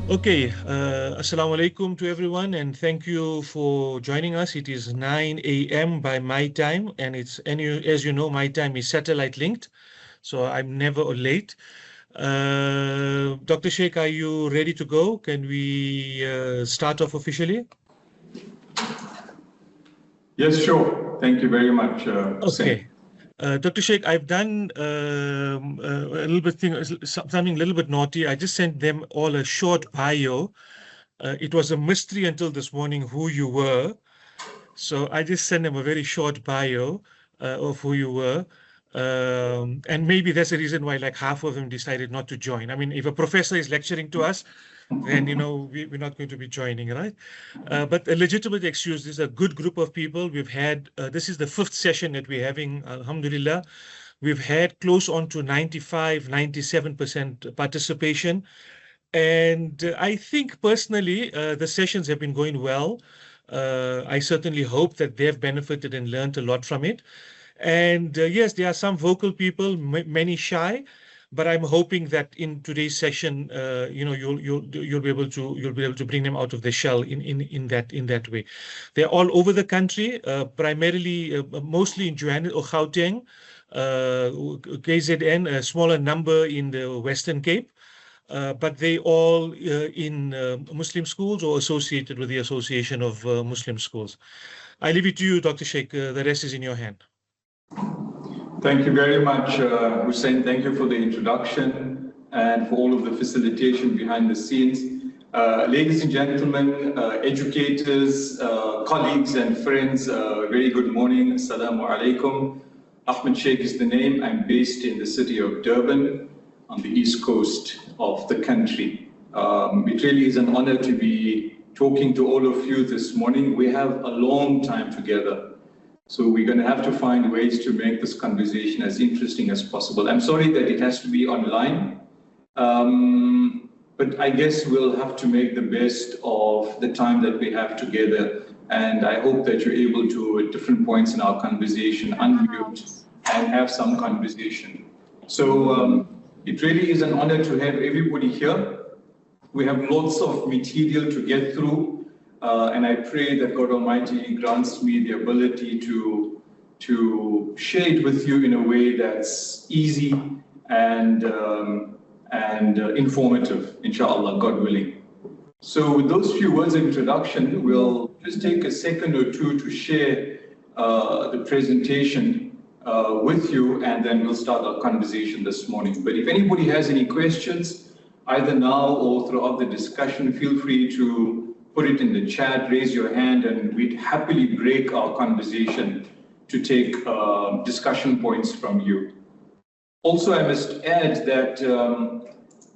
Okay, Assalamu alaikum to everyone, and thank you for joining us. It is 9 a.m. by my time, and as you know, my time is satellite linked, so I'm never late. Dr. Sheikh, are you ready to go? Can we start off officially? Yes, sure. Thank you very much, Hussein. Okay. Dr. Sheikh, I've done something a little bit naughty. I just sent them all a short bio. It was a mystery until this morning who you were. So I just sent them a very short bio of who you were. And maybe that's the reason why like half of them decided not to join. I mean, if a professor is lecturing to us, then, we're not going to be joining, right? But a legitimate excuse. This is a good group of people. We've had, this is the 5th session that we're having, alhamdulillah. We've had close on to 95, 97% participation. And I think personally, the sessions have been going well. I certainly hope that they've benefited and learned a lot from it. And yes, there are some vocal people, many shy, but I'm hoping that in today's session, you'll be able to bring them out of the shell in that way. They're all over the country, primarily, mostly in Johannesburg or Gauteng, KZN, a smaller number in the Western Cape. But they all in Muslim schools or associated with the Association of Muslim Schools. I leave it to you, Dr. Sheikh. The rest is in your hand. Thank you very much, Hussein. Thank you for the introduction and for all of the facilitation behind the scenes. Ladies and gentlemen, educators, colleagues and friends, very good morning. Assalamu alaikum. Ahmed Shaikh is the name. I'm based in the city of Durban on the east coast of the country. It really is an honor to be talking to all of you this morning. We have a long time together, so we're going to have to find ways to make this conversation as interesting as possible. I'm sorry that it has to be online, but I guess we'll have to make the best of the time that we have together. And I hope that you're able to, at different points in our conversation, unmute and have some conversation. So it really is an honor to have everybody here. We have lots of material to get through, and I pray that God Almighty grants me the ability to share it with you in a way that's easy and informative, inshallah, God willing. So with those few words of introduction, we'll just take a second or two to share the presentation with you, and then we'll start our conversation this morning. But if anybody has any questions, either now or throughout the discussion, feel free to put it in the chat, raise your hand, and we'd happily break our conversation to take discussion points from you. Also, I must add that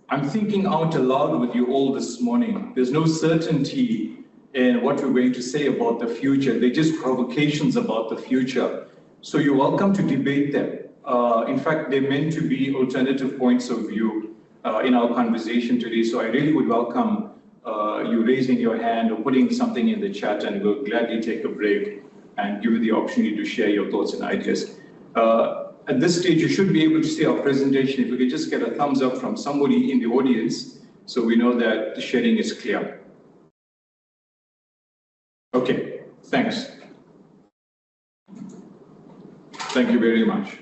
I'm thinking out aloud with you all this morning. There's no certainty in what we're going to say about the future. They're just provocations about the future. So you're welcome to debate them. In fact, they're meant to be alternative points of view in our conversation today. So I really would welcome you raising your hand or putting something in the chat, and we'll gladly take a break and give you the opportunity to share your thoughts and ideas. At this stage, you should be able to see our presentation. If we could just get a thumbs up from somebody in the audience so we know that the sharing is clear. Okay, thanks. Thank you very much.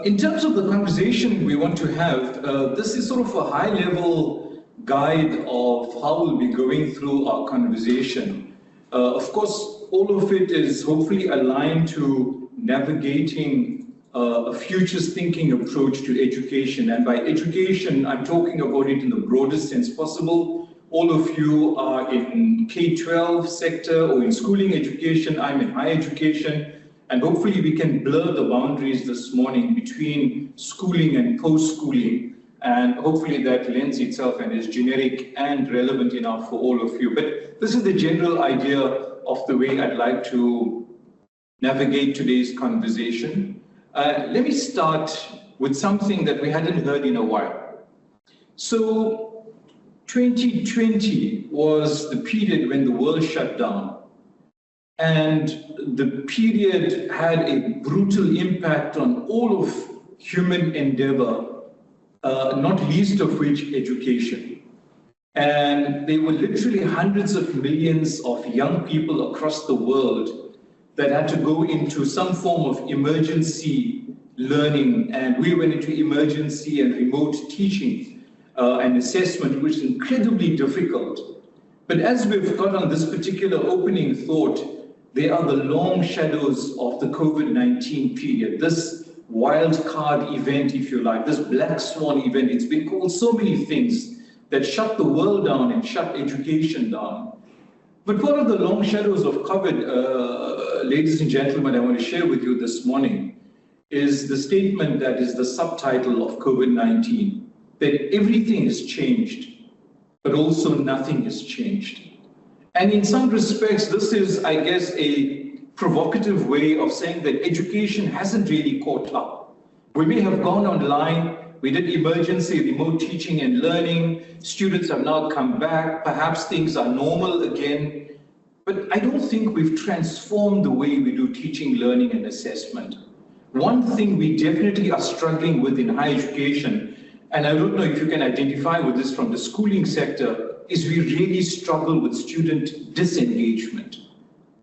In terms of the conversation we want to have, this is sort of a high-level guide of how we'll be going through our conversation. Of course, all of it is hopefully aligned to navigating a futures thinking approach to education. And by education, I'm talking about it in the broadest sense possible. All of you are in K-12 sector or in schooling education. I'm in higher education. And hopefully we can blur the boundaries this morning between schooling and post-schooling. And hopefully that lends itself and is generic and relevant enough for all of you. But this is the general idea of the way I'd like to navigate today's conversation. Let me start with something that we hadn't heard in a while. So 2020 was the period when the world shut down. And the period had a brutal impact on all of human endeavor not least of which education. And there were literally hundreds of millions of young people across the world that had to go into some form of emergency learning, and we went into emergency and remote teaching and assessment, which is incredibly difficult. But as we've got on this particular opening thought, there are the long shadows of the COVID-19 period, this wild card event, if you like, this black swan event. It's been called so many things that shut the world down and shut education down. But one of the long shadows of COVID, ladies and gentlemen, I want to share with you this morning is the statement that is the subtitle of COVID-19, that everything has changed, but also nothing has changed. And in some respects, this is, I guess, a provocative way of saying that education hasn't really caught up. We may have gone online, we did emergency remote teaching and learning, students have now come back, perhaps things are normal again, but I don't think we've transformed the way we do teaching, learning, and assessment. One thing we definitely are struggling with in higher education, and I don't know if you can identify with this from the schooling sector, is we really struggle with student disengagement.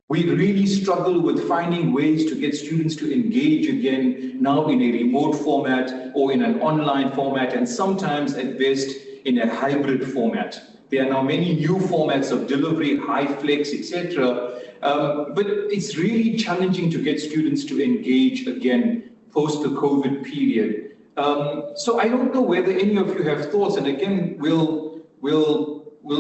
We really struggle with finding ways to get students to engage again, now in a remote format or in an online format, and sometimes at best in a hybrid format. There are now many new formats of delivery, high flex, etc. But it's really challenging to get students to engage again post the COVID period. So I don't know whether any of you have thoughts, and again, we'll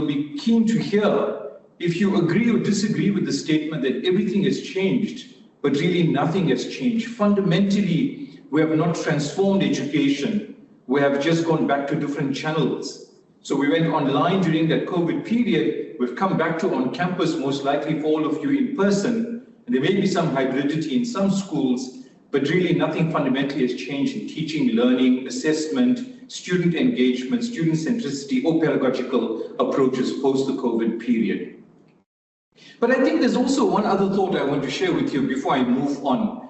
be keen to hear if you agree or disagree with the statement that everything has changed, but really nothing has changed. Fundamentally, we have not transformed education. We have just gone back to different channels. So we went online during that COVID period. We've come back to on campus, most likely for all of you in person. And there may be some hybridity in some schools, but really nothing fundamentally has changed in teaching, learning, assessment, student engagement, student centricity, or pedagogical approaches post the COVID period. But I think there's also one other thought I want to share with you before I move on.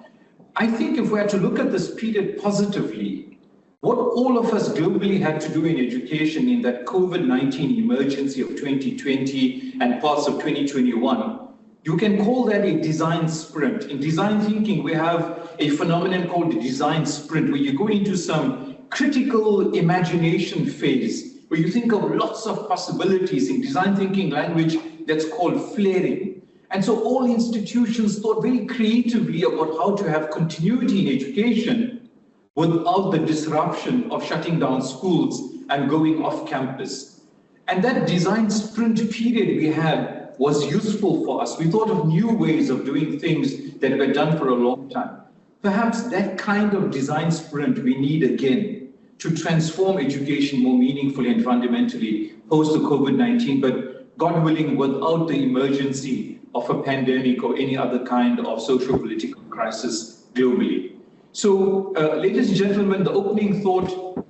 I think if we had to look at this period positively, what all of us globally had to do in education in that COVID-19 emergency of 2020 and parts of 2021, you can call that a design sprint. In design thinking, we have a phenomenon called the design sprint, where you go into some critical imagination phase, where you think of lots of possibilities. In design thinking language, that's called flaring. And so all institutions thought very creatively about how to have continuity in education without the disruption of shutting down schools and going off campus. And that design sprint period we had was useful for us. We thought of new ways of doing things that were done for a long time. Perhaps that kind of design sprint we need again to transform education more meaningfully and fundamentally post the COVID-19, but God willing, without the emergency of a pandemic or any other kind of socio-political crisis globally. So, ladies and gentlemen, the opening thought,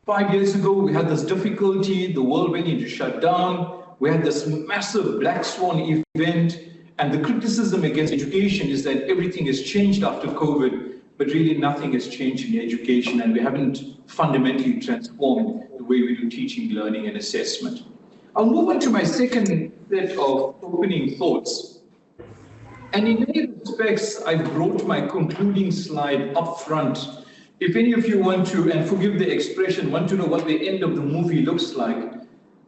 5 years ago, we had this difficulty, the world went into shutdown, we had this massive black swan event, and the criticism against education is that everything has changed after COVID, but really nothing has changed in education, and we haven't fundamentally transformed the way we do teaching, learning, and assessment. I'll move on to my second set of opening thoughts. And in many respects, I brought my concluding slide up front. If any of you want to, and forgive the expression, want to know what the end of the movie looks like,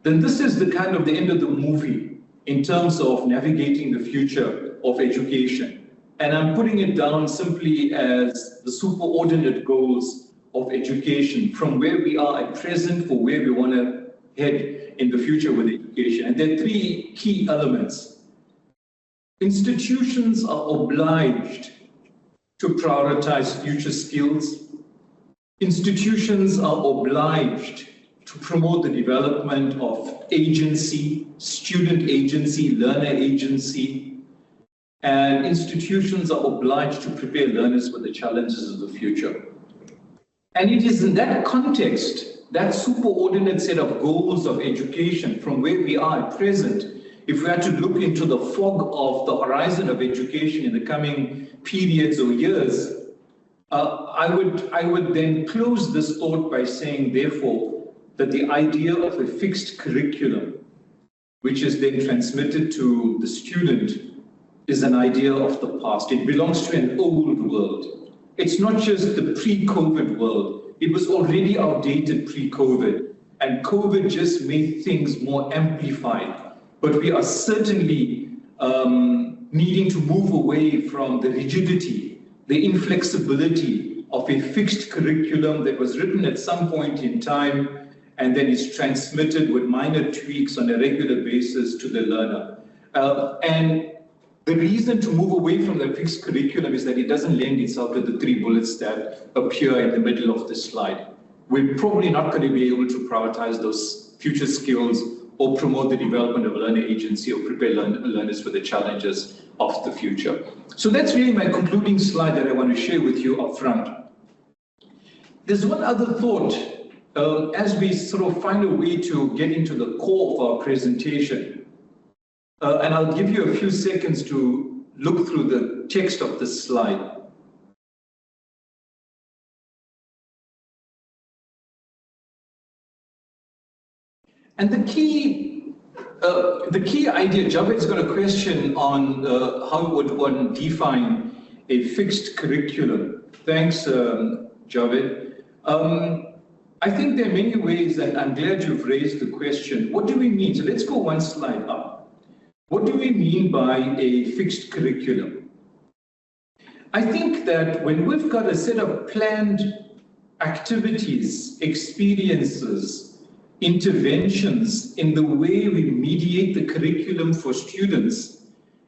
then this is the kind of the end of the movie in terms of navigating the future of education. And I'm putting it down simply as the superordinate goals of education, from where we are at present for where we want to head in the future with education. And there are three key elements. Institutions are obliged to prioritize future skills. Institutions are obliged to promote the development of agency, student agency, learner agency. And institutions are obliged to prepare learners for the challenges of the future. And it is in that context, that superordinate set of goals of education from where we are at present, if we had to look into the fog of the horizon of education in the coming periods or years, I would then close this thought by saying, therefore, that the idea of a fixed curriculum, which is then transmitted to the student, is an idea of the past. It belongs to an old world. It's not just the pre-COVID world. It was already outdated pre-COVID, and COVID just made things more amplified. But we are certainly needing to move away from the rigidity, the inflexibility of a fixed curriculum that was written at some point in time and then is transmitted with minor tweaks on a regular basis to the learner. And the reason to move away from the fixed curriculum is that it doesn't lend itself to the 3 bullets that appear in the middle of the slide. We're probably not going to be able to prioritize those future skills or promote the development of learner agency or prepare learners for the challenges of the future. So that's really my concluding slide that I want to share with you up front. There's one other thought as we sort of find a way to get into the core of our presentation. And I'll give you a few seconds to look through the text of this slide. And the key idea, Javed's got a question on how would one define a fixed curriculum. Thanks, Javed. I think there are many ways, and I'm glad you've raised the question. What do we mean? So let's go one slide up. What do we mean by a fixed curriculum? I think that when we've got a set of planned activities, experiences, interventions in the way we mediate the curriculum for students,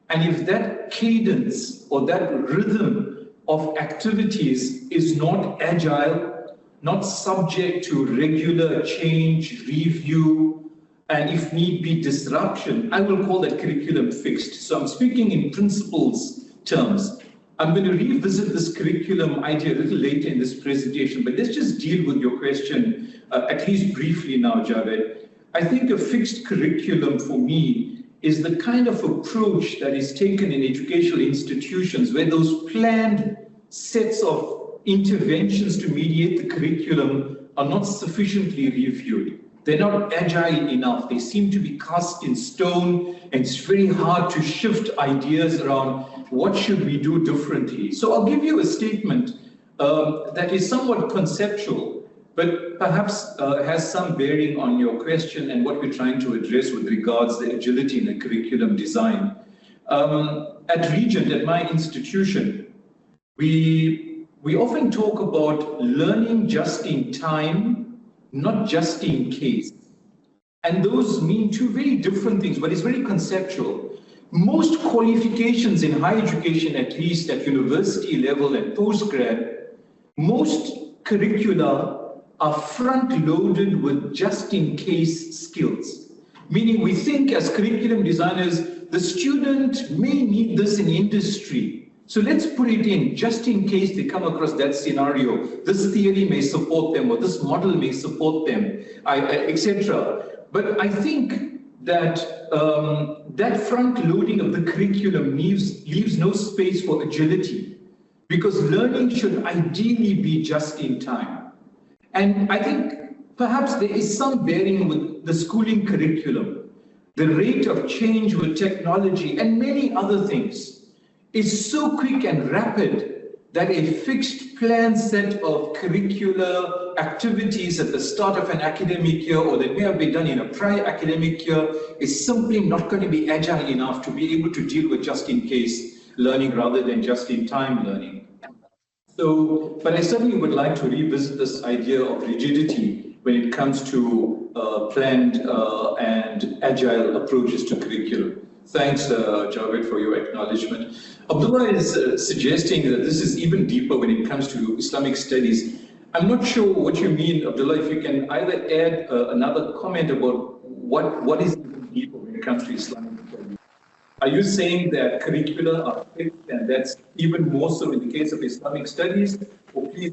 and if that cadence or that rhythm of activities is not agile, not subject to regular change, review, and if need be disruption, I will call that curriculum fixed. So I'm speaking in principles terms. I'm going to revisit this curriculum idea a little later in this presentation, but let's just deal with your question, at least briefly now, Javed. I think a fixed curriculum for me is the kind of approach that is taken in educational institutions where those planned sets of interventions to mediate the curriculum are not sufficiently reviewed. They're not agile enough. They seem to be cast in stone, and it's very hard to shift ideas around what should we do differently. So I'll give you a statement that is somewhat conceptual, but perhaps has some bearing on your question and what we're trying to address with regards to the agility in the curriculum design. At Regent, at my institution, we often talk about learning just in time, not just in case. And those mean two very different things, but it's very conceptual. Most qualifications in higher education, at least at university level and postgrad, most curricula are front-loaded with just-in-case skills. Meaning we think as curriculum designers, the student may need this in industry. So let's put it in, just in case they come across that scenario. This theory may support them, or this model may support them, etc. But I think that that front loading of the curriculum leaves no space for agility, because learning should ideally be just in time. And I think perhaps there is some bearing with the schooling curriculum. The rate of change with technology and many other things is so quick and rapid that a fixed planned set of curricular activities at the start of an academic year, or that may have been done in a prior academic year, is simply not going to be agile enough to be able to deal with just-in-case learning rather than just-in-time learning. So, but I certainly would like to revisit this idea of rigidity when it comes to planned and agile approaches to curriculum. Thanks, Javed, for your acknowledgement. Abdullah is suggesting that this is even deeper when it comes to Islamic studies. I'm not sure what you mean, Abdullah, if you can either add another comment about what is even deeper when it comes to Islamic studies. Are you saying that curricula are fixed and that's even more so in the case of Islamic studies? Or please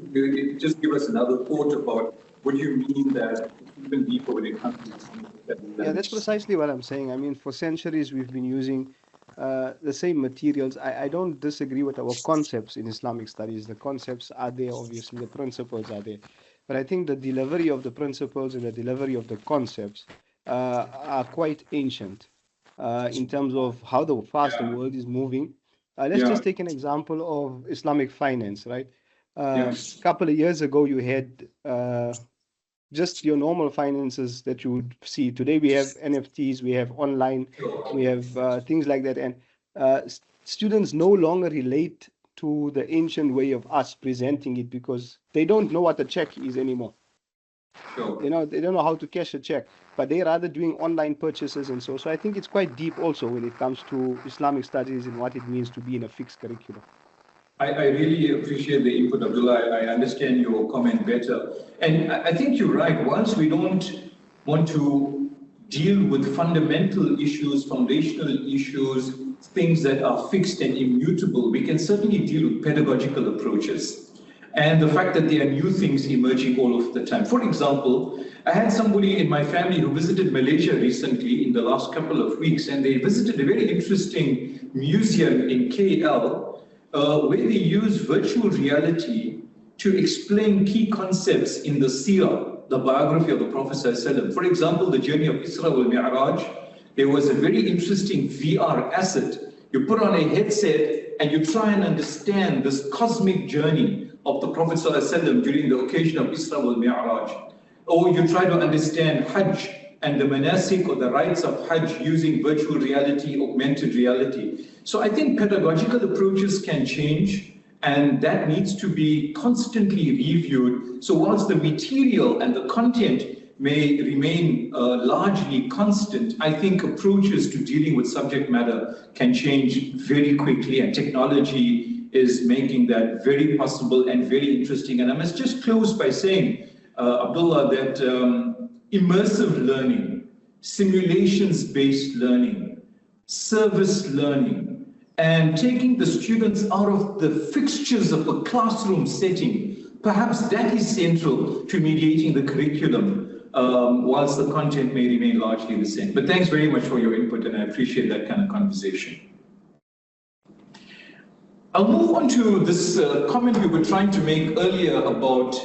just give us another thought about what you mean that it's even deeper when it comes to Islamic studies? Yeah, that's precisely what I'm saying. I mean, for centuries we've been using the same materials. I don't disagree with our concepts in Islamic studies. The concepts are there, obviously, the principles are there. But I think the delivery of the principles and the delivery of the concepts are quite ancient in terms of how fast the Yeah, world is moving. Let's yeah, just take an example of Islamic finance, right? yeah. A couple of years ago, you had just your normal finances that you would see. Today we have NFTs, we have online, we have things like that, and students no longer relate to the ancient way of us presenting it because they don't know what a check is anymore. Sure. They don't know how to cash a check, but they rather doing online purchases and so. So I think it's quite deep also when it comes to Islamic studies and what it means to be in a fixed curriculum. I really appreciate the input, Abdullah. I understand your comment better. And I think you're right. Whilst we don't want to deal with fundamental issues, foundational issues, things that are fixed and immutable, we can certainly deal with pedagogical approaches. And the fact that there are new things emerging all of the time. For example, I had somebody in my family who visited Malaysia recently in the last couple of weeks, and they visited a very interesting museum in KL where they use virtual reality to explain key concepts in the seerah, the biography of the Prophet ﷺ. For example, the journey of Isra wal Mi'raj, there was a very interesting VR asset. You put on a headset and you try and understand this cosmic journey of the Prophet ﷺ during the occasion of Isra wal Mi'raj. Or you try to understand Hajj and the manasik or the rites of Hajj using virtual reality, augmented reality. So I think pedagogical approaches can change, and that needs to be constantly reviewed. So whilst the material and the content may remain largely constant, I think approaches to dealing with subject matter can change very quickly, and technology is making that very possible and very interesting. And I must just close by saying, Abdullah, that immersive learning, simulations-based learning, service learning, and taking the students out of the fixtures of a classroom setting, perhaps that is central to mediating the curriculum, whilst the content may remain largely the same. But thanks very much for your input, and I appreciate that kind of conversation. I'll move on to this comment we were trying to make earlier about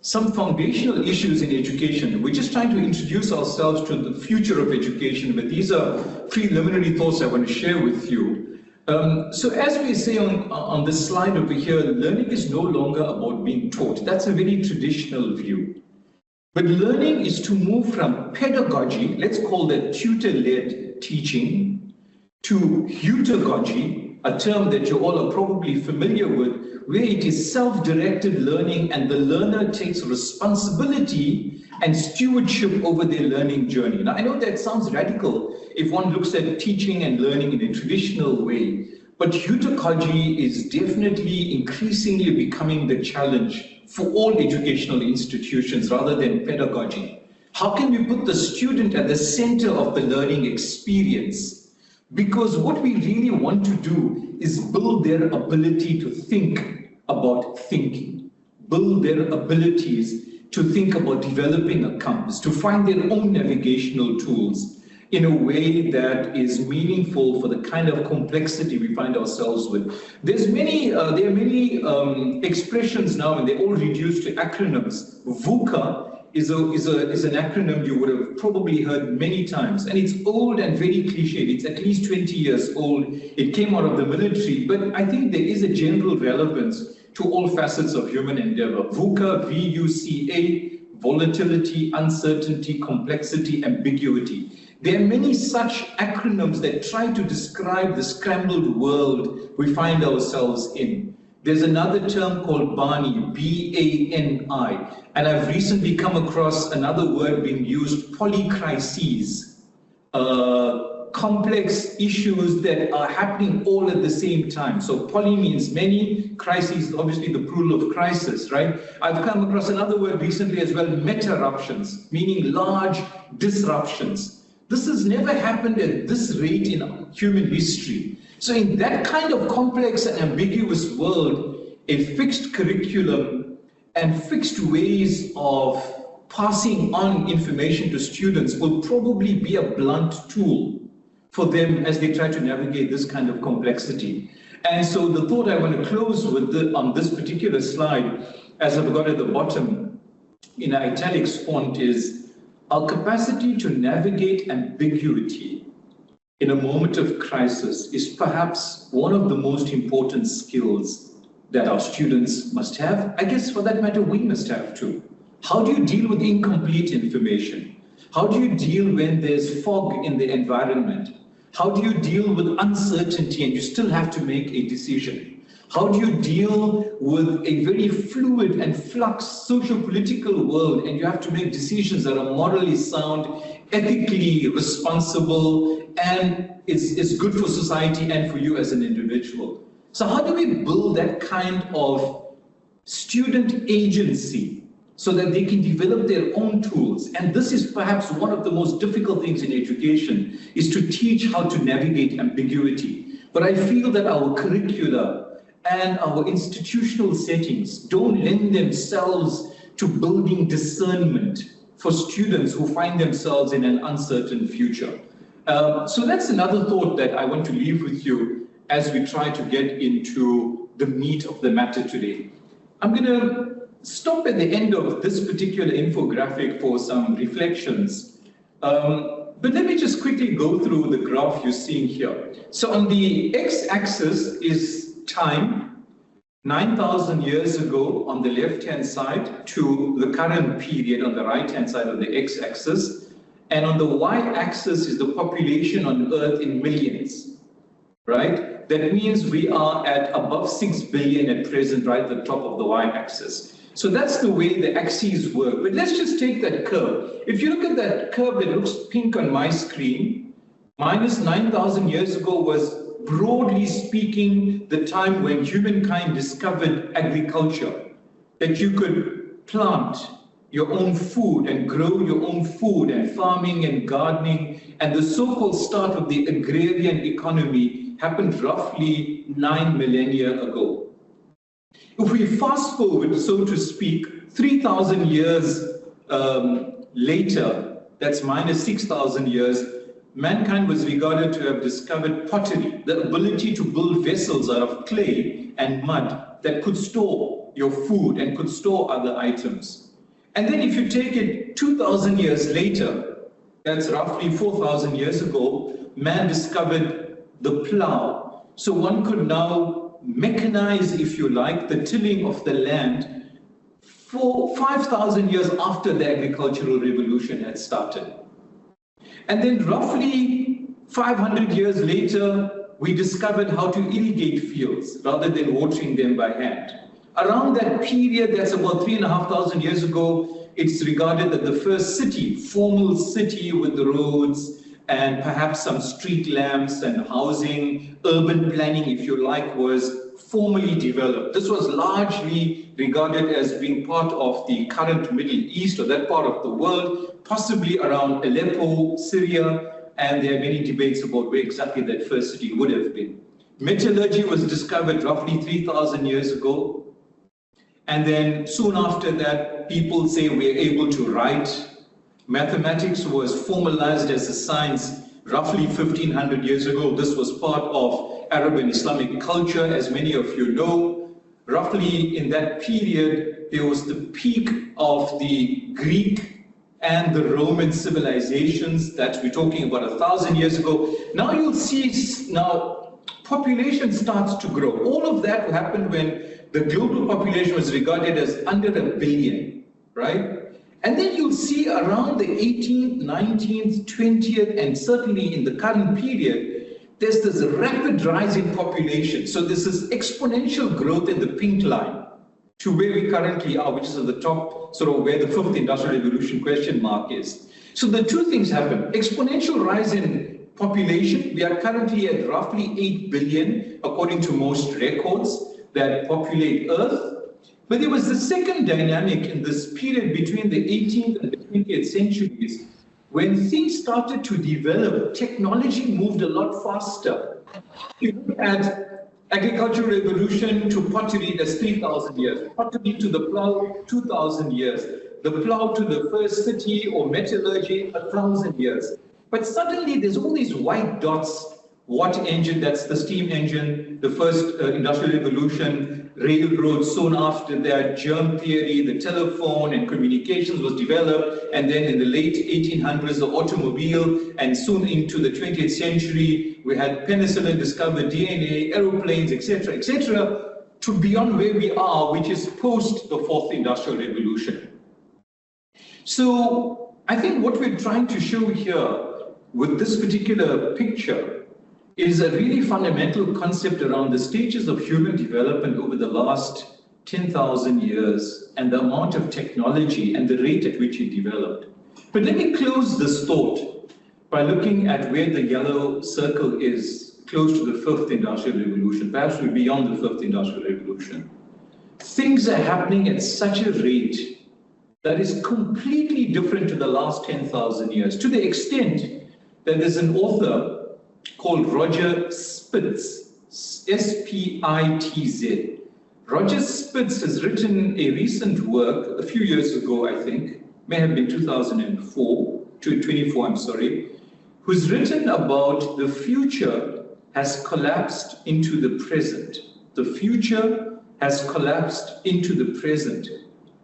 some foundational issues in education. We're just trying to introduce ourselves to the future of education, but these are preliminary thoughts I want to share with you. So as we say on this slide over here, learning is no longer about being taught. That's a very traditional view. But learning is to move from pedagogy, let's call that tutor-led teaching, to heutagogy, a term that you all are probably familiar with, where it is self-directed learning and the learner takes responsibility and stewardship over their learning journey. Now, I know that sounds radical if one looks at teaching and learning in a traditional way, but heutagogy is definitely increasingly becoming the challenge for all educational institutions rather than pedagogy. How can we put the student at the center of the learning experience? Because what we really want to do is build their ability to think about thinking, build their abilities to think about developing a compass, to find their own navigational tools in a way that is meaningful for the kind of complexity we find ourselves with. There are many expressions now, and they're all reduced to acronyms. VUCA is an acronym you would have probably heard many times, and it's old and very cliched. It's at least 20 years old. It came out of the military, but I think there is a general relevance to all facets of human endeavor. VUCA, V-U-C-A, volatility, uncertainty, complexity, ambiguity. There are many such acronyms that try to describe the scrambled world we find ourselves in. There's another term called BANI, B-A-N-I, and I've recently come across another word being used, polycrises, complex issues that are happening all at the same time. So poly means many, crises, obviously the plural of crisis, right? I've come across another word recently as well, metarruptions, meaning large disruptions. This has never happened at this rate in human history. So in that kind of complex and ambiguous world, a fixed curriculum and fixed ways of passing on information to students will probably be a blunt tool for them as they try to navigate this kind of complexity. And so the thought I want to close with on this particular slide, as I've got at the bottom in italics font, is our capacity to navigate ambiguity in a moment of crisis is perhaps one of the most important skills that our students must have. I guess for that matter, we must have too. How do you deal with incomplete information? How do you deal when there's fog in the environment? How do you deal with uncertainty and you still have to make a decision? How do you deal with a very fluid and flux social-political world and you have to make decisions that are morally sound, ethically responsible, and it's good for society and for you as an individual? So how do we build that kind of student agency so that they can develop their own tools? And this is perhaps one of the most difficult things in education, is to teach how to navigate ambiguity. But I feel that our curricula and our institutional settings don't lend themselves to building discernment for students who find themselves in an uncertain future. So that's another thought that I want to leave with you as we try to get into the meat of the matter today. I'm going to stop at the end of this particular infographic for some reflections. But let me just quickly go through the graph you're seeing here. So on the x-axis is time, 9,000 years ago on the left-hand side to the current period on the right-hand side of the x-axis. And on the y-axis is the population on Earth in millions, right? That means we are at above 6 billion at present, right at the top of the y-axis. So that's the way the axes work. But let's just take that curve. If you look at that curve that looks pink on my screen, minus 9,000 years ago was, broadly speaking, the time when humankind discovered agriculture, that you could plant your own food and grow your own food, and farming and gardening, and the so-called start of the agrarian economy happened roughly 9 millennia ago. If we fast forward, so to speak, 3,000 years later, that's minus 6,000 years, mankind was regarded to have discovered pottery, the ability to build vessels out of clay and mud that could store your food and could store other items. And then if you take it 2,000 years later, that's roughly 4,000 years ago, man discovered the plow. So one could now mechanize, if you like, the tilling of the land for 5,000 years after the agricultural revolution had started. And then roughly 500 years later, we discovered how to irrigate fields rather than watering them by hand. Around that period, that's about 3,500 years ago, it's regarded that the first city, formal city with the roads and perhaps some street lamps and housing, urban planning, if you like, was formally developed. This was largely regarded as being part of the current Middle East, or that part of the world, possibly around Aleppo, Syria, and there are many debates about where exactly that first city would have been. Metallurgy was discovered roughly 3,000 years ago. And then soon after that, people say we're able to write. Mathematics was formalized as a science roughly 1,500 years ago. This was part of Arab and Islamic culture, as many of you know. Roughly in that period, there was the peak of the Greek and the Roman civilizations. That we're talking about 1,000 years ago. Now you'll see now population starts to grow. All of that happened when the global population was regarded as under 1 billion, right? And then you'll see around the 18th, 19th, 20th, and certainly in the current period, there's this rapid rise in population. So this is exponential growth in the pink line to where we currently are, which is at the top, sort of where the fifth industrial revolution question mark is. So the two things happen. Exponential rise in population. We are currently at roughly 8 billion, according to most records, that populate Earth. But there was the second dynamic in this period between the 18th and the 20th centuries, when things started to develop, technology moved a lot faster. You look at agricultural revolution to pottery, that's 3,000 years. Pottery to the plow, 2,000 years. The plow to the first city or metallurgy, 1,000 years. But suddenly there's all these white dots. What engine? That's the steam engine, the first industrial revolution, railroads soon after that, germ theory, the telephone and communications was developed, and then in the late 1800s, the automobile, and soon into the 20th century, we had penicillin discovered, DNA, aeroplanes, etc., to beyond where we are, which is post the fourth industrial revolution. So I think what we're trying to show here with this particular picture is a really fundamental concept around the stages of human development over the last 10,000 years and the amount of technology and the rate at which it developed. But let me close this thought by looking at where the yellow circle is close to the fifth industrial revolution. Perhaps we're beyond the fifth industrial revolution. Things are happening at such a rate that is completely different to the last 10,000 years, to the extent that there's an author called Roger Spitz, S-P-I-T-Z. Roger Spitz has written a recent work a few years ago, I think, may have been 2024, I'm sorry, who's written about the future has collapsed into the present. The future has collapsed into the present.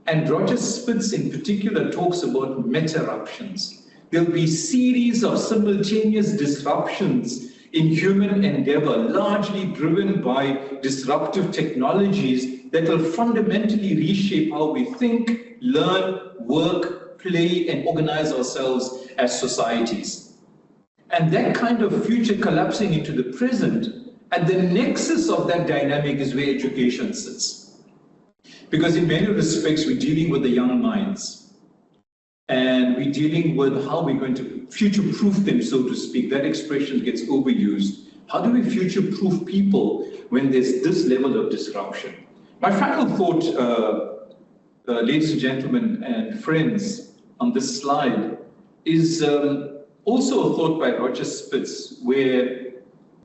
And Roger Spitz in particular talks about meta-ruptions. There'll be series of simultaneous disruptions in human endeavor, largely driven by disruptive technologies that will fundamentally reshape how we think, learn, work, play, and organize ourselves as societies. And that kind of future collapsing into the present, at the nexus of that dynamic is where education sits. Because in many respects, we're dealing with the young minds. And we're dealing with how we're going to future-proof them, so to speak. That expression gets overused. How do we future-proof people when there's this level of disruption? My final thought, ladies and gentlemen and friends, on this slide is also a thought by Roger Spitz,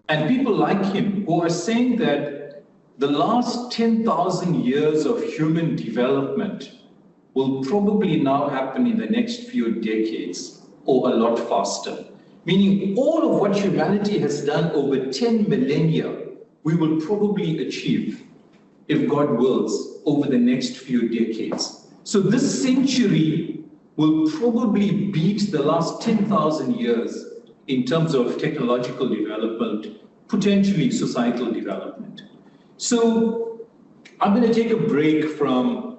and people like him, who are saying that the last 10,000 years of human development will probably now happen in the next few decades, or a lot faster. Meaning all of what humanity has done over 10 millennia, we will probably achieve, if God wills, over the next few decades. So this century will probably beat the last 10,000 years in terms of technological development, potentially societal development. So I'm going to take a break from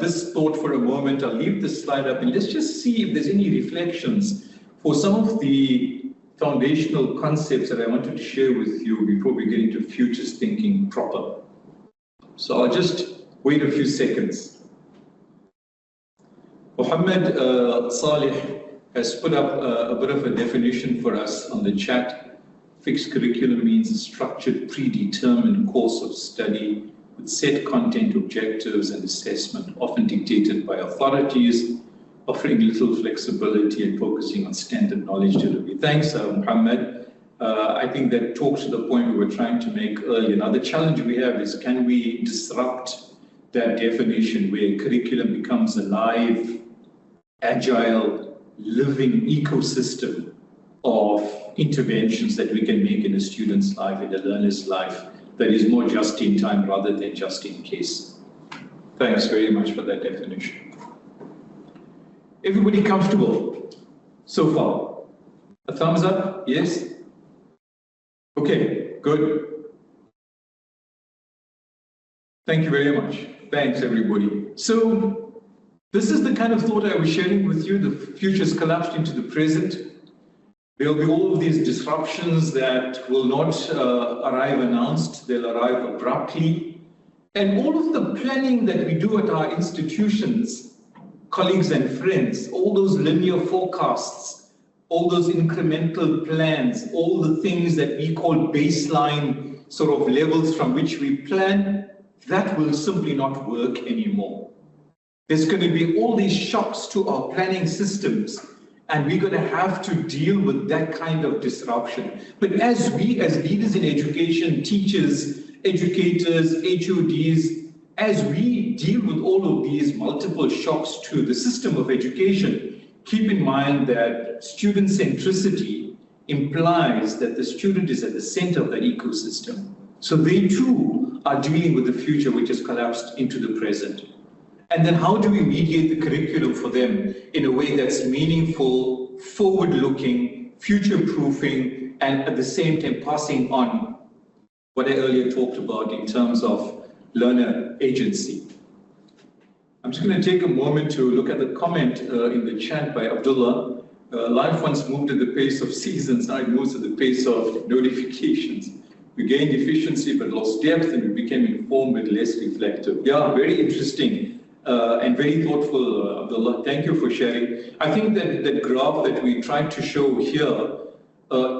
this thought for a moment. I'll leave this slide up and let's just see if there's any reflections for some of the foundational concepts that I wanted to share with you before we get into futures thinking proper. So I'll just wait a few seconds. Mohammed Saleh has put up a bit of a definition for us on the chat. Fixed curriculum means a structured, predetermined course of study with set content, objectives, and assessment, often dictated by authorities, offering little flexibility and focusing on standard knowledge delivery. Thanks, Mohammed. I think that talks to the point we were trying to make earlier. Now, the challenge we have is, can we disrupt that definition where curriculum becomes a live, agile, living ecosystem of interventions that we can make in a student's life, in a learner's life, that is more just in time rather than just in case. Thanks very much for that definition. Everybody comfortable so far? A thumbs up? Yes? Okay, good. Thank you very much. Thanks, everybody. So this is the kind of thought I was sharing with you. The future's collapsed into the present. There'll be all of these disruptions that will not arrive announced. They'll arrive abruptly. And all of the planning that we do at our institutions, colleagues and friends, all those linear forecasts, all those incremental plans, all the things that we call baseline sort of levels from which we plan, that will simply not work anymore. There's going to be all these shocks to our planning systems, and we're going to have to deal with that kind of disruption. But as we, as leaders in education, teachers, educators, HODs, as we deal with all of these multiple shocks to the system of education, keep in mind that student centricity implies that the student is at the center of the ecosystem. So they too are dealing with the future which has collapsed into the present. And then how do we mediate the curriculum for them in a way that's meaningful, forward-looking, future-proofing, and at the same time passing on what I earlier talked about in terms of learner agency. I'm just going to take a moment to look at the comment in the chat by Abdullah. Life once moved at the pace of seasons, now it moves at the pace of notifications. We gained efficiency but lost depth, and we became informed but less reflective. Yeah, very interesting and very thoughtful, Abdullah. Thank you for sharing. I think that the graph that we tried to show here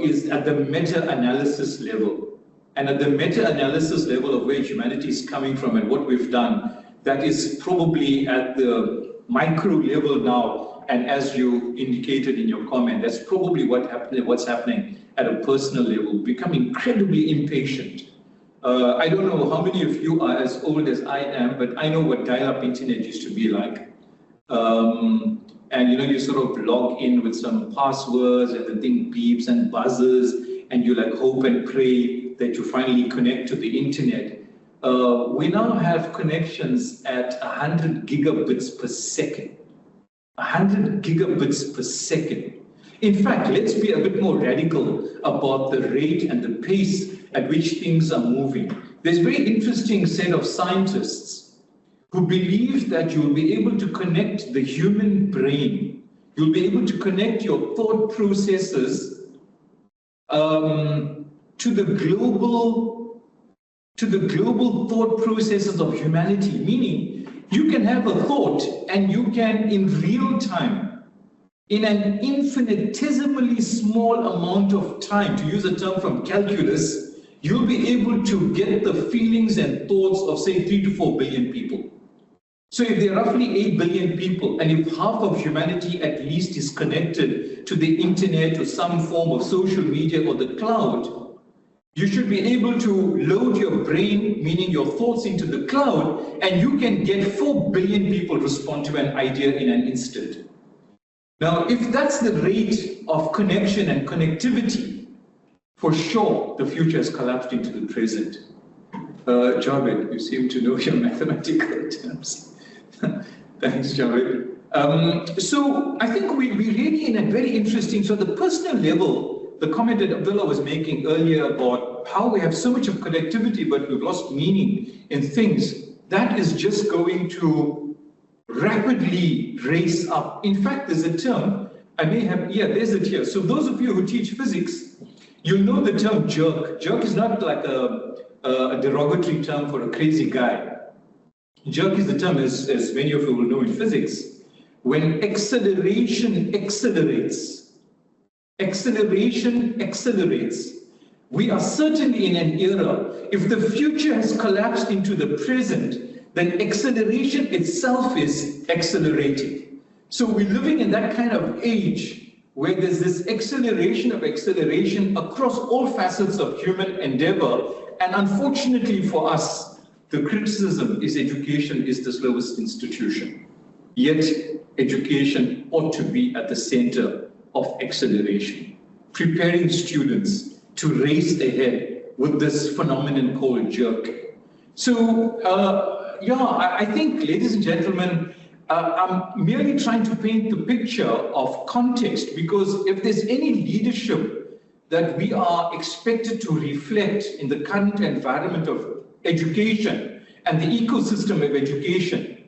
is at the meta-analysis level. And at the meta-analysis level of where humanity is coming from and what we've done, that is probably at the micro level now. And as you indicated in your comment, that's probably what's happening at a personal level, become incredibly impatient. I don't know how many of you are as old as I am, but I know what dial-up internet used to be like. And you know, you sort of log in with some passwords and the thing beeps and buzzes, and you like hope and pray that you finally connect to the internet. We now have connections at 100 gigabits per second. 100 gigabits per second. In fact, let's be a bit more radical about the rate and the pace at which things are moving. There's a very interesting set of scientists who believe that you'll be able to connect the human brain, you'll be able to connect your thought processes to the global thought processes of humanity, meaning you can have a thought and you can, in real time, in an infinitesimally small amount of time, to use a term from calculus, you'll be able to get the feelings and thoughts of, say, 3 to 4 billion people. So if there are roughly 8 billion people, and if half of humanity at least is connected to the internet or some form of social media or the cloud, you should be able to load your brain, meaning your thoughts, into the cloud, and you can get 4 billion people respond to an idea in an instant. Now, if that's the rate of connection and connectivity, for sure, the future has collapsed into the present. Javed, you seem to know your mathematical terms. Thanks, Javed. So I think we're really in a very interesting, so the personal level, the comment that Abdullah was making earlier about how we have so much of connectivity, but we've lost meaning in things, that is just going to rapidly race up. In fact, there's a term, I may have, yeah, there's it here. So those of you who teach physics, you'll know the term jerk. Jerk is not like a derogatory term for a crazy guy. Jerk is the term, as many of you will know in physics, when acceleration accelerates. Acceleration accelerates. We are certainly in an era, if the future has collapsed into the present, then acceleration itself is accelerating. So we're living in that kind of age where there's this acceleration of acceleration across all facets of human endeavor. And unfortunately for us, the criticism is education is the slowest institution. Yet education ought to be at the center of acceleration, preparing students to race ahead with this phenomenon called jerk. So, yeah, I think, ladies and gentlemen, I'm merely trying to paint the picture of context, because if there's any leadership that we are expected to reflect in the current environment of education and the ecosystem of education,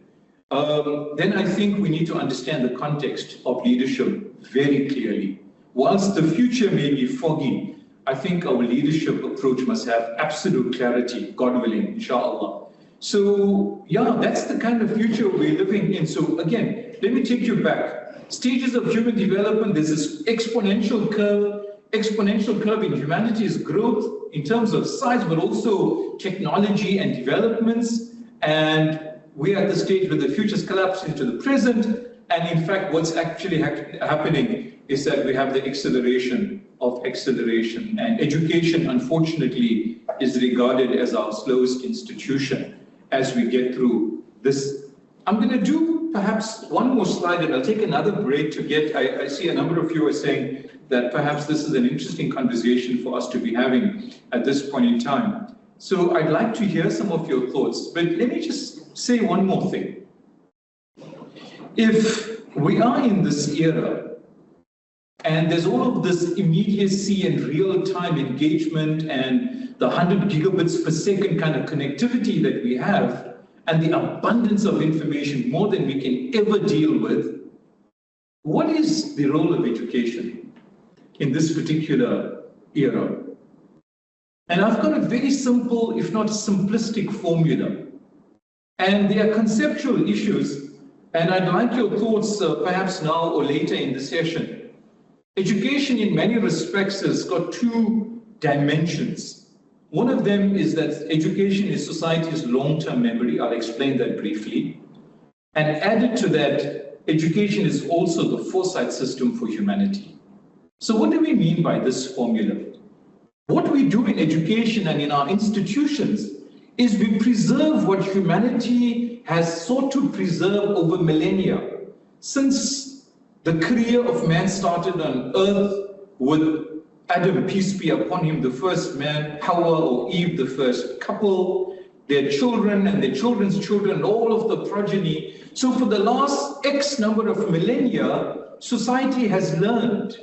then I think we need to understand the context of leadership very clearly. Whilst the future may be foggy, I think our leadership approach must have absolute clarity, God willing, inshallah. So, yeah, that's the kind of future we're living in. So again, let me take you back. Stages of human development, there's this exponential curve in humanity's growth in terms of size, but also technology and developments. And we're at the stage where the future's collapsed into the present. And in fact, what's actually happening is that we have the acceleration of acceleration. And education, unfortunately, is regarded as our slowest institution as we get through this I'm going to do perhaps one more slide, and I'll take another break to get, I see a number of you are saying that perhaps this is an interesting conversation for us to be having at this point in time. So I'd like to hear some of your thoughts, but let me just say one more thing. If we are in this era, and there's all of this immediacy and real-time engagement and the 100 gigabits per second kind of connectivity that we have, and the abundance of information, more than we can ever deal with, what is the role of education in this particular era? And I've got a very simple, if not simplistic formula. And they are conceptual issues, and I'd like your thoughts perhaps now or later in the session. Education in many respects has got two dimensions. One of them is that education is society's long-term memory. I'll explain that briefly. And added to that, education is also the foresight system for humanity. So what do we mean by this formula? What we do in education and in our institutions is we preserve what humanity has sought to preserve over millennia. Since the career of man started on earth with Adam, peace be upon him, the first man, Hawa or Eve, the first couple, their children and their children's children, all of the progeny. So for the last X number of millennia, society has learned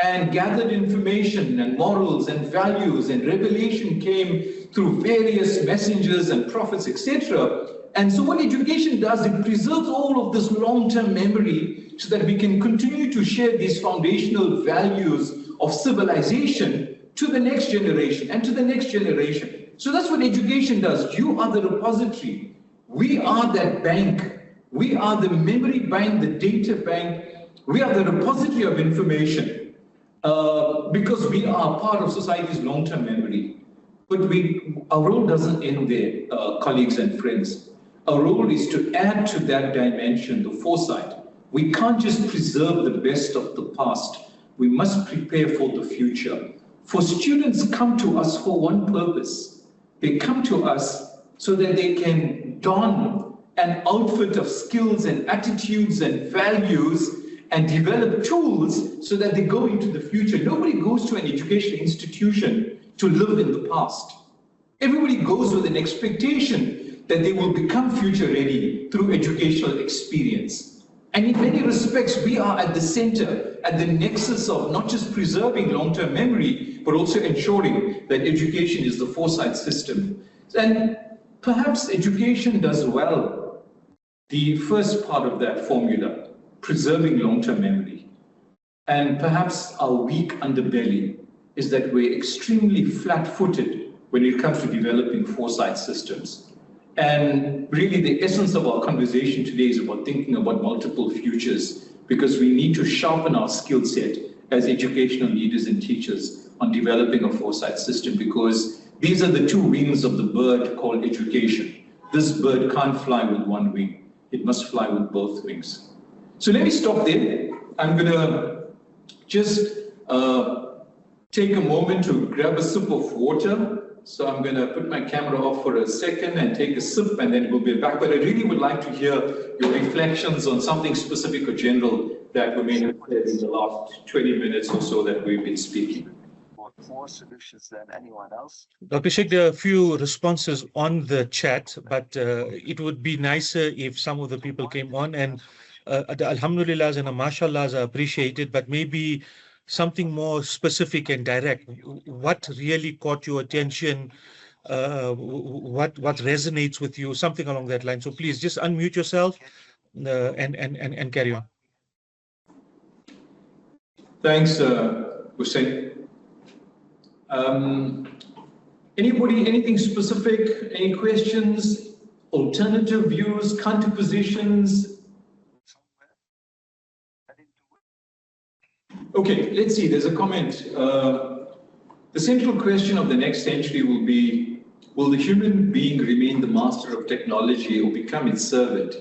and gathered information and morals and values, and revelation came through various messengers and prophets, etc. And so what education does, it preserves all of this long-term memory so that we can continue to share these foundational values of civilization to the next generation and to the next generation. So that's what education does. You are the repository. We are that bank. We are the memory bank, the data bank. We are the repository of information because we are part of society's long-term memory. But our role doesn't end there, colleagues and friends. Our role is to add to that dimension, the foresight. We can't just preserve the best of the past. We must prepare for the future. For students come to us for one purpose. They come to us so that they can don an outfit of skills and attitudes and values and develop tools so that they go into the future. Nobody goes to an educational institution to live in the past. Everybody goes with an expectation that they will become future ready through educational experience. And in many respects, we are at the center, at the nexus of not just preserving long-term memory, but also ensuring that education is the foresight system. And perhaps education does well the first part of that formula, preserving long-term memory. And perhaps our weak underbelly is that we're extremely flat-footed when it comes to developing foresight systems. And really the essence of our conversation today is about thinking about multiple futures, because we need to sharpen our skill set as educational leaders and teachers on developing a foresight system, because these are the two wings of the bird called education. This bird can't fly with one wing. It must fly with both wings. So let me stop there. I'm going to just take a moment to grab a sip of water. So I'm going to put my camera off for a second and take a sip, and then we'll be back. But I really would like to hear your reflections on something specific or general that we may have said in the last 20 minutes or so that we've been speaking. More solutions than anyone else. Dr. Shaikh, there are a few responses on the chat, but it would be nicer if some of the people came on, and the alhamdulillahs and the mashallahs are appreciated, but maybe something more specific and direct. What really caught your attention? What resonates with you? Something along that line. So please just unmute yourself and carry on. Thanks, Hussein. Anybody, anything specific? Any questions? Alternative views? Counter positions? Okay, let's see. There's a comment. The central question of the next century will be, will the human being remain the master of technology or become its servant?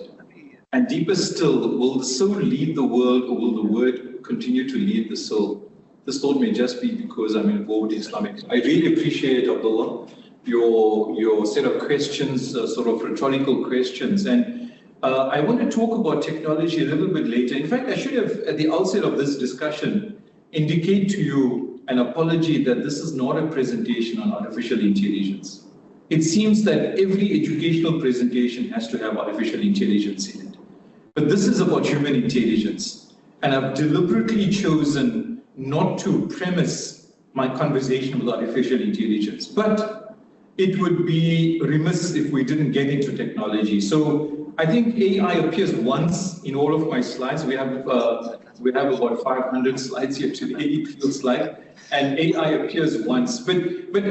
And deeper still, will the soul lead the world, or will the word continue to lead the soul? This thought may just be because I'm involved in Islamic. I really appreciate, Abdullah, your set of questions, sort of rhetorical questions. And I want to talk about technology a little bit later. In fact, I should have, at the outset of this discussion, indicate to you an apology that this is not a presentation on artificial intelligence. It seems that every educational presentation has to have artificial intelligence in it. But this is about human intelligence. And I've deliberately chosen not to premise my conversation with artificial intelligence. But it would be remiss if we didn't get into technology. So I think AI appears once in all of my slides. We have about 500 slides here today, it feels like, and AI appears once. But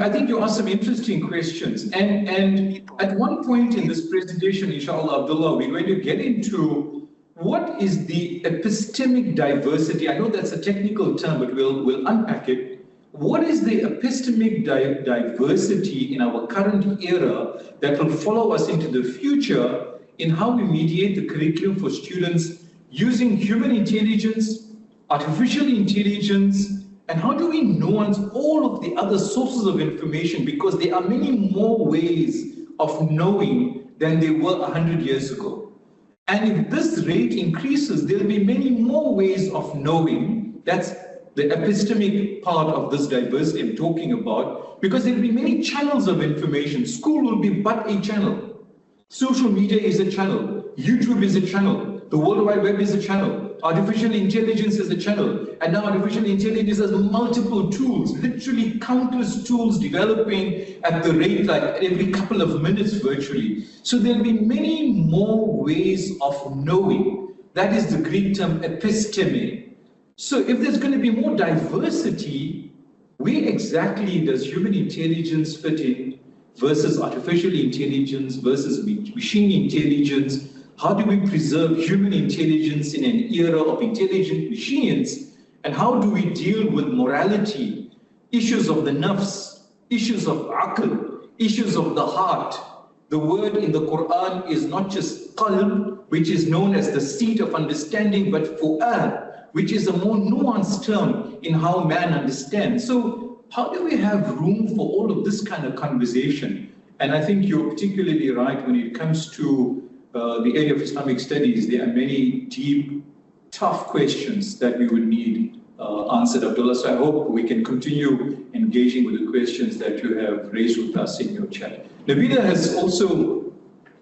I think you asked some interesting questions. And at one point in this presentation, inshallah, Abdullah, we're going to get into what is the epistemic diversity. I know that's a technical term, but we'll unpack it. What is the epistemic diversity in our current era that will follow us into the future in how we mediate the curriculum for students using human intelligence, artificial intelligence, and how do we nuance all of the other sources of information? Because there are many more ways of knowing than there were 100 years ago. And if this rate increases, there'll be many more ways of knowing. That's the epistemic part of this diversity I'm talking about, because there'll be many channels of information. School will be but a channel. Social media is a channel. YouTube is a channel. The World Wide Web is a channel. Artificial intelligence is a channel. And now artificial intelligence has multiple tools, literally countless tools developing at the rate like every couple of minutes virtually. So there'll be many more ways of knowing. That is the Greek term episteme. So if there's going to be more diversity, where exactly does human intelligence fit in versus artificial intelligence versus machine intelligence? How do we preserve human intelligence in an era of intelligent machines? And how do we deal with morality, issues of the nafs, issues of aql, issues of the heart? The word in the Quran is not just qalb, which is known as the seat of understanding, but fu'ad, which is a more nuanced term in how man understands. So how do we have room for all of this kind of conversation? And I think you're particularly right when it comes to the area of Islamic studies. There are many deep, tough questions that we would need answered, Abdullah. So I hope we can continue engaging with the questions that you have raised with us in your chat. Nabila has also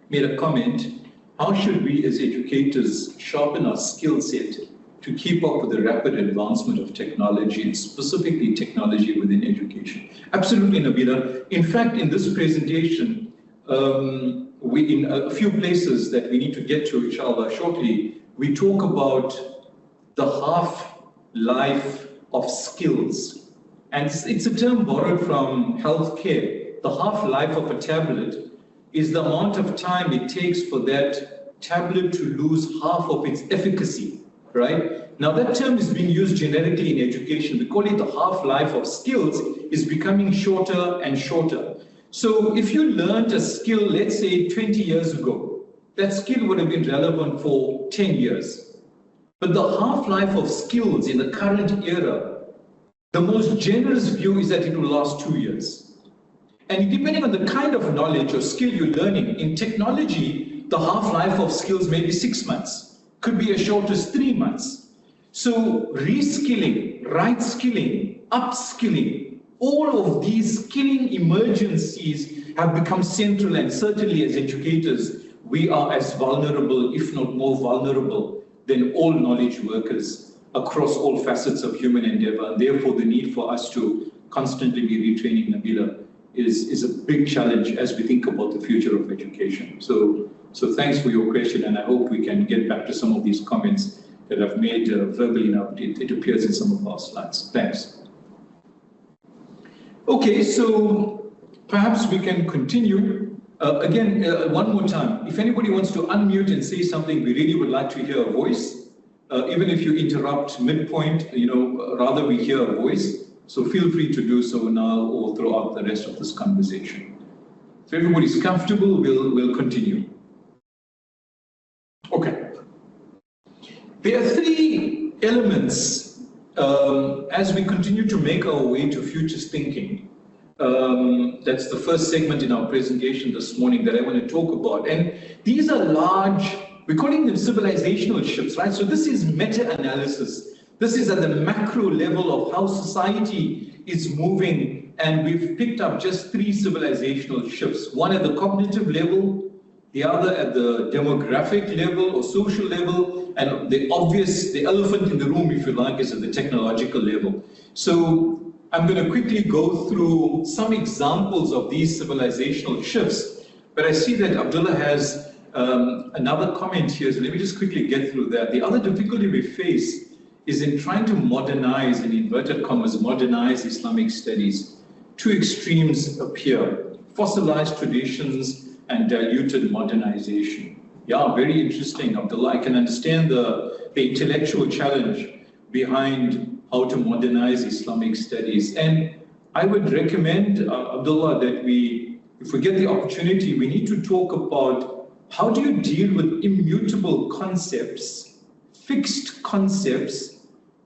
made a comment. How should we as educators sharpen our skill set to keep up with the rapid advancement of technology, and specifically technology within education? Absolutely, Nabila. In fact, in this presentation, in a few places that we need to get to, inshallah, shortly, we talk about the half-life of skills. And it's a term borrowed from healthcare. The half-life of a tablet is the amount of time it takes for that tablet to lose half of its efficacy, right? Now that term is being used generically in education. We call it the half-life of skills is becoming shorter and shorter. So if you learned a skill, let's say 20 years ago, that skill would have been relevant for 10 years. But the half-life of skills in the current era, the most generous view is that it will last 2 years. And depending on the kind of knowledge or skill you're learning, in technology, the half-life of skills may be 6 months, could be as short as 3 months. So reskilling, right skilling, upskilling, all of these skilling emergencies have become central, and certainly as educators, we are as vulnerable, if not more vulnerable, than all knowledge workers across all facets of human endeavor. And therefore, the need for us to constantly be retraining, Nabila, is a big challenge as we think about the future of education. So thanks for your question, and I hope we can get back to some of these comments that I've made verbally now. It appears in some of our slides. Thanks. Okay, so perhaps we can continue. Again, one more time, if anybody wants to unmute and say something, we really would like to hear a voice. Even if you interrupt midpoint, rather we hear a voice. So feel free to do so now or throughout the rest of this conversation. If everybody's comfortable, we'll continue. Okay. There are 3 elements as we continue to make our way to futures thinking. That's the first segment in our presentation this morning that I want to talk about. And these are large we're calling them civilizational shifts, right? So this is meta-analysis. This is at the macro level of how society is moving, and we've picked up just 3 civilizational shifts. One at the cognitive level, the other at the demographic level or social level, and the elephant in the room, if you like, is at the technological level. So I'm going to quickly go through some examples of these civilizational shifts, but I see that Abdullah has another comment here, so let me just quickly get through that. The other difficulty we face is in trying to modernize, in inverted commas, modernize Islamic studies. 2 extremes appear: fossilized traditions and diluted modernization. Yeah, very interesting, Abdullah. I can understand the intellectual challenge behind how to modernize Islamic studies. And I would recommend, Abdullah, that if we get the opportunity, we need to talk about how do you deal with immutable concepts, fixed concepts,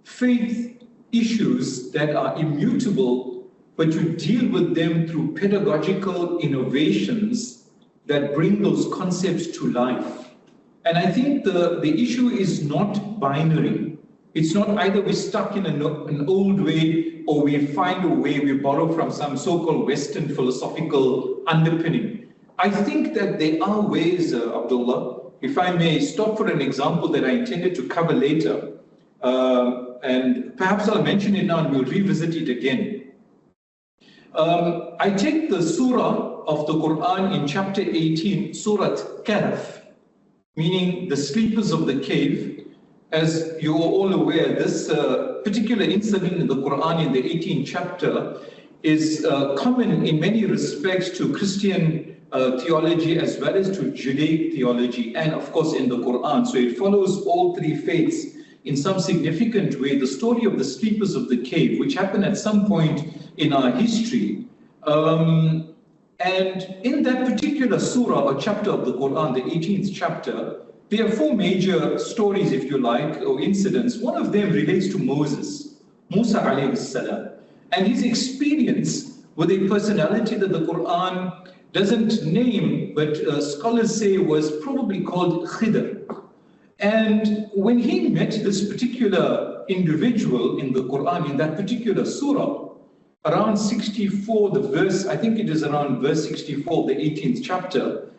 faith issues that are immutable, but you deal with them through pedagogical innovations that bring those concepts to life. And I think the issue is not binary. It's not either we're stuck in an old way or we find a way, we borrow from some so-called Western philosophical underpinning. I think that there are ways, Abdullah, if I may stop for an example that I intended to cover later, and perhaps I'll mention it now and we'll revisit it again. I take the surah of the Quran in chapter 18, Surah Kahf, meaning the sleepers of the cave. As you are all aware, this particular incident in the Quran in the 18th chapter is common in many respects to Christian theology as well as to Judaic theology, and of course in the Quran. So it follows all 3 faiths in some significant way. The story of the sleepers of the cave, which happened at some point in our history. And in that particular surah or chapter of the Quran, the 18th chapter, there are 4 major stories, if you like, or incidents. One of them relates to Moses, Musa alayhi salam, and his experience with a personality that the Quran doesn't name, but scholars say was probably called Khidr. And when he met this particular individual in the Quran, in that particular surah, around 64, the verse, I think it is around verse 64, the 18th chapter,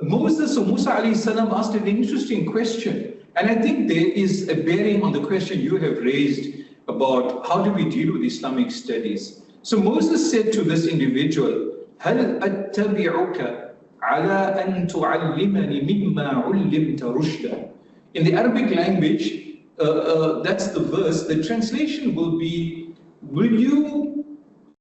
Moses or Musa alayhi salam asked an interesting question. And I think there is a bearing on the question you have raised about how do we deal with Islamic studies. So Moses said to this individual, هَلْ أَتَّبِعُكَ عَلَىٰ أَن تُعَلِّمَنِ مِمَّا عُلِّمْتَ رُشْدًا. In the Arabic language, that's the verse. The translation will be, will you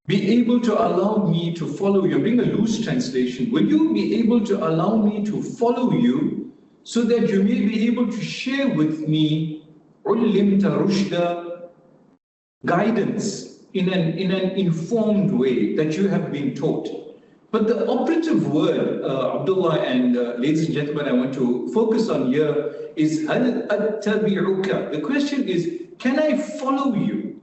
be able to allow me to follow you? I'm doing a loose translation. Will you be able to allow me to follow you so that you may be able to share with me عُلِّمْتَ رُشْدًا, guidance in an informed way that you have been taught. But the operative word, Abdullah and ladies and gentlemen, I want to focus on here is هَلْ أَتَّبِعُكَ. The question is, can I follow you?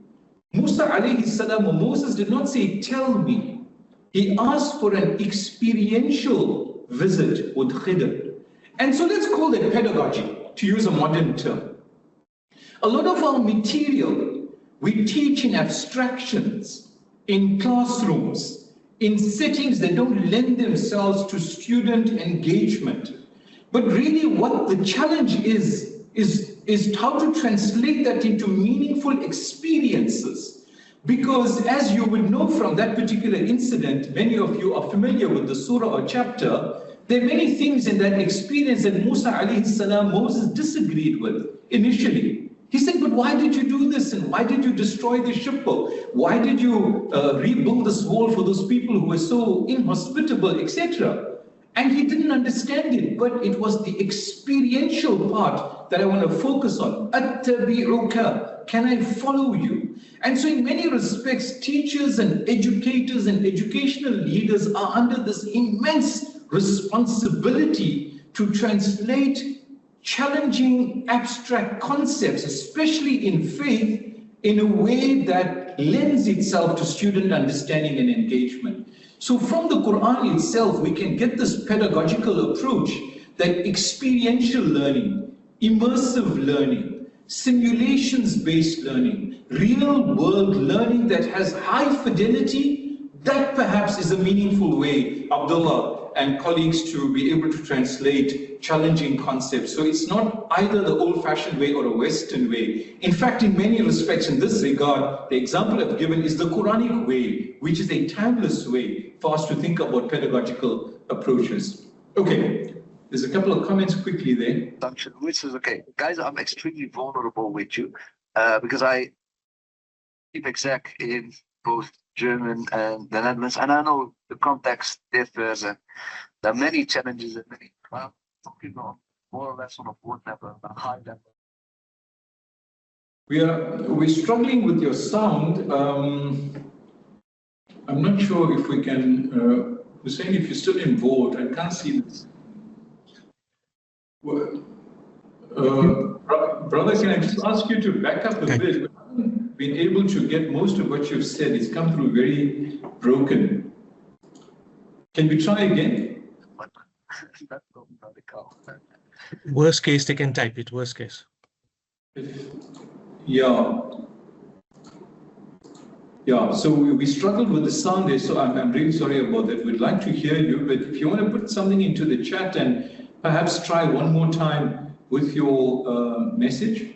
Musa alayhi salam, or Moses, did not say, tell me. He asked for an experiential visit with Khidr. And so let's call it pedagogy, to use a modern term. A lot of our material we teach in abstractions, in classrooms, in settings that don't lend themselves to student engagement. But really what the challenge is how to translate that into meaningful experiences. Because as you would know from that particular incident, many of you are familiar with the surah or chapter, there are many things in that experience that Musa alayhi salam, Moses disagreed with initially. He said, but why did you do this? And why did you destroy the shipboat? Why did you rebuild this wall for those people who were so inhospitable, etc.? And he didn't understand it, but it was the experiential part that I want to focus on. Attabi'uka, can I follow you? And so in many respects, teachers and educators and educational leaders are under this immense responsibility to translate challenging abstract concepts, especially in faith, in a way that lends itself to student understanding and engagement. So from the Quran itself, we can get this pedagogical approach that experiential learning, immersive learning, simulations-based learning, real-world learning that has high fidelity, that perhaps is a meaningful way, Abdullah and colleagues, to be able to translate challenging concepts. So it's not either the old-fashioned way or a Western way. In fact, in many respects, in this regard, the example I've given is the Quranic way, which is a timeless way for us to think about pedagogical approaches. Okay, there's a couple of comments quickly there. Function, which is okay. Guys, I'm extremely vulnerable with you because I keep exec in both German and the Netherlands, and I know the context differs and there are many challenges and many talking on more or less on a board level, a high level. We're struggling with your sound. I'm not sure if we can, Hussein, if you're still involved, I can't see this. Well, brother, can I just ask you to back up a bit? We haven't been able to get most of what you've said. It's come through very broken. Can we try again? Worst case, they can type it, worst case. Yeah, so we struggled with the sound there, so I'm really sorry about that. We'd like to hear you, but if you want to put something into the chat and perhaps try one more time with your message.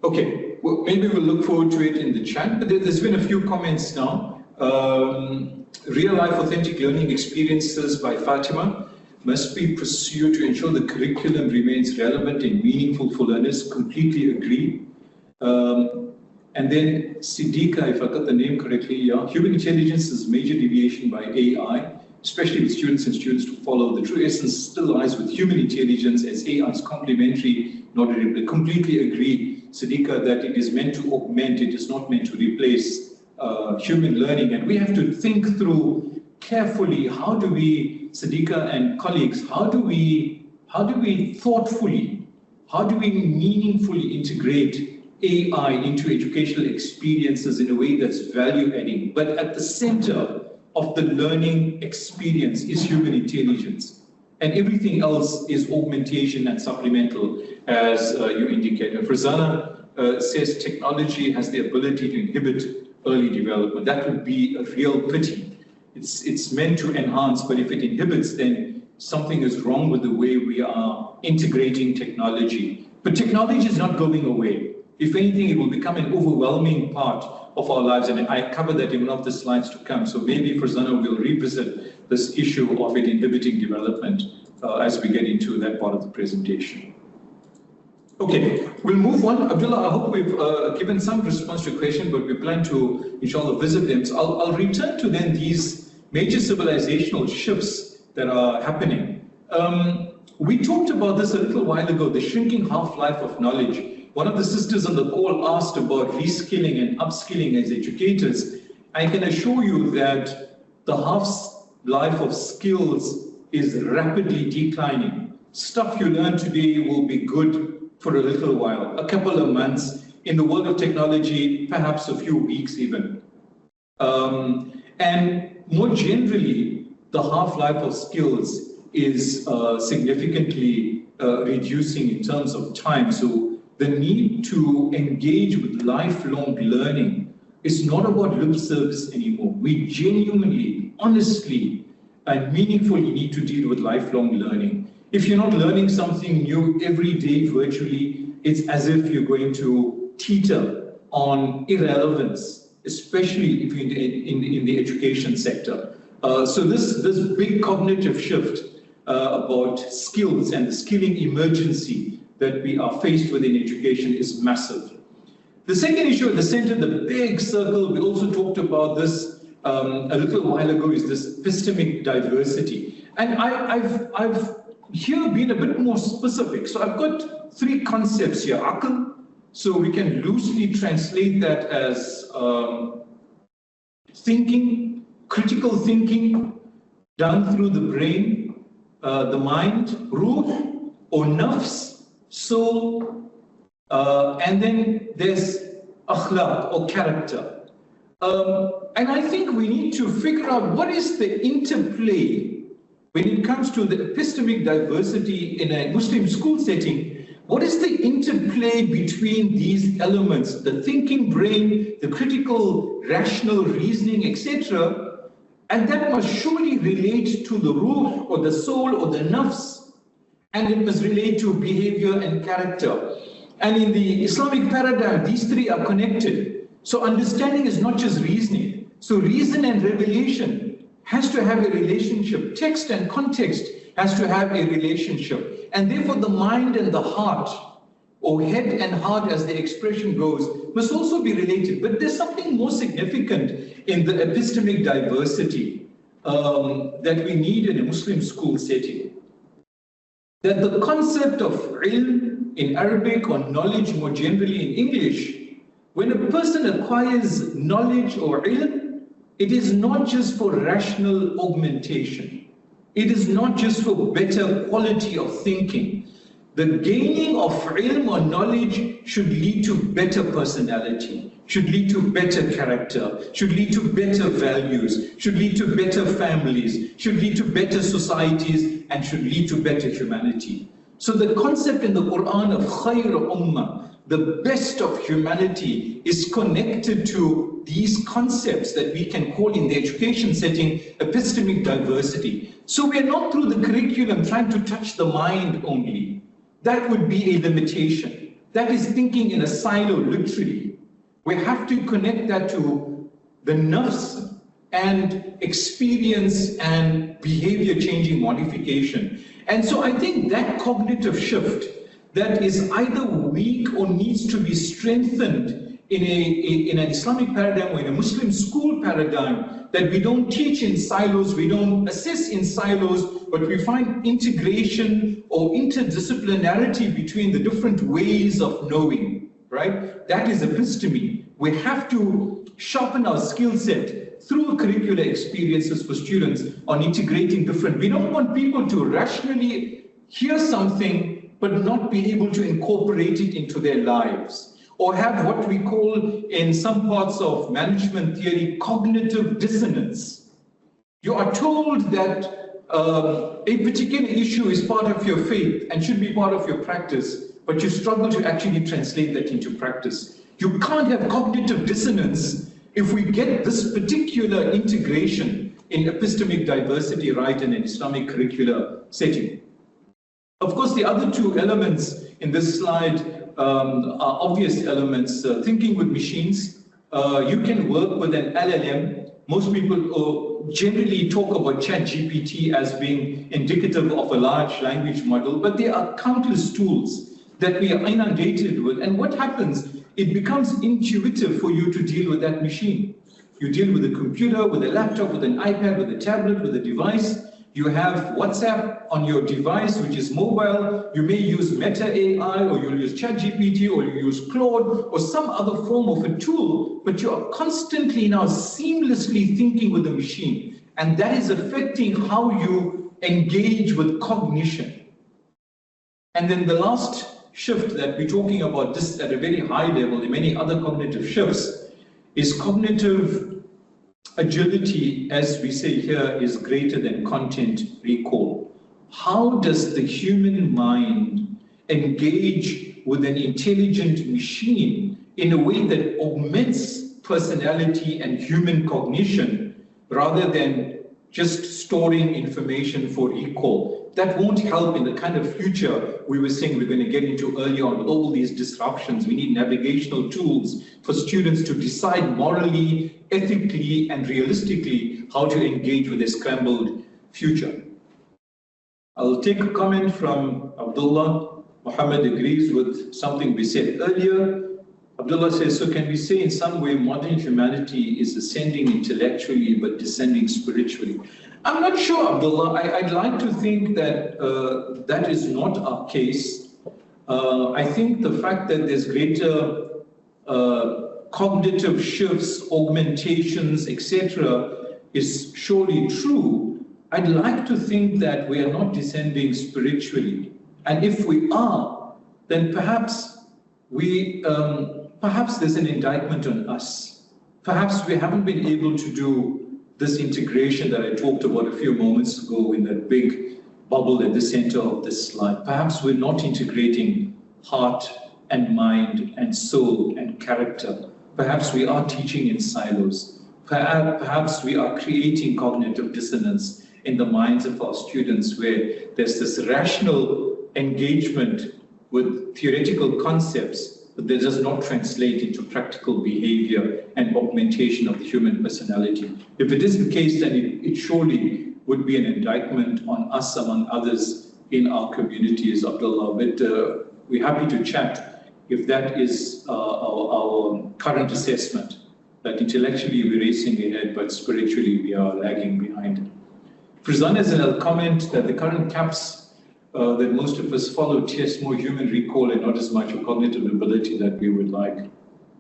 Okay, well, maybe we'll look forward to it in the chat, but there's been a few comments now. Real-life authentic learning experiences by Fatima must be pursued to ensure the curriculum remains relevant and meaningful for learners. Completely agree. And then Siddiqa, if I got the name correctly, human intelligence is major deviation by AI, especially with students and students to follow. The true essence still lies with human intelligence as AI is complementary, not replace. Completely agree, Siddiqa, that it is meant to augment, it is not meant to replace human learning. And we have to think through carefully, how do we, Siddiqa and colleagues, how do we thoughtfully, how do we meaningfully integrate AI into educational experiences in a way that's value-adding, but at the center of the learning experience is human intelligence, and everything else is augmentation and supplemental, as you indicated. Frizana says technology has the ability to inhibit early development. That would be a real pity. It's meant to enhance, but if it inhibits, then something is wrong with the way we are integrating technology. But technology is not going away. If anything, it will become an overwhelming part of our lives, and I cover that in one of the slides to come. So maybe Frizana will revisit this issue of it inhibiting development as we get into that part of the presentation. Okay, we'll move on. Abdullah, I hope we've given some response to your question, but we plan to, inshallah, visit them. So I'll return to then these major civilizational shifts that are happening. We talked about this a little while ago, the shrinking half-life of knowledge. One of the sisters on the call asked about reskilling and upskilling as educators. I can assure you that the half-life of skills is rapidly declining. Stuff you learn today will be good for a little while, a couple of months. In the world of technology, perhaps a few weeks even. And more generally, the half-life of skills is significantly reducing in terms of time. So the need to engage with lifelong learning is not about lip service anymore. We genuinely, honestly, and meaningfully need to deal with lifelong learning. If you're not learning something new every day virtually, it's as if you're going to teeter on irrelevance, especially if you're in the education sector. So this big cognitive shift about skills and the skilling emergency that we are faced with in education is massive. The second issue at the center, the big circle, we also talked about this a little while ago, is this epistemic diversity. And I've here been a bit more specific. So I've got three concepts here. Aql, so we can loosely translate that as thinking, critical thinking done through the brain, the mind, ruh or nafs, soul, and then there's akhlaq or character. And I think we need to figure out what is the interplay when it comes to the epistemic diversity in a Muslim school setting, what is the interplay between these elements, the thinking brain, the critical, rational reasoning, etc., and that must surely relate to the ruh or the soul or the nafs, and it must relate to behavior and character. And in the Islamic paradigm, these three are connected. So understanding is not just reasoning. So reason and revelation has to have a relationship. Text and context has to have a relationship. And therefore the mind and the heart, or head and heart as the expression goes, must also be related. But there's something more significant in the epistemic diversity that we need in a Muslim school setting. That the concept of ilm in Arabic or knowledge more generally in English, when a person acquires knowledge or ilm, it is not just for rational augmentation. It is not just for better quality of thinking. The gaining of ilm or knowledge should lead to better personality, should lead to better character, should lead to better values, should lead to better families, should lead to better societies, and should lead to better humanity. So the concept in the Quran of khayr ummah, the best of humanity, is connected to these concepts that we can call in the education setting epistemic diversity. So we are not through the curriculum trying to touch the mind only. That would be a limitation. That is thinking in a silo, literally. We have to connect that to the nafs and experience and behavior changing modification. And so I think that cognitive shift that is either weak or needs to be strengthened in an Islamic paradigm or in a Muslim school paradigm, that we don't teach in silos, we don't assess in silos, but we find integration or interdisciplinarity between the different ways of knowing, right? That is episteme. We have to sharpen our skill set through curricular experiences for students on integrating different. We don't want people to rationally hear something but not be able to incorporate it into their lives, or have what we call in some parts of management theory cognitive dissonance. You are told that a particular issue is part of your faith and should be part of your practice, but you struggle to actually translate that into practice. You can't have cognitive dissonance if we get this particular integration in epistemic diversity right in an Islamic curricular setting. Of course, the other two elements in this slide are obvious elements. Thinking with machines. You can work with an LLM. Most people generally talk about ChatGPT as being indicative of a large language model, but there are countless tools that we are inundated with. And what happens? It becomes intuitive for you to deal with that machine. You deal with a computer, with a laptop, with an iPad, with a tablet, with a device. You have WhatsApp on your device, which is mobile. You may use Meta AI, or you'll use ChatGPT, or you use Claude, or some other form of a tool, but you are constantly now seamlessly thinking with the machine. And that is affecting how you engage with cognition. And then the last shift that we're talking about, this at a very high level, and many other cognitive shifts, is cognitive agility, as we say here, is greater than content recall. How does the human mind engage with an intelligent machine in a way that augments personality and human cognition rather than just storing information for recall? That won't help in the kind of future we were saying we're going to get into earlier on with all these disruptions. We need navigational tools for students to decide morally, ethically, and realistically how to engage with a scrambled future. I'll take a comment from Abdullah. Muhammad agrees with something we said earlier. Abdullah says, so can we say in some way modern humanity is ascending intellectually but descending spiritually? I'm not sure, Abdullah. I'd like to think that that is not our case. I think the fact that there's greater cognitive shifts, augmentations, etc., is surely true. I'd like to think that we are not descending spiritually. And if we are, then perhaps perhaps there's an indictment on us. Perhaps we haven't been able to do this integration that I talked about a few moments ago in that big bubble at the center of this slide. Perhaps we're not integrating heart and mind and soul and character. Perhaps we are teaching in silos. Perhaps we are creating cognitive dissonance in the minds of our students where there's this rational engagement with theoretical concepts, but that does not translate into practical behavior and augmentation of the human personality. If it is the case, then it surely would be an indictment on us, among others, in our communities, Abdullah. But we're happy to chat if that is our current assessment, that intellectually we're racing ahead, but spiritually we are lagging behind. Farzana has a comment that the current CAPS that most of us follow test more human recall and not as much a cognitive ability that we would like.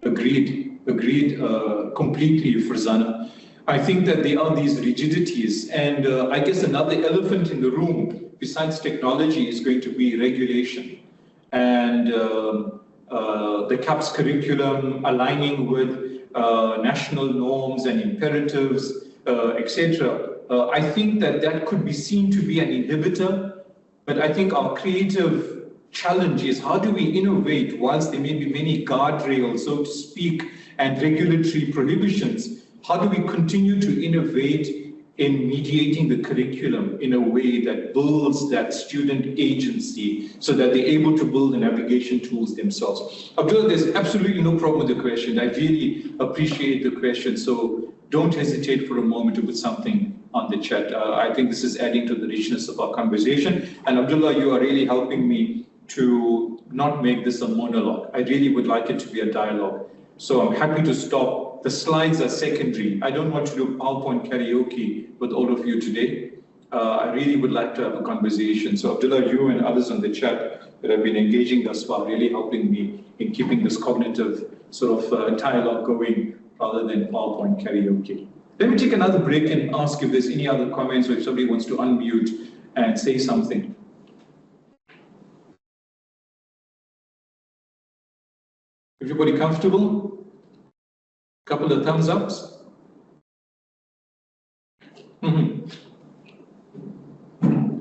Agreed completely, Farzana. I think that there are these rigidities, and I guess another elephant in the room besides technology is going to be regulation and the CAPS curriculum aligning with national norms and imperatives, etc. I think that could be seen to be an inhibitor. But I think our creative challenge is how do we innovate whilst there may be many guardrails, so to speak, and regulatory prohibitions? How do we continue to innovate in mediating the curriculum in a way that builds that student agency so that they're able to build the navigation tools themselves? Abdullah, there's absolutely no problem with the question. I really appreciate the question. So don't hesitate for a moment to put something on the chat. I think this is adding to the richness of our conversation. And Abdullah, you are really helping me to not make this a monologue. I really would like it to be a dialogue. So I'm happy to stop. The slides are secondary. I don't want to do PowerPoint karaoke with all of you today. I really would like to have a conversation. So Abdullah, you and others on the chat that have been engaging thus far, really helping me in keeping this cognitive sort of dialogue going rather than PowerPoint karaoke. Let me take another break and ask if there's any other comments or if somebody wants to unmute and say something. Everybody comfortable? Couple of thumbs ups?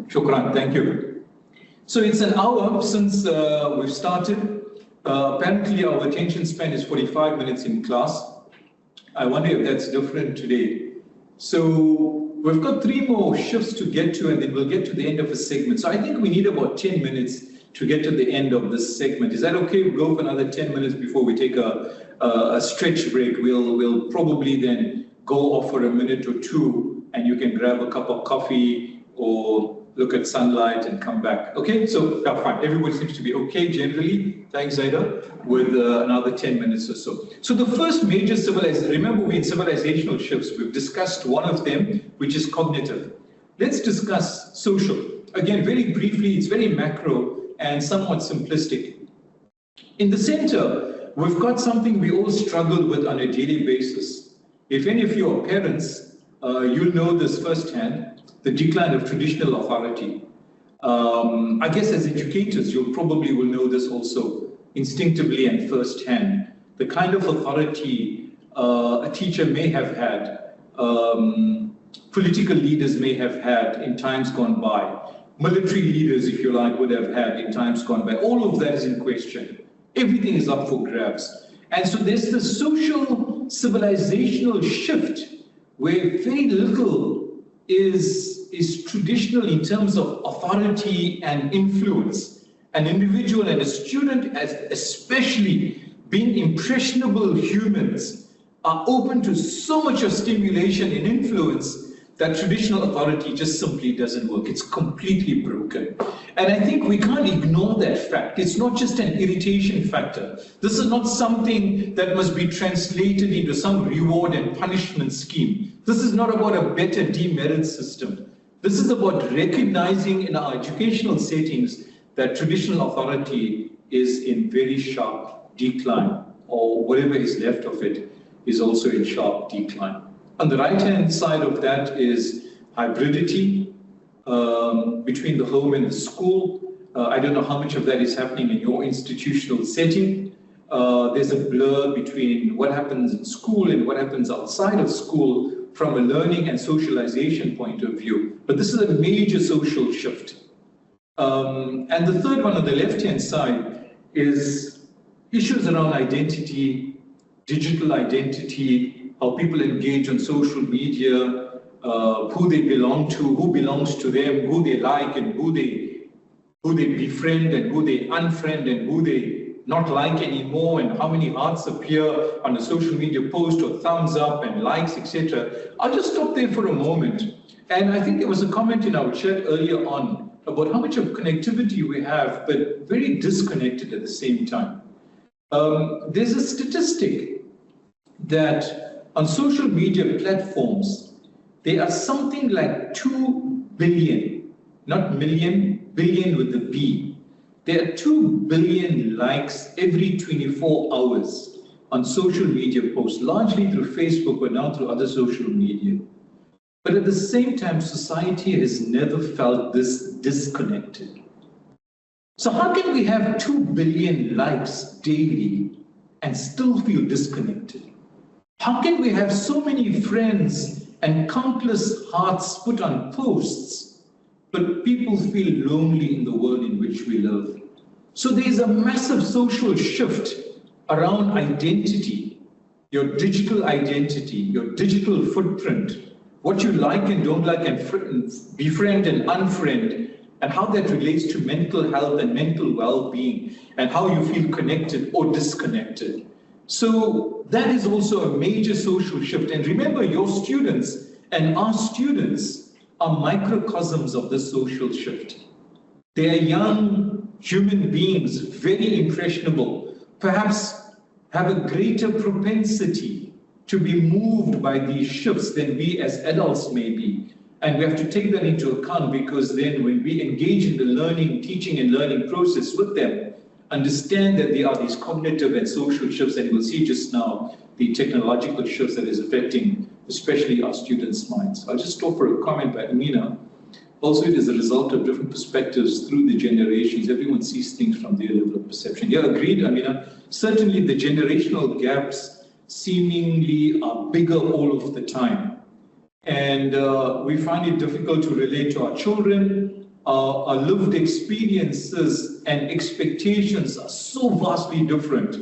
Shukran, thank you. So it's an hour since we've started. Apparently our attention span is 45 minutes in class. I wonder if that's different today. So we've got 3 more shifts to get to, and then we'll get to the end of a segment. So I think we need about 10 minutes to get to the end of this segment. Is that okay? We'll go for another 10 minutes before we take a stretch break. We'll probably then go off for a minute or two, and you can grab a cup of coffee or look at sunlight and come back. Okay, so fine. Everybody seems to be okay generally. Thanks, Zaida, with another 10 minutes or so. So the first major civilization, remember we're in civilizational shifts. We've discussed one of them, which is cognitive. Let's discuss social. Again, very briefly, it's very macro and somewhat simplistic. In the center, we've got something we all struggle with on a daily basis. If any of you are parents, you'll know this firsthand. The decline of traditional authority. I guess as educators, you probably will know this also instinctively and firsthand. The kind of authority a teacher may have had, political leaders may have had in times gone by, military leaders, if you like, would have had in times gone by. All of that is in question. Everything is up for grabs. And so there's the social civilizational shift where very little is traditional in terms of authority and influence. An individual and a student, especially being impressionable humans, are open to so much of stimulation and influence that traditional authority just simply doesn't work. It's completely broken. And I think we can't ignore that fact. It's not just an irritation factor. This is not something that must be translated into some reward and punishment scheme. This is not about a better demerit system. This is about recognizing in our educational settings that traditional authority is in very sharp decline, or whatever is left of it is also in sharp decline. On the right-hand side of that is hybridity between the home and the school. I don't know how much of that is happening in your institutional setting. There's a blur between what happens in school and what happens outside of school from a learning and socialization point of view. But this is a major social shift. And the third one on the left-hand side is issues around identity, digital identity, how people engage on social media, who they belong to, who belongs to them, who they like and who they befriend and who they unfriend and who they not like anymore, and how many hearts appear on a social media post or thumbs up and likes, etc. I'll just stop there for a moment. And I think there was a comment in our chat earlier on about how much of connectivity we have, but very disconnected at the same time. There's a statistic that on social media platforms, there are something like 2 billion, not million, billion with the B. There are 2 billion likes every 24 hours on social media posts, largely through Facebook, but now through other social media. But at the same time, society has never felt this disconnected. So how can we have 2 billion likes daily and still feel disconnected? How can we have so many friends and countless hearts put on posts, but people feel lonely in the world in which we live? So there's a massive social shift around identity, your digital identity, your digital footprint, what you like and don't like and befriend and unfriend, and how that relates to mental health and mental well-being, and how you feel connected or disconnected. So that is also a major social shift. And remember, your students and our students are microcosms of this social shift. They are young human beings, very impressionable, perhaps have a greater propensity to be moved by these shifts than we as adults may be. And we have to take that into account, because then when we engage in the learning, teaching and learning process with them, understand that there are these cognitive and social shifts, and we'll see just now the technological shifts that is affecting especially our students' minds. I'll just stop for a comment by Amina. Also, it is a result of different perspectives through the generations. Everyone sees things from their level of perception. Yeah, agreed, Amina. Certainly the generational gaps seemingly are bigger all of the time. And we find it difficult to relate to our children. Our lived experiences and expectations are so vastly different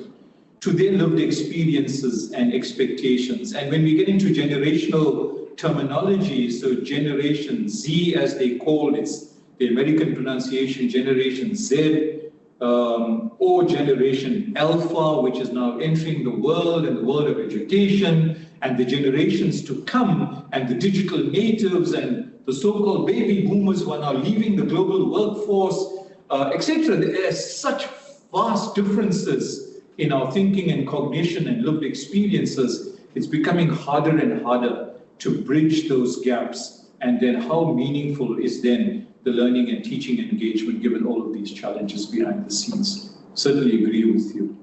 to their lived experiences and expectations. And when we get into generational terminology, so Generation Z, as they call it, the American pronunciation, Generation Z, or Generation Alpha, which is now entering the world and the world of education, and the generations to come, and the digital natives, and the so-called baby boomers who are now leaving the global workforce, etc. There are such vast differences in our thinking and cognition and lived experiences. It's becoming harder and harder to bridge those gaps. And then how meaningful is then the learning and teaching engagement given all of these challenges behind the scenes? Certainly agree with you.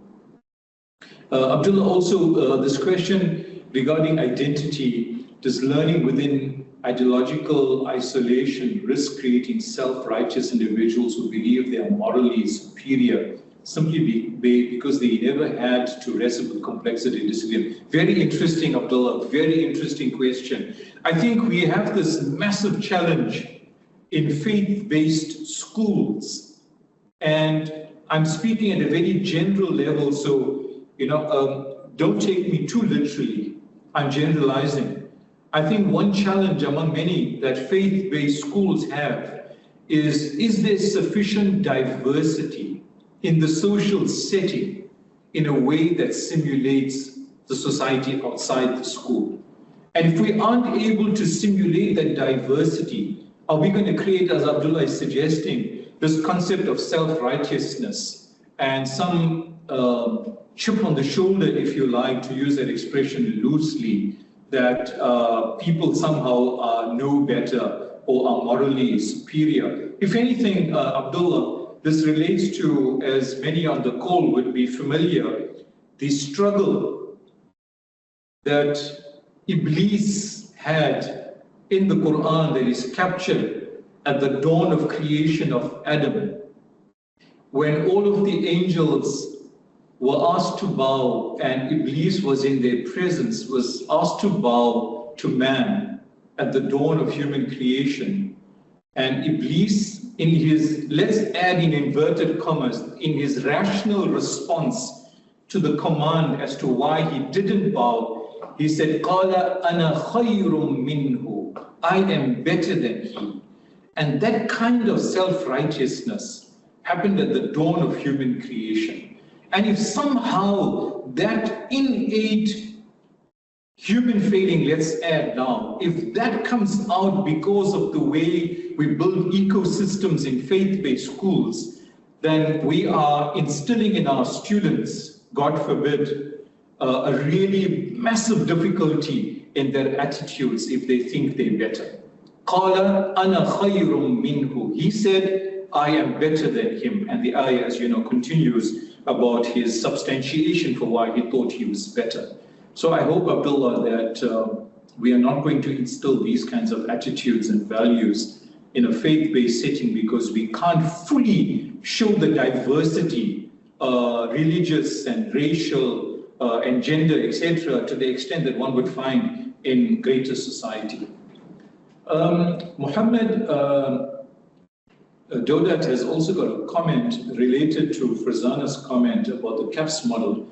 Abdullah, also this question regarding identity, does learning within ideological isolation risk creating self-righteous individuals who believe they are morally superior simply because they never had to wrestle with complexity and discipline? Very interesting, Abdullah, very interesting question. I think we have this massive challenge in faith-based schools. And I'm speaking at a very general level, so don't take me too literally. I'm generalizing. I think one challenge among many that faith-based schools have is there sufficient diversity in the social setting in a way that simulates the society outside the school? And if we aren't able to simulate that diversity, are we going to create, as Abdullah is suggesting, this concept of self-righteousness and some chip on the shoulder, if you like, to use that expression loosely, that people somehow know better or are morally superior? If anything, Abdullah, this relates to, as many on the call would be familiar, the struggle that Iblis had in the Quran that is captured at the dawn of creation of Adam, when all of the angels were asked to bow and Iblis was in their presence, was asked to bow to man at the dawn of human creation. And Iblis, in his, let's add in inverted commas, in his rational response to the command as to why he didn't bow, he said, قَالَ أَنَا خَيْرٌ مِّنْهُ, I am better than he. And that kind of self-righteousness happened at the dawn of human creation. And if somehow that innate human failing, let's add now, if that comes out because of the way we build ecosystems in faith-based schools, then we are instilling in our students, God forbid, a really massive difficulty in their attitudes if they think they're better. قَالَ أَنَا خَيْرٌ مِّنْهُ. He said, I am better than him. And the ayah, as you know, continues about his substantiation for why he thought he was better. So I hope, Abdullah, that we are not going to instill these kinds of attitudes and values in a faith-based setting, because we can't fully show the diversity, religious and racial and gender, etc., to the extent that one would find in greater society. Muhammad Dodat has also got a comment related to Farzana's comment about the CAPS model.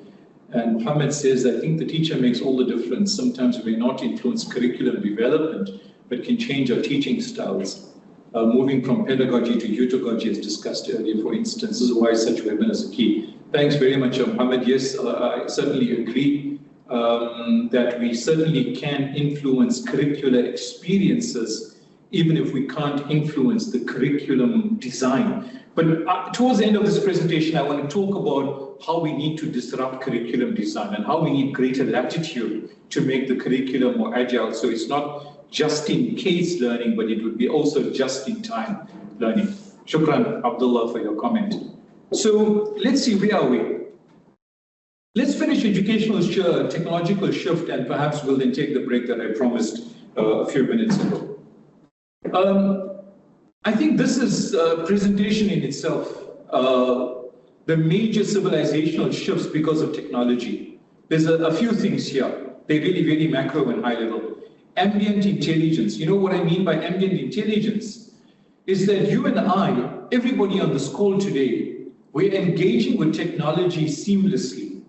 And Muhammad says, I think the teacher makes all the difference. Sometimes we may not influence curriculum development, but can change our teaching styles. Moving from pedagogy to heutagogy, as discussed earlier, for instance. This is why such webinars are key. Thanks very much, Muhammad. Yes, I certainly agree that we certainly can influence curricular experiences, even if we can't influence the curriculum design. But towards the end of this presentation, I want to talk about how we need to disrupt curriculum design and how we need greater latitude to make the curriculum more agile. So it's not just in case learning, but it would be also just in time learning. Shukran, Abdullah, for your comment. So let's see, where are we? Let's finish educational technological shift, and perhaps we'll then take the break that I promised a few minutes ago. I think this is a presentation in itself, the major civilizational shifts because of technology. There's a few things here. They're really, really macro and high level. Ambient intelligence. You know what I mean by ambient intelligence? Is that you and I, everybody on this call today, we're engaging with technology seamlessly.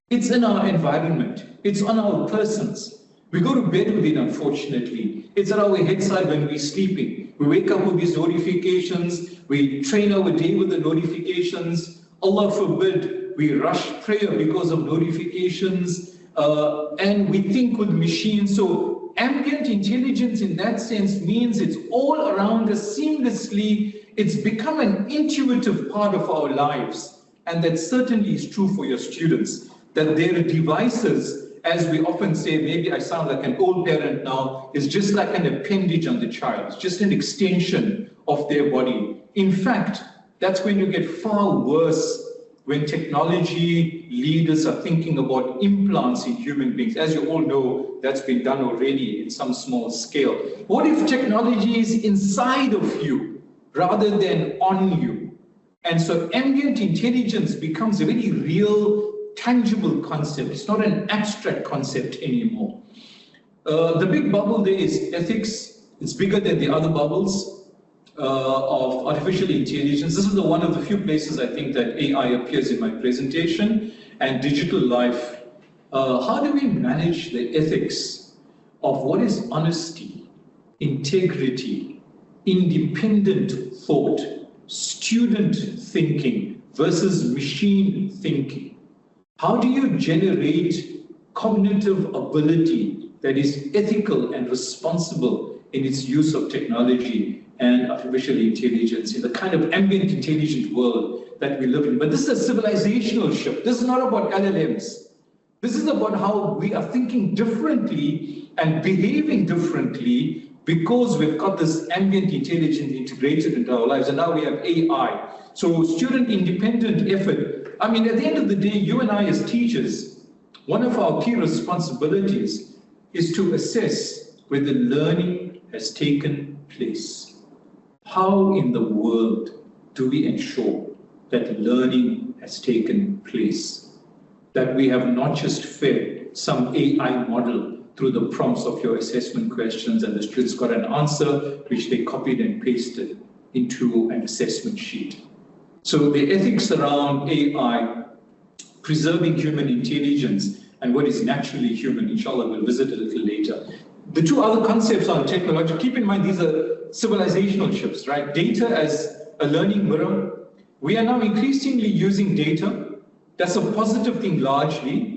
It's in our environment. It's on our persons. We go to bed with it, unfortunately. It's at our bedside when we're sleeping. We wake up with these notifications. We train our day with the notifications. Allah forbid, we rush prayer because of notifications. And we think with machines. So ambient intelligence in that sense means it's all around us seamlessly. It's become an intuitive part of our lives. And that certainly is true for your students, that their devices, as we often say, maybe I sound like an old parent now, is just like an appendage on the child. It's just an extension of their body. In fact, that's when you get far worse, when technology leaders are thinking about implants in human beings. As you all know, that's been done already in some small scale. What if technology is inside of you rather than on you? And so ambient intelligence becomes a very real, tangible concept. It's not an abstract concept anymore. The big bubble there is ethics. It's bigger than the other bubbles of artificial intelligence. This is one of the few places I think that AI appears in my presentation, and digital life. How do we manage the ethics of what is honesty, integrity, independent thought, student thinking versus machine thinking? How do you generate cognitive ability that is ethical and responsible in its use of technology and artificial intelligence in the kind of ambient intelligent world that we live in? But this is a civilizational shift. This is not about LLMs. This is about how we are thinking differently and behaving differently because we've got this ambient intelligence integrated into our lives, and now we have AI. So student independent effort. I mean, at the end of the day, you and I as teachers, one of our key responsibilities is to assess whether learning has taken place. How in the world do we ensure that learning has taken place? That we have not just fed some AI model through the prompts of your assessment questions, and the students got an answer which they copied and pasted into an assessment sheet. So the ethics around AI, preserving human intelligence and what is naturally human, inshallah, we'll visit a little later. The two other concepts on technology, keep in mind these are civilizational shifts, right? Data as a learning mirror. We are now increasingly using data. That's a positive thing largely.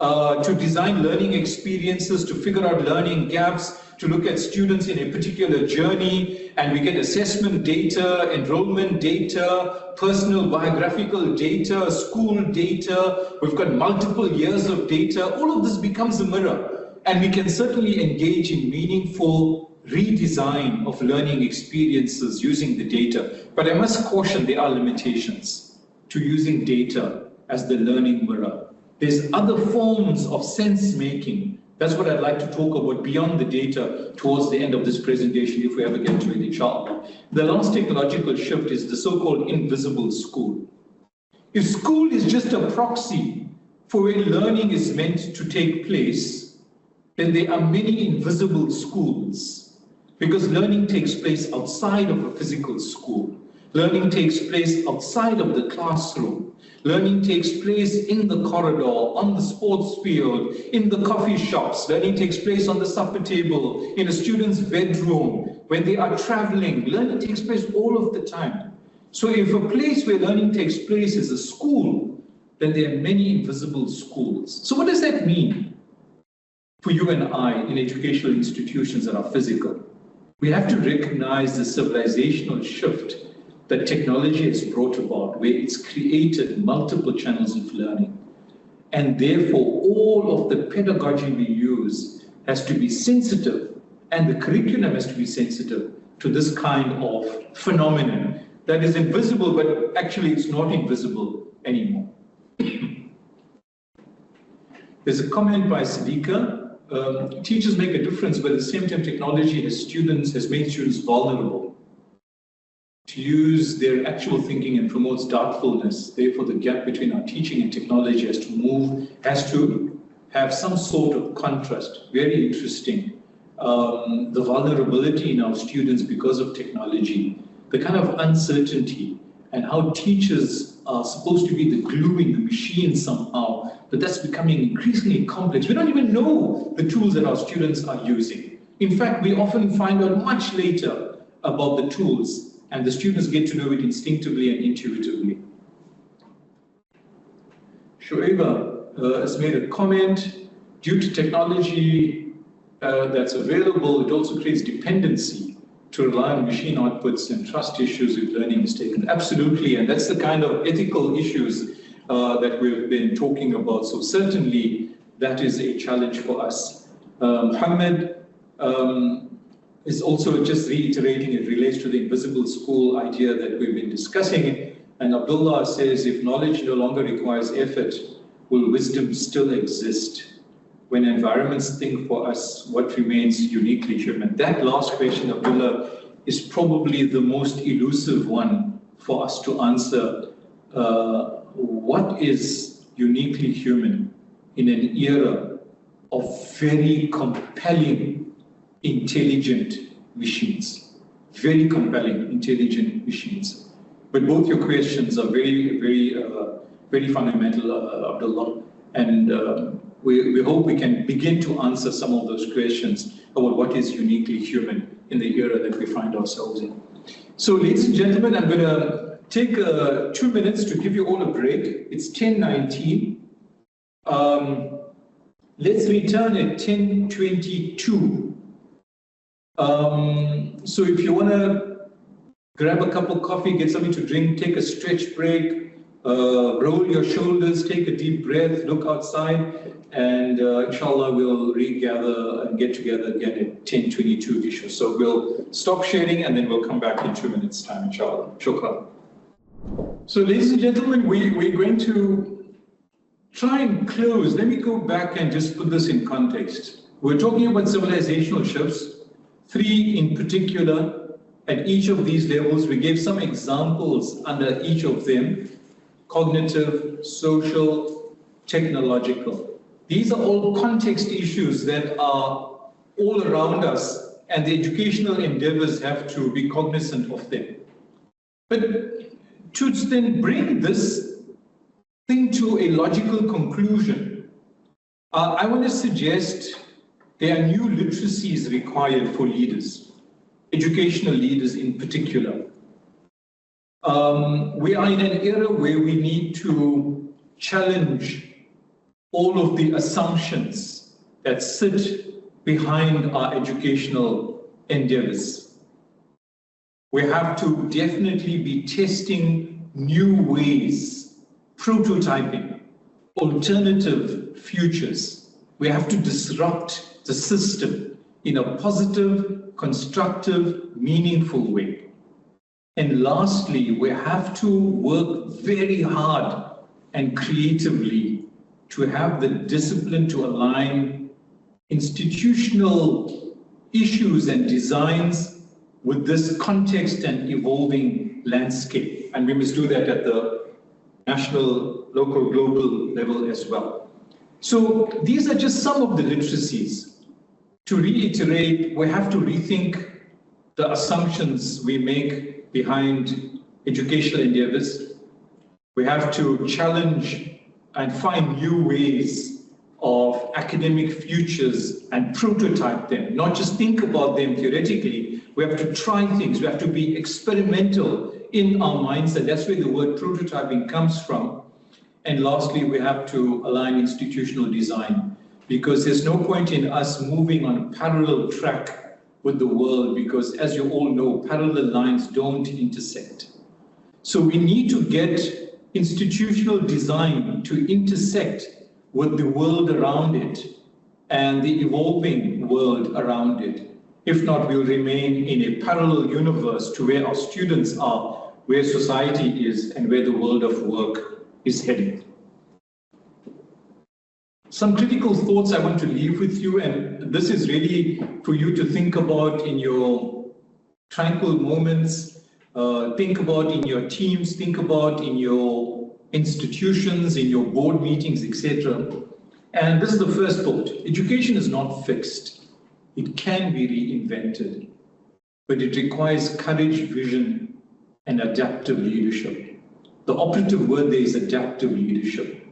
To design learning experiences, to figure out learning gaps, to look at students in a particular journey, and we get assessment data, enrollment data, personal biographical data, school data, we've got multiple years of data. All of this becomes a mirror, and we can certainly engage in meaningful redesign of learning experiences using the data. But I must caution, there are limitations to using data as the learning mirror. There's other forms of sense making. That's what I'd like to talk about beyond the data towards the end of this presentation, if we ever get to it, inshallah. The last technological shift is the so-called invisible school. If school is just a proxy for where learning is meant to take place, then there are many invisible schools, because learning takes place outside of a physical school. Learning takes place outside of the classroom. Learning takes place in the corridor, on the sports field, in the coffee shops. Learning takes place on the supper table, in a student's bedroom, when they are traveling. Learning takes place all of the time. So if a place where learning takes place is a school, then there are many invisible schools. So what does that mean for you and I in educational institutions that are physical? We have to recognize the civilizational shift that technology has brought about, where it's created multiple channels of learning. And therefore, all of the pedagogy we use has to be sensitive, and the curriculum has to be sensitive to this kind of phenomenon that is invisible, but actually it's not invisible anymore. There's a comment by Siddiqa, teachers make a difference, but at the same time, technology has made students vulnerable to use their actual thinking and promotes doubtfulness. Therefore, the gap between our teaching and technology has to have some sort of contrast. Very interesting. The vulnerability in our students because of technology, the kind of uncertainty, and how teachers are supposed to be the glue in the machine somehow, but that's becoming increasingly complex. We don't even know the tools that our students are using. In fact, we often find out much later about the tools, and the students get to know it instinctively and intuitively. Shoaiba has made a comment. Due to technology that's available, it also creates dependency to rely on machine outputs and trust issues if learning is taken. Absolutely, and that's the kind of ethical issues that we've been talking about. So certainly that is a challenge for us. Muhammad is also just reiterating, it relates to the invisible school idea that we've been discussing. And Abdullah says, if knowledge no longer requires effort, will wisdom still exist? When environments think for us, what remains uniquely human? That last question, Abdullah, is probably the most elusive one for us to answer. What is uniquely human in an era of very compelling intelligent machines, very compelling intelligent machines? But both your questions are very fundamental, Abdullah, and we hope we can begin to answer some of those questions about what is uniquely human in the era that we find ourselves in. So, ladies and gentlemen, I'm going to take 2 minutes to give you all a break. It's 10:19. Let's return at 10:22. So if you want to grab a cup of coffee, get something to drink, take a stretch break, roll your shoulders, take a deep breath, look outside, and inshallah we'll regather and get together again at 10:22-ish or so. We'll stop sharing and then we'll come back in 2 minutes' time, inshallah. Shukran. So ladies and gentlemen, we're going to try and close. Let me go back and just put this in context. We're talking about civilizational shifts, 3 in particular. At each of these levels, we gave some examples under each of them: cognitive, social, technological. These are all context issues that are all around us, and the educational endeavors have to be cognizant of them. But to then bring this thing to a logical conclusion, I want to suggest there are new literacies required for leaders, educational leaders in particular. We are in an era where we need to challenge all of the assumptions that sit behind our educational endeavors. We have to definitely be testing new ways, prototyping, alternative futures. We have to disrupt the system in a positive, constructive, meaningful way. And lastly, we have to work very hard and creatively to have the discipline to align institutional issues and designs with this context and evolving landscape. And we must do that at the national, local, global level as well. So these are just some of the literacies. To reiterate, we have to rethink the assumptions we make behind educational endeavors. We have to challenge and find new ways of academic futures and prototype them, not just think about them theoretically. We have to try things. We have to be experimental in our mindset. That's where the word prototyping comes from. And lastly, we have to align institutional design, because there's no point in us moving on a parallel track with the world, because as you all know, parallel lines don't intersect. So we need to get institutional design to intersect with the world around it and the evolving world around it. If not, we'll remain in a parallel universe to where our students are, where society is, and where the world of work is heading. Some critical thoughts I want to leave with you, and this is really for you to think about in your tranquil moments, think about in your teams, think about in your institutions, in your board meetings, etc. And this is the first thought. Education is not fixed. It can be reinvented, but it requires courage, vision, and adaptive leadership. The operative word there is adaptive leadership,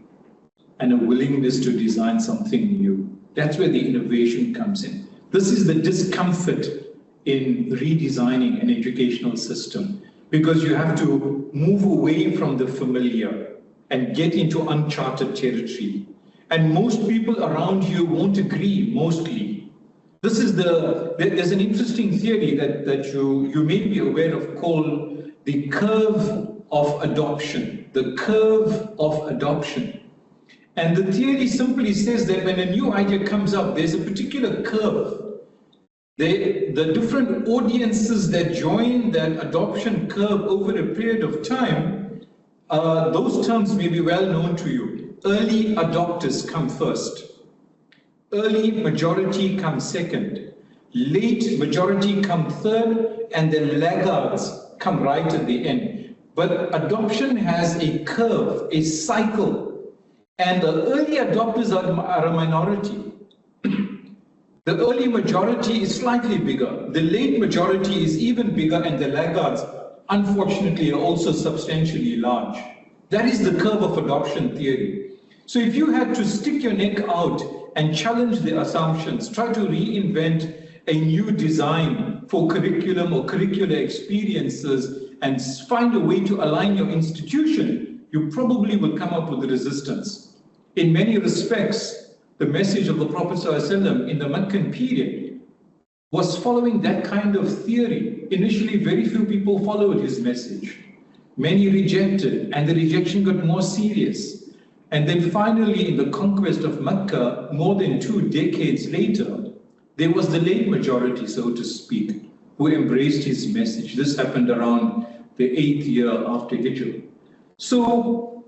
and a willingness to design something new. That's where the innovation comes in. This is the discomfort in redesigning an educational system, because you have to move away from the familiar and get into uncharted territory. And most people around you won't agree, mostly. This is there's an interesting theory that you may be aware of called the curve of adoption. The curve of adoption. And the theory simply says that when a new idea comes up, there's a particular curve. The different audiences that join that adoption curve over a period of time, those terms may be well known to you. Early adopters come first. Early majority comes second. Late majority come third, and then laggards come right at the end. But adoption has a curve, a cycle. And the early adopters are a minority. The early majority is slightly bigger. The late majority is even bigger, and the laggards, unfortunately, are also substantially large. That is the curve of adoption theory. So if you had to stick your neck out and challenge the assumptions, try to reinvent a new design for curriculum or curricular experiences, and find a way to align your institution, you probably will come up with resistance. In many respects, the message of the Prophet ﷺ in the Meccan period was following that kind of theory. Initially, very few people followed his message. Many rejected, and the rejection got more serious. And then finally, in the conquest of Mecca, more than 2 decades later, there was the late majority, so to speak, who embraced his message. This happened around the 8th year after Hijrah. So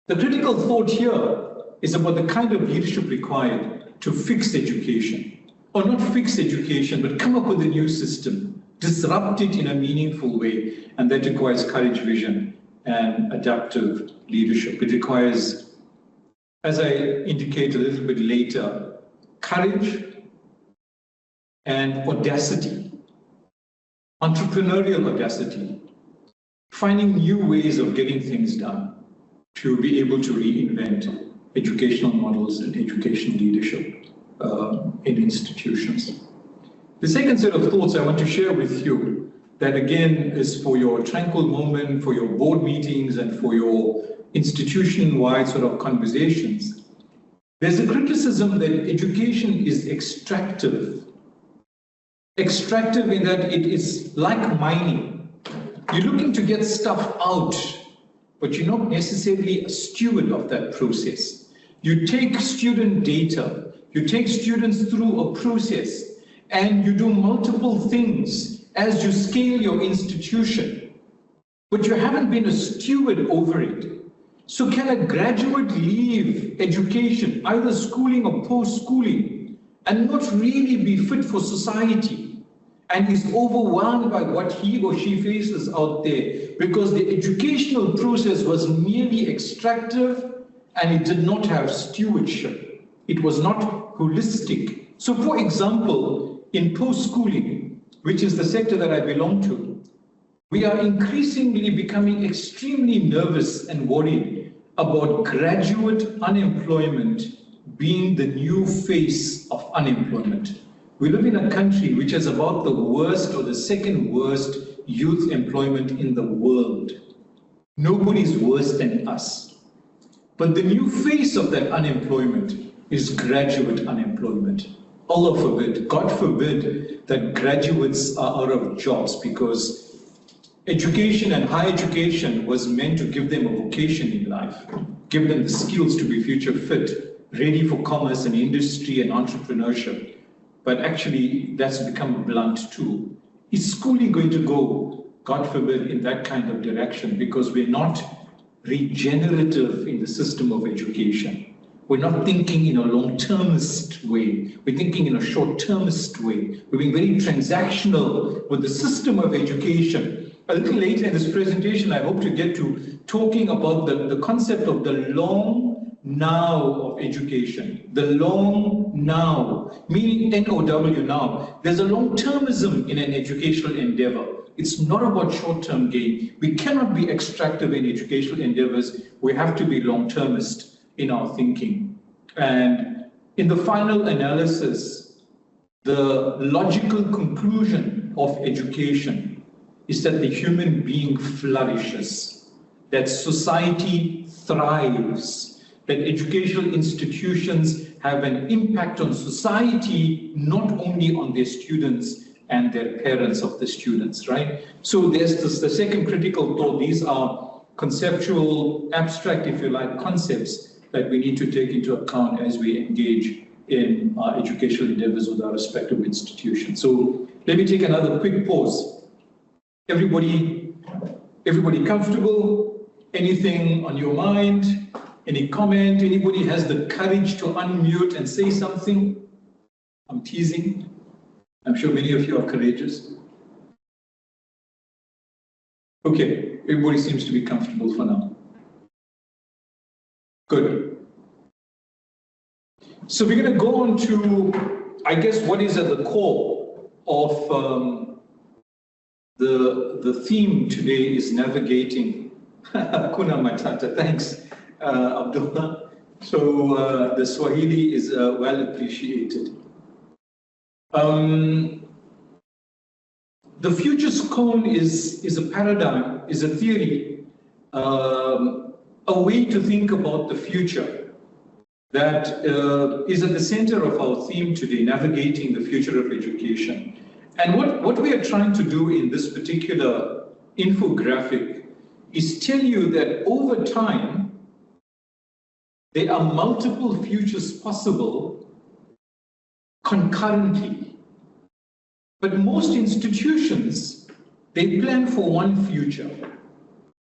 the critical thought here is about the kind of leadership required to fix education, or not fix education, but come up with a new system, disrupt it in a meaningful way, and that requires courage, vision, and adaptive leadership. It requires as I indicate a little bit later, courage and audacity, entrepreneurial audacity, finding new ways of getting things done to be able to reinvent educational models and educational leadership in institutions. The second set of thoughts I want to share with you, that again is for your tranquil moment, for your board meetings and for your institution-wide sort of conversations. There's a criticism that education is extractive. Extractive in that it is like mining. You're looking to get stuff out, but you're not necessarily a steward of that process. You take student data, you take students through a process, and you do multiple things as you scale your institution, but you haven't been a steward over it. So can a graduate leave education, either schooling or post-schooling, and not really be fit for society, and is overwhelmed by what he or she faces out there because the educational process was merely extractive and it did not have stewardship. It was not holistic. So for example, in post-schooling, which is the sector that I belong to, we are increasingly becoming extremely nervous and worried about graduate unemployment being the new face of unemployment. We live in a country which has about the worst or the second worst youth employment in the world. Nobody's worse than us. But the new face of that unemployment is graduate unemployment. Allah forbid, God forbid, that graduates are out of jobs, because education and higher education was meant to give them a vocation in life, give them the skills to be future fit, ready for commerce and industry and entrepreneurship. But actually, that's become a blunt tool. Is schooling going to go, God forbid, in that kind of direction? Because we're not regenerative in the system of education. We're not thinking in a long-termist way. We're thinking in a short-termist way. We're being very transactional with the system of education. A little later in this presentation, I hope to get to talking about the concept of the long now of education. The long now, meaning N-O-W now. There's a long-termism in an educational endeavor. It's not about short-term gain. We cannot be extractive in educational endeavors. We have to be long-termist in our thinking. And in the final analysis, the logical conclusion of education is that the human being flourishes, that society thrives, that educational institutions have an impact on society, not only on their students and their parents of the students, right? So there's this, the second critical thought. These are conceptual, abstract, if you like, concepts that we need to take into account as we engage in our educational endeavors with our respective institutions. So let me take another quick pause. Everybody comfortable? Anything on your mind? Any comment? Anybody has the courage to unmute and say something? I'm teasing. I'm sure many of you are courageous. Okay, everybody seems to be comfortable for now. Good. So we're going to go on to, I guess, what is at the core of the theme today is navigating. Kuna Matata, thanks, Abdullah. So the Swahili is well appreciated. The Futures Cone is a paradigm, is a theory, a way to think about the future that is at the center of our theme today, navigating the future of education. And what we are trying to do in this particular infographic is tell you that over time, there are multiple futures possible concurrently. But most institutions, they plan for one future.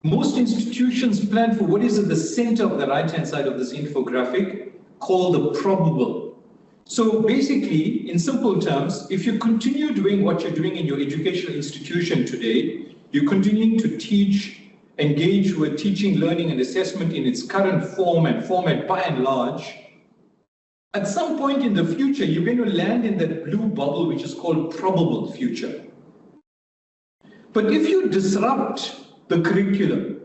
Most institutions plan for what is at the center of the right-hand side of this infographic, called the probable. So basically, in simple terms, if you continue doing what you're doing in your educational institution today, you're continuing to teach engage with teaching, learning, and assessment in its current form and format by and large, at some point in the future, you're going to land in that blue bubble, which is called probable future. But if you disrupt the curriculum,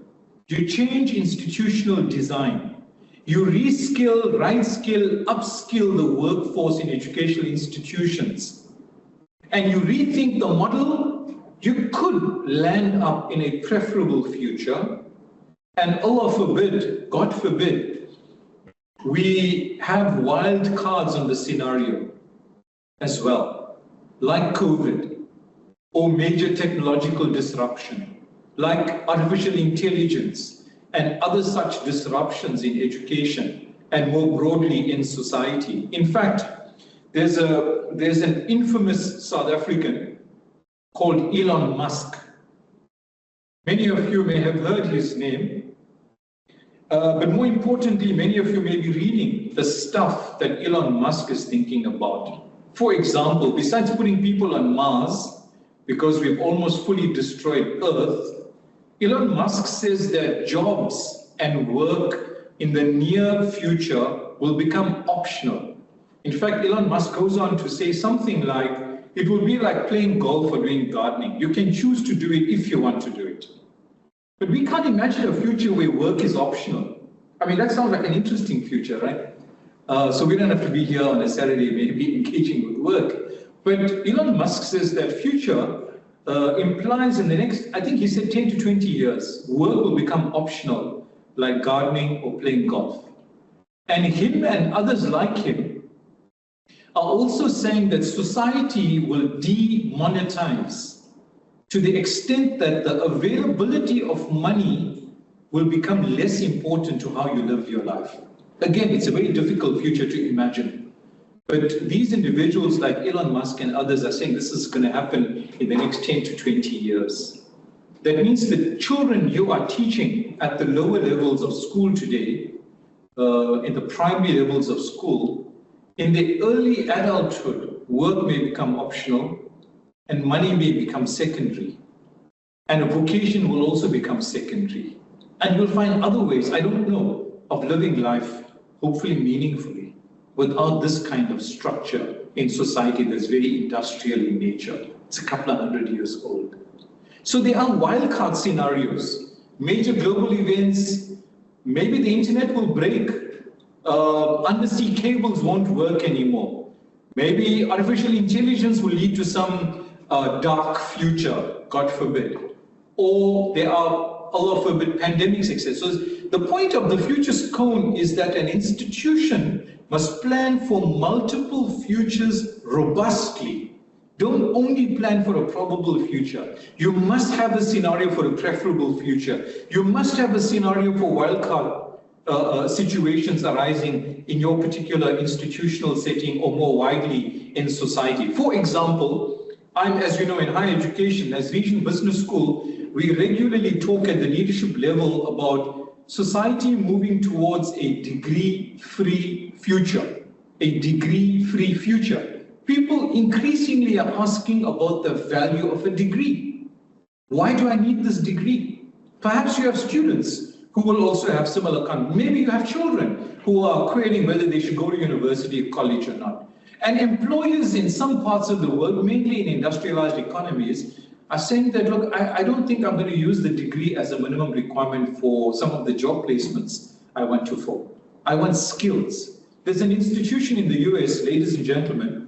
you change institutional design, you reskill, right-skill, upskill the workforce in educational institutions, and you rethink the model, you could land up in a preferable future. And Allah forbid, God forbid, we have wild cards on the scenario as well, like COVID, or major technological disruption, like artificial intelligence and other such disruptions in education and more broadly in society. In fact, there's an infamous South African called Elon Musk. Many of you may have heard his name, but more importantly, many of you may be reading the stuff that Elon Musk is thinking about. For example, besides putting people on Mars, because we've almost fully destroyed Earth, Elon Musk says that jobs and work in the near future will become optional. In fact, Elon Musk goes on to say something like, it will be like playing golf or doing gardening. You can choose to do it if you want to do it. But we can't imagine a future where work is optional. I mean, that sounds like an interesting future, right? So we don't have to be here on a Saturday, maybe engaging with work. But Elon Musk says that future implies in the next, I think he said 10 to 20 years, work will become optional, like gardening or playing golf. And him and others like him are also saying that society will demonetize to the extent that the availability of money will become less important to how you live your life. Again, it's a very difficult future to imagine. But these individuals like Elon Musk and others are saying this is going to happen in the next 10 to 20 years. That means the children you are teaching at the lower levels of school today, in the primary levels of school, in the early adulthood, work may become optional and money may become secondary. And a vocation will also become secondary. And you'll find other ways, I don't know, of living life, hopefully meaningfully, without this kind of structure in society that's very industrial in nature. It's a couple of 100 years old. So there are wildcard scenarios, major global events, maybe the internet will break, undersea cables won't work anymore. Maybe artificial intelligence will lead to some dark future, God forbid. Or there are, Allah forbid, pandemics, etc. So the point of the futures cone is that an institution must plan for multiple futures robustly. Don't only plan for a probable future. You must have a scenario for a preferable future. You must have a scenario for wildcard situations arising in your particular institutional setting or more widely in society. For example, I'm, as you know, in higher education, as Regent Business School, we regularly talk at the leadership level about society moving towards a degree-free future. A degree-free future. People increasingly are asking about the value of a degree. Why do I need this degree? Perhaps you have students who will also have similar content. Maybe you have children who are querying whether they should go to university or college or not. And employers in some parts of the world, mainly in industrialized economies, are saying that, look, I don't think I'm going to use the degree as a minimum requirement for some of the job placements I want to for. I want skills. There's an institution in the US, ladies and gentlemen,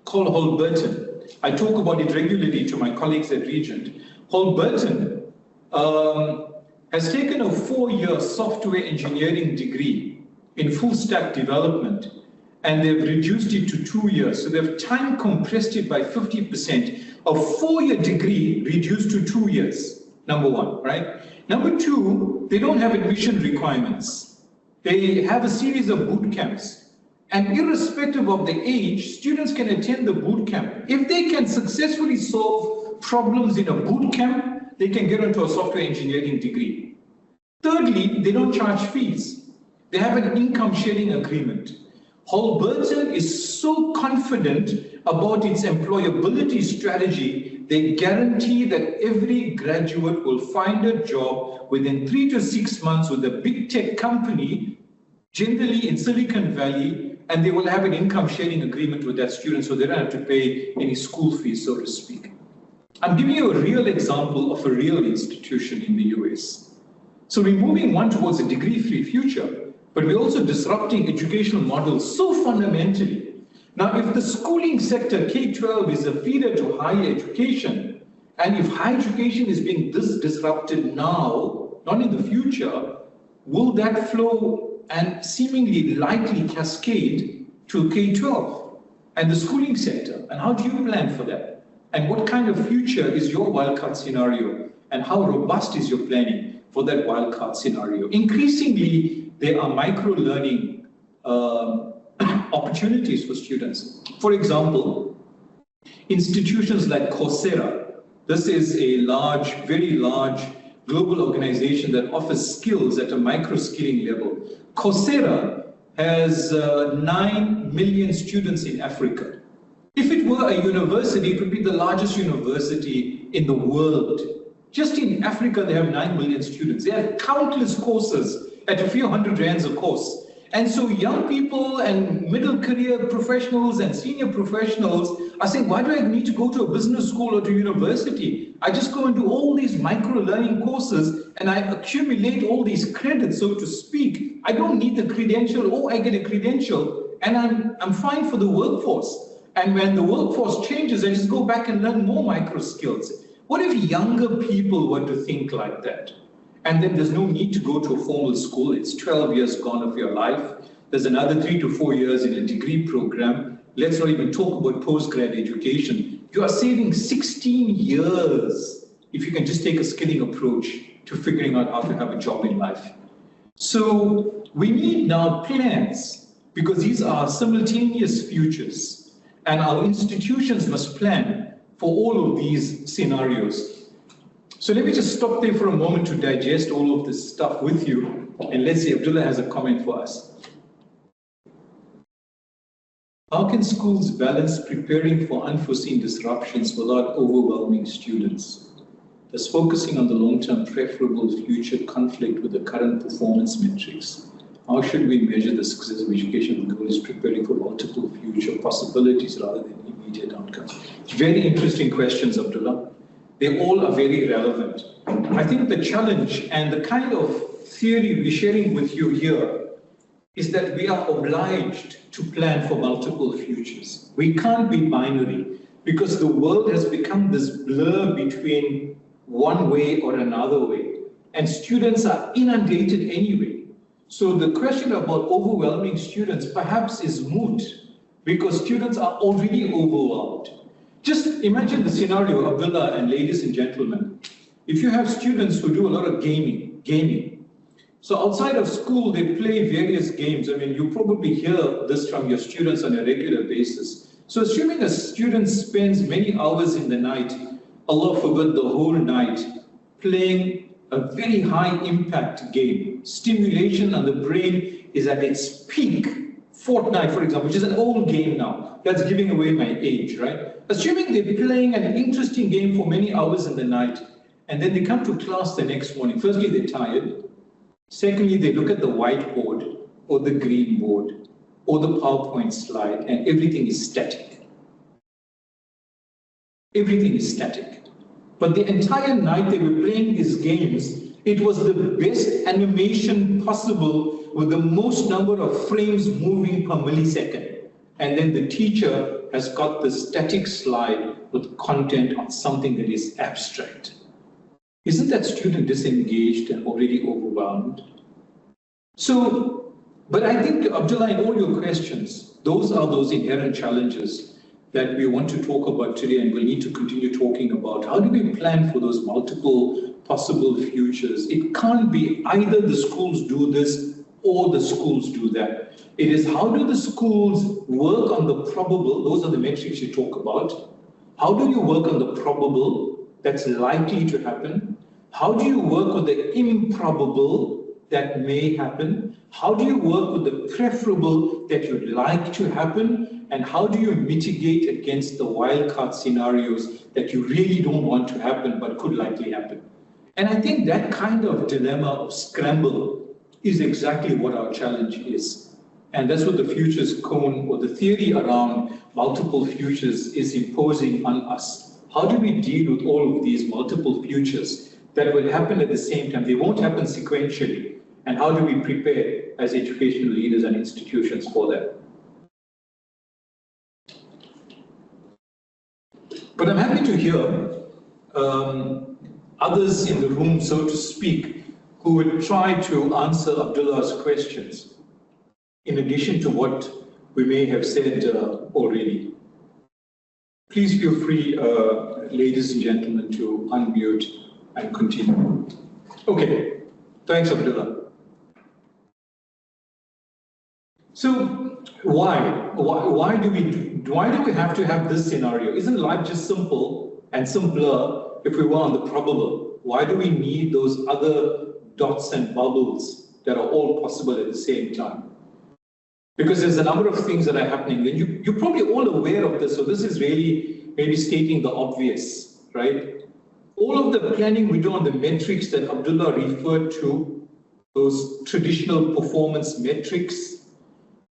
called Holberton. I talk about it regularly to my colleagues at Regent. Holberton has taken a 4-year software engineering degree in full stack development, and they've reduced it to 2 years. So they've time compressed it by 50%. A 4-year degree reduced to 2 years, number one, right? Number two, they don't have admission requirements. They have a series of boot camps. And irrespective of the age, students can attend the boot camp. If they can successfully solve problems in a boot camp, they can get into a software engineering degree. Thirdly, they don't charge fees. They have an income sharing agreement. Holberton is so confident about its employability strategy they guarantee that every graduate will find a job within 3 to 6 months with a big tech company, generally in Silicon Valley, and they will have an income sharing agreement with that student so they don't have to pay any school fees, so to speak. I'm giving you a real example of a real institution in the US. So we're moving one towards a degree-free future, but we're also disrupting educational models so fundamentally. Now, if the schooling sector, K-12, is a feeder to higher education, and if higher education is being disrupted now, not in the future, will that flow and seemingly likely cascade to K-12 and the schooling sector? And how do you plan for that? And what kind of future is your wildcard scenario? And how robust is your planning for that wildcard scenario? Increasingly, there are micro-learning opportunities for students. For example, institutions like Coursera. This is a large, very large global organization that offers skills at a micro-skilling level. Coursera has 9 million students in Africa. If it were a university, it would be the largest university in the world. Just in Africa, they have 9 million students. They have countless courses at a few hundred rands a course. And so young people and middle career professionals and senior professionals are saying, why do I need to go to a business school or to university? I just go and do all these micro-learning courses and I accumulate all these credits, so to speak. I don't need the credential, or I get a credential and I'm fine for the workforce. And when the workforce changes, I just go back and learn more micro skills. What if younger people were to think like that? And then there's no need to go to a formal school. It's 12 years gone of your life. There's another 3 to 4 years in a degree program. Let's not even talk about postgrad education. You are saving 16 years if you can just take a skilling approach to figuring out how to have a job in life. So we need now plans, because these are simultaneous futures, and our institutions must plan for all of these scenarios. So let me just stop there for a moment to digest all of this stuff with you, and let's see, Abdullah has a comment for us. How can schools balance preparing for unforeseen disruptions without overwhelming students? Does focusing on the long-term preferable future conflict with the current performance metrics? How should we measure the success of education? The goal is preparing for multiple future possibilities rather than immediate outcomes. Very interesting questions, Abdullah. They all are very relevant. I think the challenge and the kind of theory we're sharing with you here is that we are obliged to plan for multiple futures. We can't be binary, because the world has become this blur between one way or another way, and students are inundated anyway. So the question about overwhelming students perhaps is moot, because students are already overwhelmed. Just imagine the scenario, Abdullah and ladies and gentlemen. If you have students who do a lot of gaming. So outside of school, they play various games. I mean, you probably hear this from your students on a regular basis. So assuming a student spends many hours in the night, Allah forbid the whole night, playing a very high impact game, stimulation on the brain is at its peak. Fortnite, for example, which is an old game now. That's giving away my age, right? Assuming they're playing an interesting game for many hours in the night, and then they come to class the next morning. Firstly, they're tired. Secondly, they look at the whiteboard or the green board or the PowerPoint slide, and everything is static. Everything is static. But the entire night they were playing these games, it was the best animation possible with the most number of frames moving per millisecond. And then the teacher has got the static slide with content on something that is abstract. Isn't that student disengaged and already overwhelmed? So, but I think, Abdullah, in all your questions, those are those inherent challenges that we want to talk about today, and we'll need to continue talking about. How do we plan for those multiple possible futures? It can't be either the schools do this or the schools do that. It is how do the schools work on the probable, those are the metrics you talk about. How do you work on the probable that's likely to happen? How do you work on the improbable that may happen? How do you work with the preferable that you'd like to happen? And how do you mitigate against the wildcard scenarios that you really don't want to happen but could likely happen? And I think that kind of dilemma of scramble is exactly what our challenge is. And that's what the futures cone, or the theory around multiple futures, is imposing on us. How do we deal with all of these multiple futures that will happen at the same time? They won't happen sequentially. And how do we prepare as educational leaders and institutions for that? But I'm happy to hear others in the room, so to speak, who would try to answer Abdullah's questions, in addition to what we may have said already. Please feel free, ladies and gentlemen, to unmute and continue. Okay, thanks, Abdullah. So why do we have to have this scenario? Isn't life just simple and simpler if we were on the probable? Why do we need those other dots and bubbles that are all possible at the same time? Because there's a number of things that are happening, and you're probably all aware of this, so this is really maybe stating the obvious, right? All of the planning we do on the metrics that Abdullah referred to, those traditional performance metrics,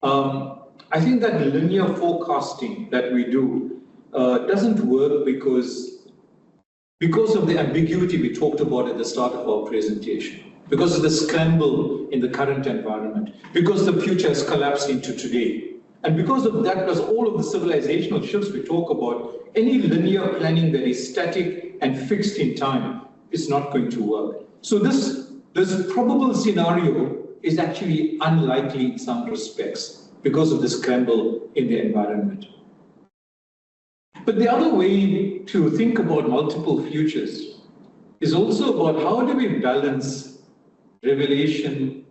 I think that linear forecasting that we do doesn't work because of the ambiguity we talked about at the start of our presentation, because of the scramble in the current environment, because the future has collapsed into today. And because of that, plus all of the civilizational shifts we talk about, any linear planning that is static and fixed in time is not going to work. So this probable scenario is actually unlikely in some respects because of the scramble in the environment. But the other way to think about multiple futures is also about how do we balance revelation,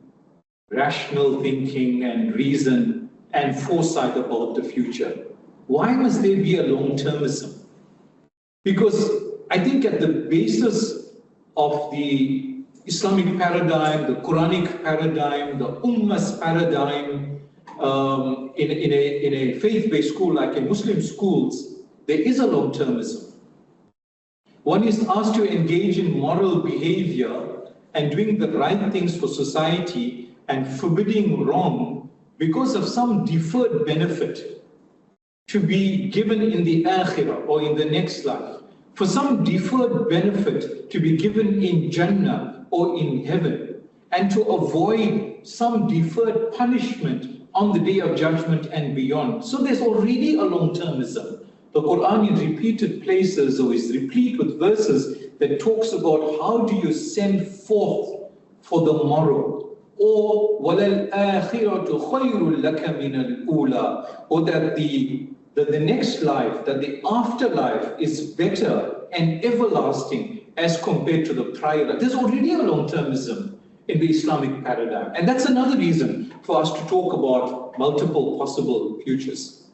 rational thinking and reason and foresight about the future. Why must there be a long-termism? Because I think at the basis of the Islamic paradigm, the Quranic paradigm, the Ummah's paradigm, in a faith-based school like in Muslim schools, there is a long-termism. One is asked to engage in moral behavior and doing the right things for society and forbidding wrong because of some deferred benefit to be given in the akhirah or in the next life, for some deferred benefit to be given in Jannah or in heaven, and to avoid some deferred punishment on the day of judgment and beyond. So there's already a long-termism. The Quran in repeated places or is replete with verses that talks about how do you send forth for the morrow, or وَلَلْآخِرَةُ خَيْرٌ لَكَ مِنَ الْأُولَى, or that the next life, that the afterlife is better and everlasting as compared to the prior life. There's already a long-termism in the Islamic paradigm. And that's another reason for us to talk about multiple possible futures.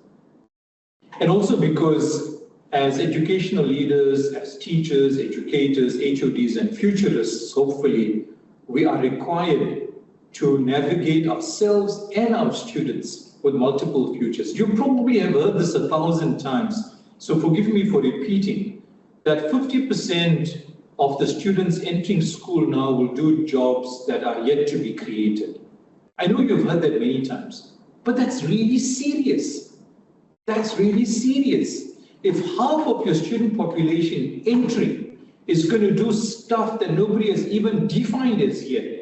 And also because as educational leaders, as teachers, educators, HODs, and futurists, hopefully, we are required to navigate ourselves and our students with multiple futures. You probably have heard this 1,000 times, so forgive me for repeating, that 50% of the students entering school now will do jobs that are yet to be created. I know you've heard that many times, but that's really serious. That's really serious. If half of your student population entering is going to do stuff that nobody has even defined as yet,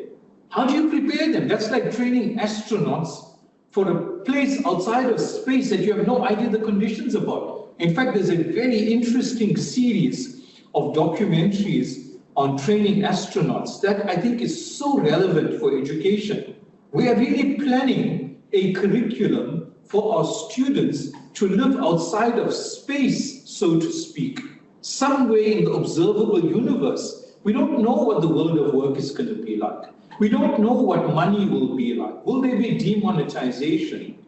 how do you prepare them? That's like training astronauts for a place outside of space that you have no idea the conditions about. In fact, there's a very interesting series of documentaries on training astronauts that I think is so relevant for education. We are really planning a curriculum for our students to live outside of space, so to speak, somewhere in the observable universe. We don't know what the world of work is going to be like. We don't know what money will be like. Will there be demonetization?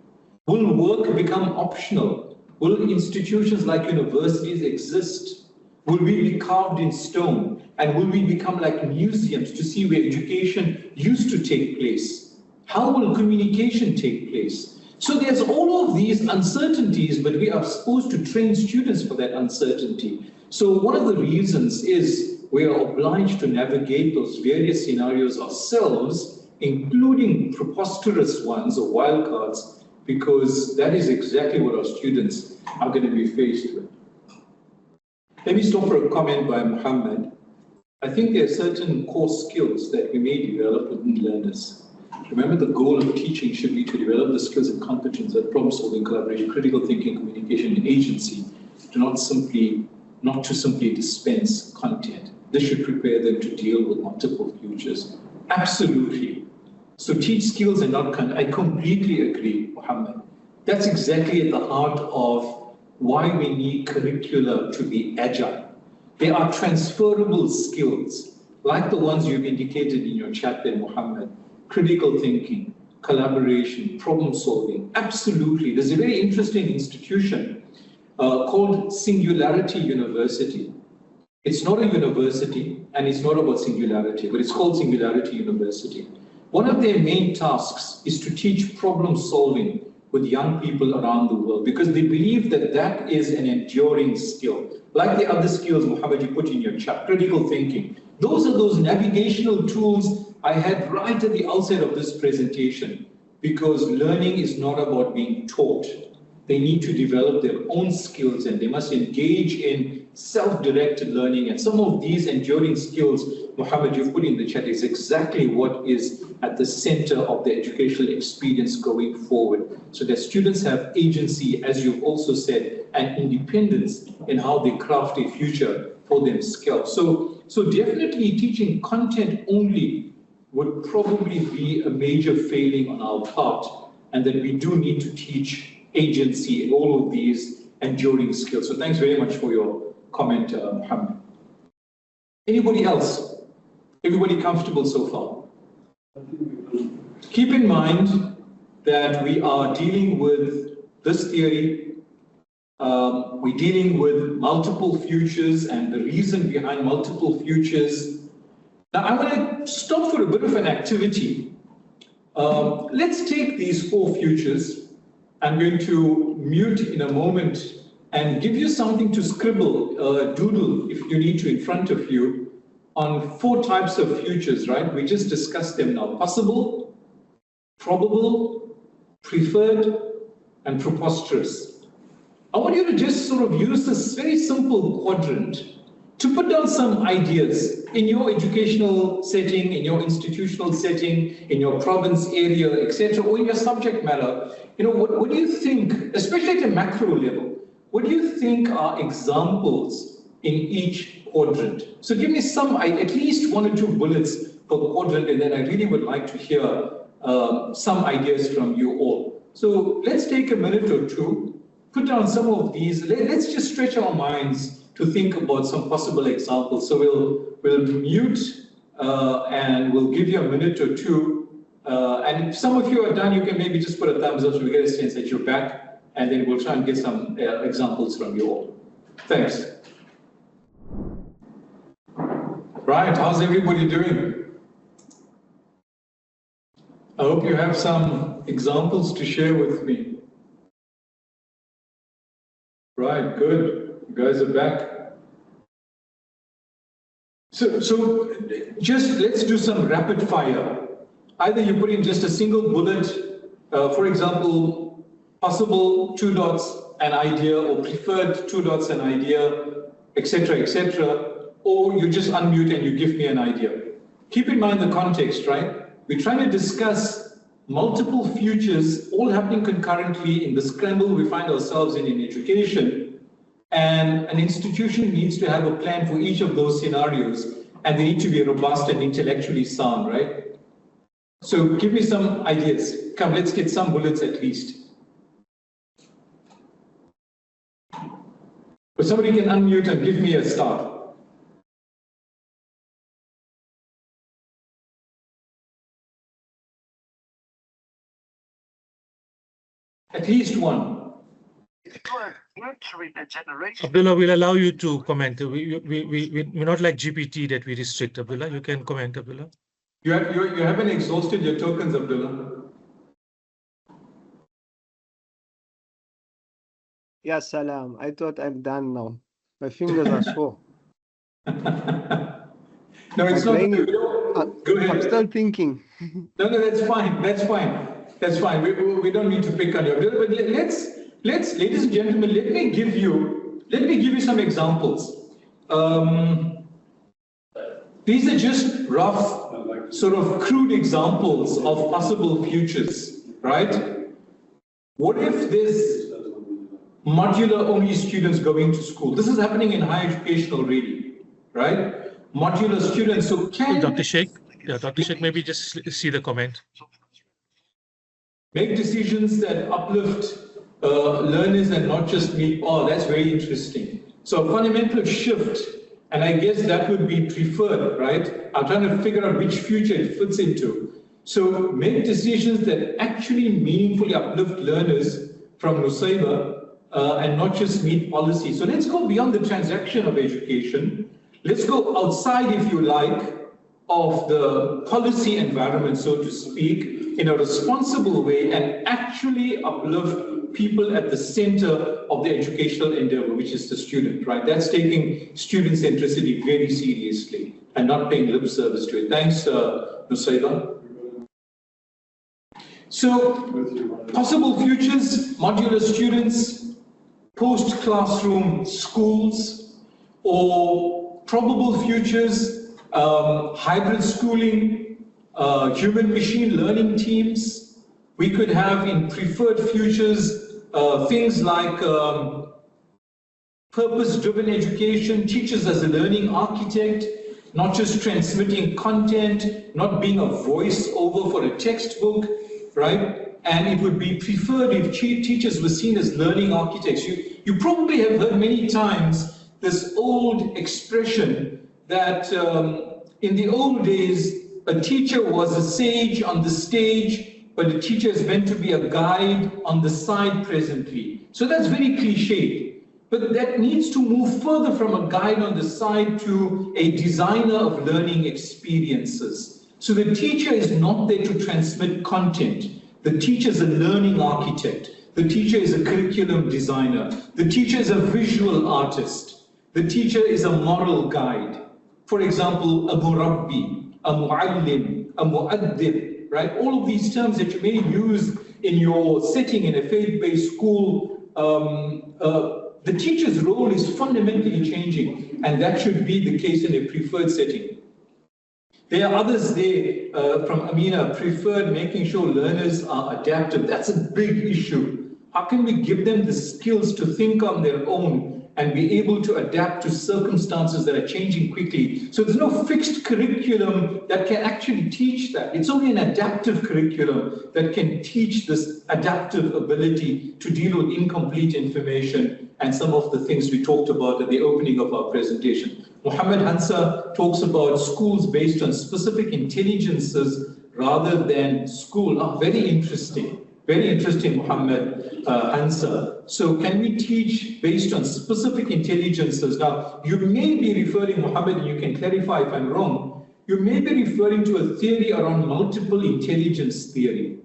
Will work become optional? Will institutions like universities exist? Will we be carved in stone? And will we become like museums to see where education used to take place? How will communication take place? So there's all of these uncertainties, but we are supposed to train students for that uncertainty. So one of the reasons is we are obliged to navigate those various scenarios ourselves, including preposterous ones or wildcards, because that is exactly what our students are going to be faced with. Let me stop for a comment by Muhammad. I think there are certain core skills that we may develop within learners. Remember, the goal of teaching should be to develop the skills and competence of problem solving, collaboration, critical thinking, communication, and agency, not to simply dispense content. This should prepare them to deal with multiple futures. Absolutely. So teach skills and not content. I completely agree, Muhammad. That's exactly at the heart of why we need curricula to be agile. They are transferable skills, like the ones you've indicated in your chat there, Muhammad. Critical thinking, collaboration, problem solving. Absolutely. There's a very interesting institution called Singularity University. It's not a university, and it's not about singularity, but it's called Singularity University. One of their main tasks is to teach problem solving with young people around the world, because they believe that that is an enduring skill. Like the other skills, Muhammad, you put in your chat, critical thinking. Those are those navigational tools I had right at the outset of this presentation, because learning is not about being taught. They need to develop their own skills, and they must engage in self-directed learning. And some of these enduring skills, Muhammad, you've put in the chat, is exactly what is at the center of the educational experience going forward. So that students have agency, as you've also said, and independence in how they craft a future for themselves. So definitely teaching content only would probably be a major failing on our part, and that we do need to teach agency and all of these enduring skills. So thanks very much for your comment, Muhammad. Anybody else? Everybody comfortable so far? Keep in mind that we are dealing with this theory. We're dealing with multiple futures and the reason behind multiple futures. Now, I want to stop for a bit of an activity. Let's take these 4 futures. I'm going to mute in a moment and give you something to scribble, doodle, if you need to, in front of you, on 4 types of futures, right? We just discussed them now. Possible, probable, preferred, and preposterous. I want you to just sort of use this very simple quadrant to put down some ideas in your educational setting, in your institutional setting, in your province area, etc., or in your subject matter. You know, what do you think, especially at a macro level, what do you think are examples in each quadrant? So give me some, at least 1 or 2 bullets per quadrant, and then I really would like to hear some ideas from you all. So let's take a minute or two, put down some of these. Let's just stretch our minds to think about some possible examples. So we'll mute and we'll give you a minute or two. And if some of you are done, you can maybe just put a thumbs up so we get a sense that you're back, and then we'll try and get some examples from you all. Thanks. Right, how's everybody doing? I hope you have some examples to share with me. Right, good. You guys are back. So just let's do some rapid fire. Either you put in just a single bullet, for example, possible 2 dots, an idea, or preferred 2 dots, an idea, etc., or you just unmute and you give me an idea. Keep in mind the context, right? We're trying to discuss multiple futures all happening concurrently in the scramble we find ourselves in education. And an institution needs to have a plan for each of those scenarios, and they need to be robust and intellectually sound, right? So give me some ideas. Come, let's get some bullets at least. But somebody can unmute and give me a start. At least one. If you want to nurturing a generation. Abdullah, we'll allow you to comment. We're not like GPT that we restrict, Abdullah. You can comment, Abdullah. You haven't exhausted your tokens, Abdullah. Yeah, salam. I thought I'm done now. My fingers are sore. No, it's not. Go ahead. I'm still thinking. No, that's fine. That's fine. That's fine. We don't need to pick on you. But let's, ladies and gentlemen, let me give you some examples. These are just rough, sort of crude examples of possible futures, right? What if there's modular-only students going to school? This is happening in higher education already, right? Modular students. So can Dr. Shaikh, yeah, Dr. Shaikh, maybe just see the comment. Make decisions that uplift learners and not just meet. Oh, that's very interesting. So a fundamental shift, and I guess that would be preferred, right? I'm trying to figure out which future it fits into. So make decisions that actually meaningfully uplift learners from Nusayba and not just meet policy. So let's go beyond the transaction of education. Let's go outside, if you like, of the policy environment, so to speak, in a responsible way and actually uplift people at the center of the educational endeavor, which is the student, right? That's taking student centricity very seriously and not paying lip service to it. Thanks, Nusayba. So, possible futures, modular students, post-classroom schools, or probable futures, hybrid schooling, human-machine learning teams. We could have in preferred futures things like purpose-driven education, teachers as a learning architect, not just transmitting content, not being a voice-over for a textbook, right? And it would be preferred if teachers were seen as learning architects. You probably have heard many times this old expression that in the old days, a teacher was a sage on the stage, but a teacher is meant to be a guide on the side presently. So that's very cliched. But that needs to move further from a guide on the side to a designer of learning experiences. So the teacher is not there to transmit content. The teacher is a learning architect. The teacher is a curriculum designer. The teacher is a visual artist. The teacher is a moral guide. For example, a murabbi, a muallim, a muaddib, right? All of these terms that you may use in your setting in a faith-based school, the teacher's role is fundamentally changing, and that should be the case in a preferred setting. There are others there from Amina, preferred making sure learners are adaptive. That's a big issue. How can we give them the skills to think on their own and be able to adapt to circumstances that are changing quickly? So there's no fixed curriculum that can actually teach that. It's only an adaptive curriculum that can teach this adaptive ability to deal with incomplete information and some of the things we talked about at the opening of our presentation. Muhammad Hansa talks about schools based on specific intelligences rather than school. Oh, very interesting. Very interesting, Muhammad Hansa. So can we teach based on specific intelligences? Now, you may be referring, Muhammad, and you can clarify if I'm wrong, you may be referring to a theory around multiple intelligence theory.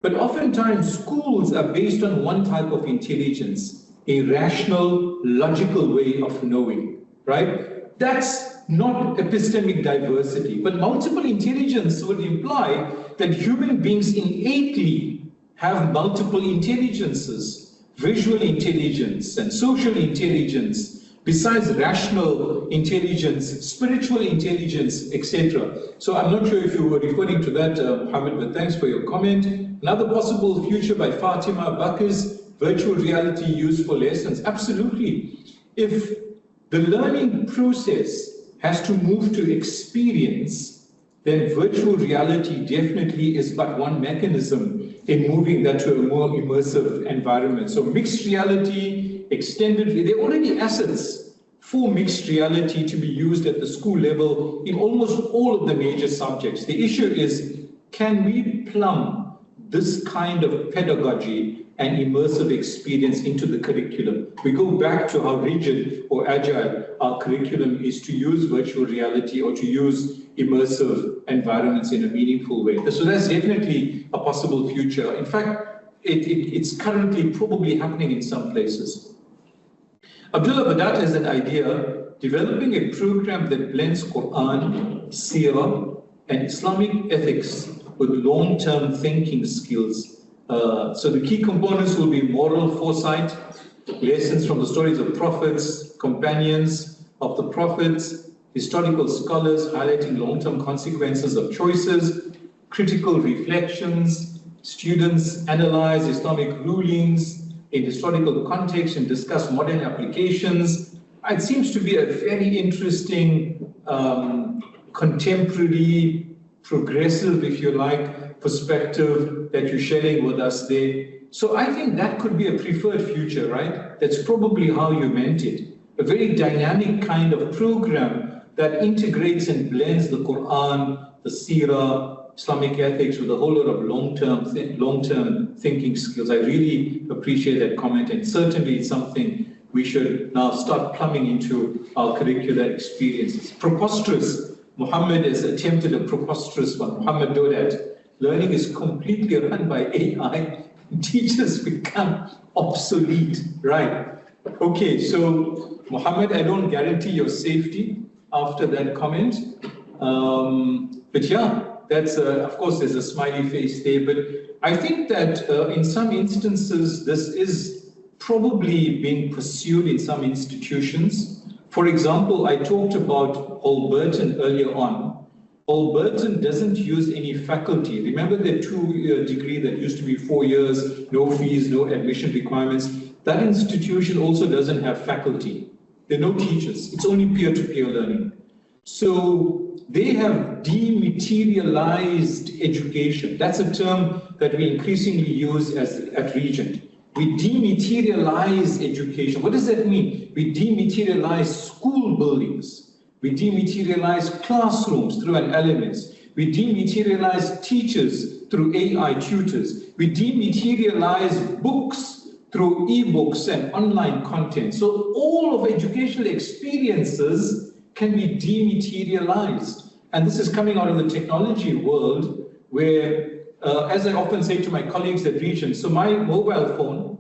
But oftentimes, schools are based on one type of intelligence, a rational, logical way of knowing, right? That's not epistemic diversity, but multiple intelligence would imply that human beings innately have multiple intelligences, visual intelligence and social intelligence, besides rational intelligence, spiritual intelligence, etc. So I'm not sure if you were referring to that, Muhammad, but thanks for your comment. Another possible future by Fatima Bakrs, virtual reality used for lessons. Absolutely. If the learning process has to move to experience, then virtual reality definitely is but one mechanism in moving that to a more immersive environment. So mixed reality, extended, there are already assets for mixed reality to be used at the school level in almost all of the major subjects. The issue is, can we plumb this kind of pedagogy and immersive experience into the curriculum. We go back to how rigid or agile our curriculum is to use virtual reality or to use immersive environments in a meaningful way. So that's definitely a possible future. In fact, it's currently probably happening in some places. Abdullah Badat has an idea, developing a program that blends Quran, Seerah, and Islamic ethics with long-term thinking skills. So the key components will be moral foresight, lessons from the stories of prophets, companions of the prophets, historical scholars highlighting long-term consequences of choices, critical reflections, students analyze Islamic rulings in historical context and discuss modern applications. It seems to be a very interesting, contemporary, progressive, if you like, perspective that you're sharing with us there. So I think that could be a preferred future, right? That's probably how you meant it. A very dynamic kind of program that integrates and blends the Quran, the Seerah, Islamic ethics with a whole lot of long-term thinking skills. I really appreciate that comment, and certainly it's something we should now start plumbing into our curricular experiences. Preposterous. Muhammad has attempted a preposterous one. Muhammad Dodat. Learning is completely run by AI. Teachers become obsolete, right? Okay, so Muhammad, I don't guarantee your safety after that comment. But yeah, that's, of course, there's a smiley face there. But I think that in some instances, this is probably being pursued in some institutions. For example, I talked about Holberton earlier on. Holberton doesn't use any faculty. Remember the two-year degree that used to be 4 years, no fees, no admission requirements? That institution also doesn't have faculty. There are no teachers. It's only peer-to-peer learning. So they have dematerialized education. That's a term that we increasingly use at Regent. We dematerialize education. What does that mean? We dematerialize school buildings. We dematerialize classrooms through an LMS. We dematerialize teachers through AI tutors. We dematerialize books through ebooks and online content. So all of educational experiences can be dematerialized. And this is coming out of the technology world where, as I often say to my colleagues at Regent, so my mobile phone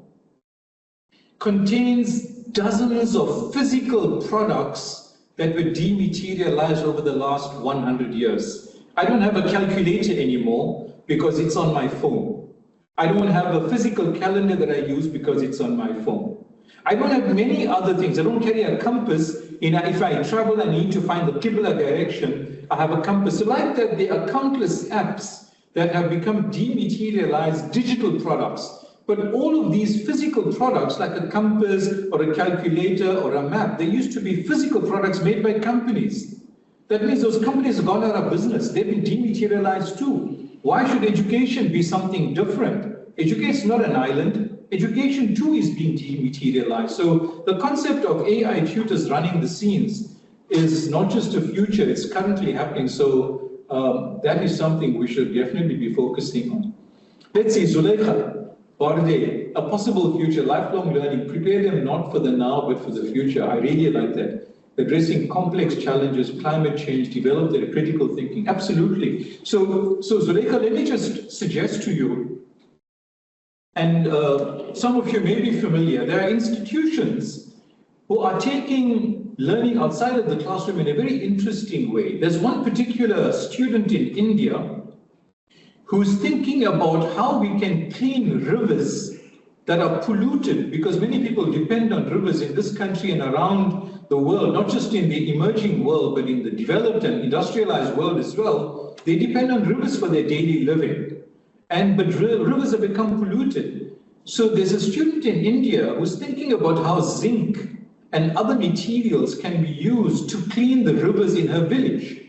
contains dozens of physical products that were dematerialized over the last 100 years. I don't have a calculator anymore because it's on my phone. I don't have a physical calendar that I use because it's on my phone. I don't have many other things. I don't carry a compass. If I travel and need to find the Qibla direction, I have a compass. So like that, there are countless apps that have become dematerialized digital products. But all of these physical products, like a compass or a calculator or a map, they used to be physical products made by companies. That means those companies have gone out of business. They've been dematerialized too. Why should education be something different? Education is not an island. Education too is being dematerialized. So the concept of AI tutors running the scenes is not just a future, it's currently happening. So that is something we should definitely be focusing on. Let's see, Zuleika. Barde, a possible future, lifelong learning, prepare them not for the now, but for the future. I really like that. Addressing complex challenges, climate change, develop their critical thinking. Absolutely. So Zuleika, let me just suggest to you, and some of you may be familiar, there are institutions who are taking learning outside of the classroom in a very interesting way. There's one particular student in India who's thinking about how we can clean rivers that are polluted, because many people depend on rivers in this country and around the world, not just in the emerging world, but in the developed and industrialized world as well. They depend on rivers for their daily living. But rivers have become polluted. So there's a student in India who's thinking about how zinc and other materials can be used to clean the rivers in her village.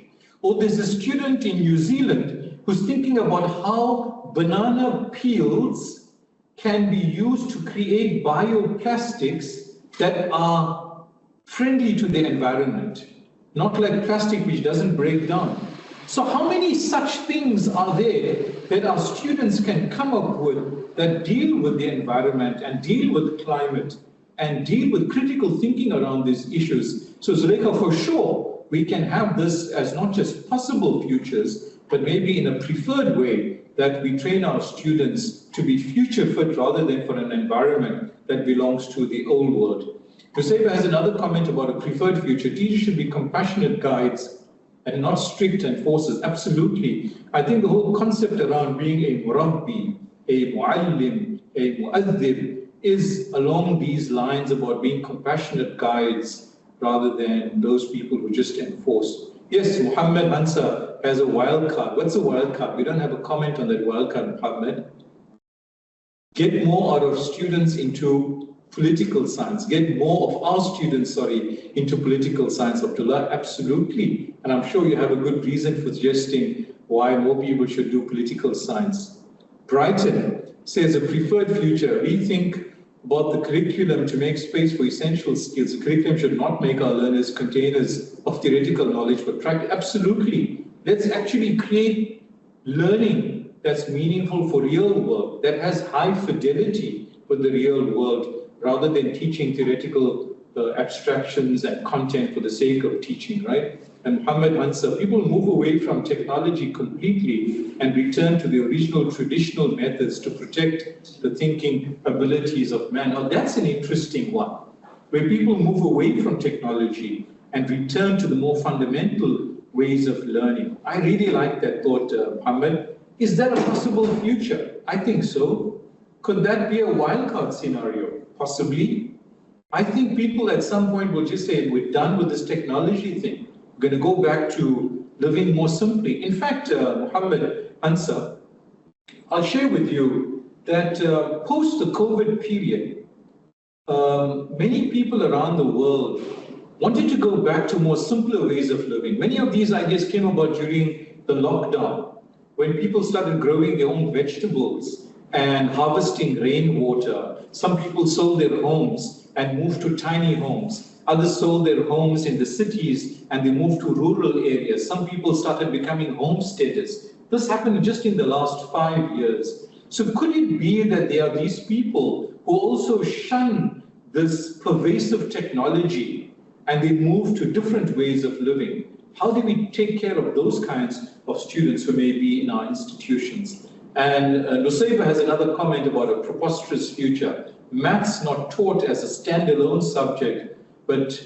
Or there's a student in New Zealand who's thinking about how banana peels can be used to create bioplastics that are friendly to the environment, not like plastic which doesn't break down. So how many such things are there that our students can come up with that deal with the environment and deal with climate and deal with critical thinking around these issues? So Zuleika, for sure, we can have this as not just possible futures, but maybe in a preferred way that we train our students to be future fit rather than for an environment that belongs to the old world. Nusayba has another comment about a preferred future. Teachers should be compassionate guides and not strict enforcers. Absolutely. I think the whole concept around being a murabbi, a muallim, a mu'adhib is along these lines about being compassionate guides rather than those people who just enforce. Yes, Muhammad Hansa has a wild card. What's a wild card? We don't have a comment on that wild card, Muhammad. Get more out of students into political science, get more of our students, into political science, Abdullah, absolutely. And I'm sure you have a good reason for suggesting why more people should do political science. Brighton says a preferred future, rethink about the curriculum to make space for essential skills. The curriculum should not make our learners containers of theoretical knowledge, but practice. Absolutely. Let's actually create learning that's meaningful for real work, that has high fidelity with the real world, rather than teaching theoretical abstractions and content for the sake of teaching, right? And Muhammad Hansa, people move away from technology completely and return to the original traditional methods to protect the thinking abilities of man. Now that's an interesting one, where people move away from technology and return to the more fundamental ways of learning. I really like that thought, Muhammad. Is that a possible future? I think so. Could that be a wildcard scenario? Possibly. I think people at some point will just say, we're done with this technology thing. We're going to go back to living more simply. In fact, Muhammad Hansa, I'll share with you that post the COVID period, many people around the world wanted to go back to more simpler ways of living. Many of these ideas came about during the lockdown, when people started growing their own vegetables and harvesting rainwater. Some people sold their homes and moved to tiny homes. Others sold their homes in the cities and they moved to rural areas. Some people started becoming homesteaders. This happened just in the last 5 years. So could it be that there are these people who also shun this pervasive technology and they move to different ways of living? How do we take care of those kinds of students who may be in our institutions? And Nusayba has another comment about a preposterous future. Maths not taught as a standalone subject, but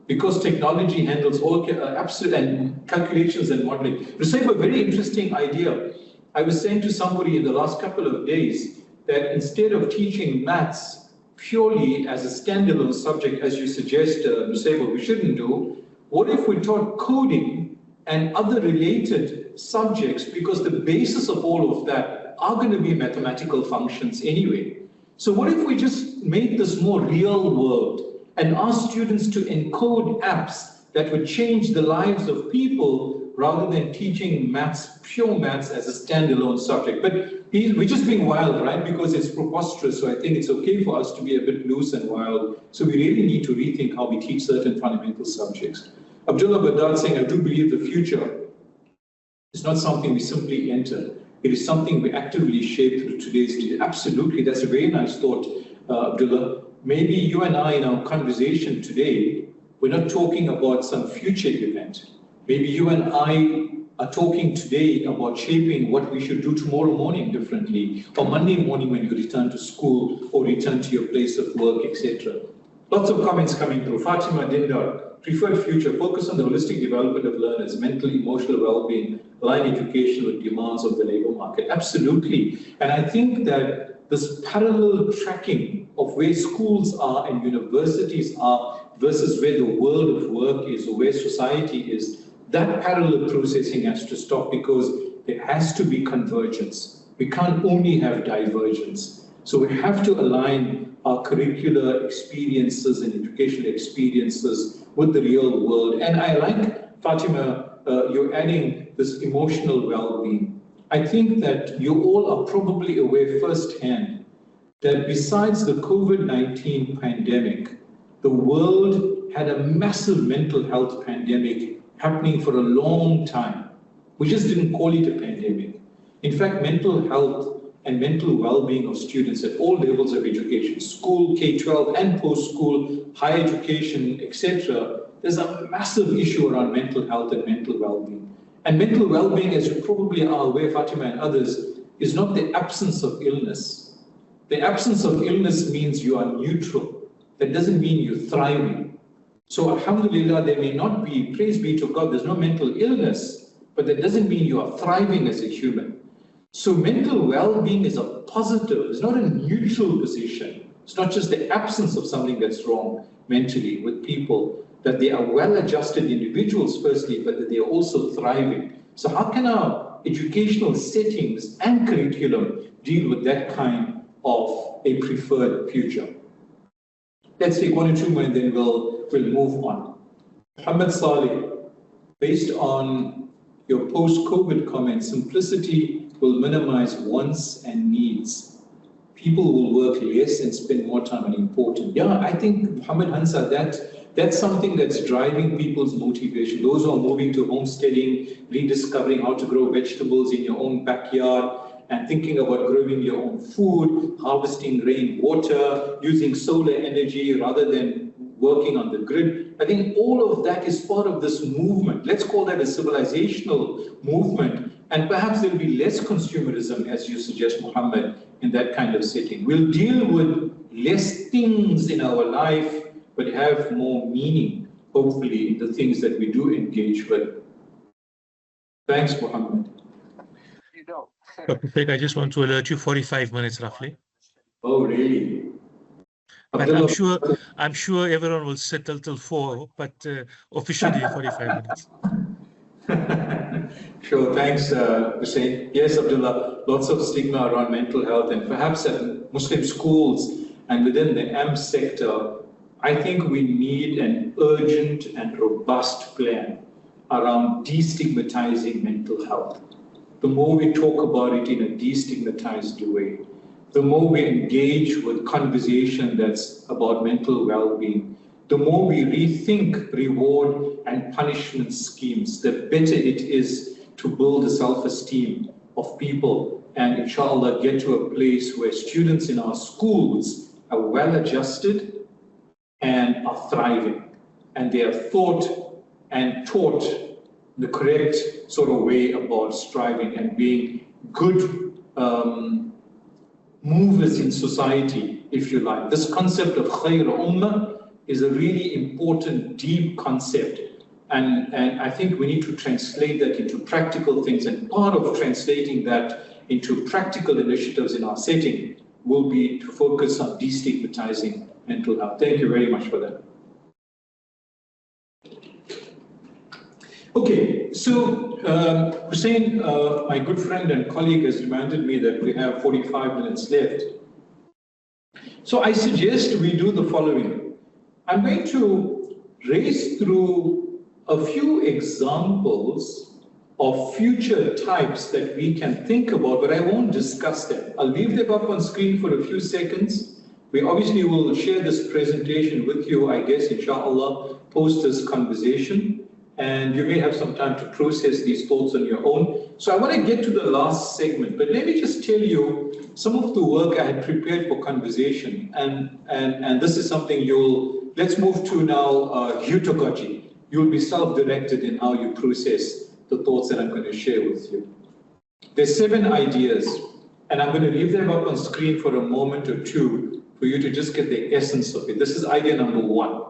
because technology handles all absolute and calculations and modeling. Nusayba, a very interesting idea. I was saying to somebody in the last couple of days that instead of teaching maths purely as a standalone subject, as you suggest, Nusayba, we shouldn't do, what if we taught coding and other related subjects, because the basis of all of that are going to be mathematical functions anyway. So what if we just made this more real world and asked students to encode apps that would change the lives of people rather than teaching maths, pure maths as a standalone subject? But we're just being wild, right? Because it's preposterous. So I think it's okay for us to be a bit loose and wild. So we really need to rethink how we teach certain fundamental subjects. Abdullah Badad saying, I do believe the future is not something we simply enter. It is something we actively shape through today's day. Absolutely, that's a very nice thought, Abdullah. Maybe you and I in our conversation today, we're not talking about some future event. Maybe you and I are talking today about shaping what we should do tomorrow morning differently, or Monday morning when you return to school or return to your place of work, etc. Lots of comments coming through. Fatima Dindar, preferred future, focus on the holistic development of learners, mental, emotional well-being, align education with demands of the labor market. Absolutely. And I think that this parallel tracking of where schools are and universities are versus where the world of work is or where society is, that parallel processing has to stop, because there has to be convergence. We can't only have divergence. So we have to align our curricular experiences and educational experiences with the real world. And I like, Fatima, you're adding this emotional well-being. I think that you all are probably aware firsthand that besides the COVID-19 pandemic, the world had a massive mental health pandemic happening for a long time. We just didn't call it a pandemic. In fact, mental health and mental well-being of students at all levels of education, school, K-12 and post-school, higher education, etc., there's a massive issue around mental health and mental well-being. And mental well-being, as you probably are aware, Fatima and others, is not the absence of illness. The absence of illness means you are neutral. That doesn't mean you're thriving. So alhamdulillah, there may not be, praise be to God, there's no mental illness, but that doesn't mean you are thriving as a human. So mental well-being is a positive, it's not a neutral position. It's not just the absence of something that's wrong mentally with people, that they are well-adjusted individuals firstly, but that they are also thriving. So how can our educational settings and curriculum deal with that kind of a preferred future? Let's take one or two more and then we'll move on. Muhammad Saleh, based on your post-COVID comment, simplicity will minimize wants and needs. People will work less and spend more time on important. Yeah, I think, Muhammad Hansa, that's something that's driving people's motivation. Those who are moving to homesteading, rediscovering how to grow vegetables in your own backyard, and thinking about growing your own food, harvesting rainwater, using solar energy rather than working on the grid. I think all of that is part of this movement. Let's call that a civilizational movement. And perhaps there'll be less consumerism, as you suggest, Muhammad, in that kind of setting. We'll deal with less things in our life, but have more meaning, hopefully, in the things that we do engage with. Thanks, Muhammad. You know. Dr. Sheikh, I just want to alert you, 45 minutes roughly. Oh, really? But I'm sure everyone will sit till 4, but officially 45 minutes. Sure, thanks, Hussein. Yes, Abdullah, lots of stigma around mental health, and perhaps at Muslim schools and within the AMP sector, I think we need an urgent and robust plan around destigmatizing mental health. The more we talk about it in a destigmatized way, the more we engage with conversation that's about mental well-being, the more we rethink reward and punishment schemes, the better it is to build the self-esteem of people and inshallah get to a place where students in our schools are well-adjusted and are thriving, and they are thought and taught the correct sort of way about striving and being good movers in society, if you like. This concept of khayr ummah is a really important, deep concept. And I think we need to translate that into practical things. And part of translating that into practical initiatives in our setting will be to focus on destigmatizing mental health. Thank you very much for that. Okay, so Hussein, my good friend and colleague, has reminded me that we have 45 minutes left. So I suggest we do the following. I'm going to race through a few examples of future types that we can think about, but I won't discuss them. I'll leave them up on screen for a few seconds. We obviously will share this presentation with you, I guess, inshallah, post this conversation. And you may have some time to process these thoughts on your own. So I want to get to the last segment, but let me just tell you some of the work I had prepared for conversation. And this is something let's move to now, heutagogy. You'll be self-directed in how you process the thoughts that I'm going to share with you. There's 7 ideas, and I'm going to leave them up on screen for a moment or two for you to just get the essence of it. This is idea number 1.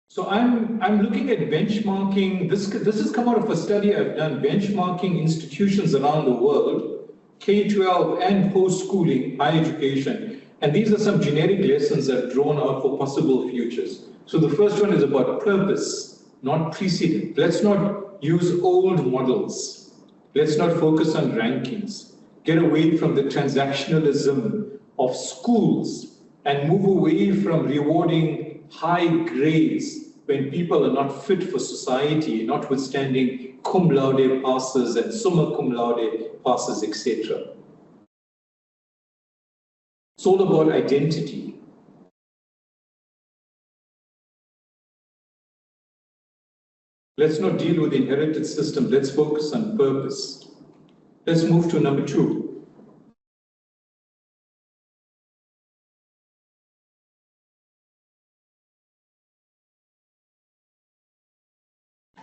So I'm looking at benchmarking. This has come out of a study I've done, benchmarking institutions around the world, K-12 and post-schooling, higher education. And these are some generic lessons I've drawn out for possible futures. So the first one is about purpose, not precedent. Let's not use old models. Let's not focus on rankings. Get away from the transactionalism of schools and move away from rewarding high grades when people are not fit for society, notwithstanding cum laude passes and summa cum laude passes, etc. It's all about identity. Let's not deal with inherited systems. Let's focus on purpose. Let's move to number 2.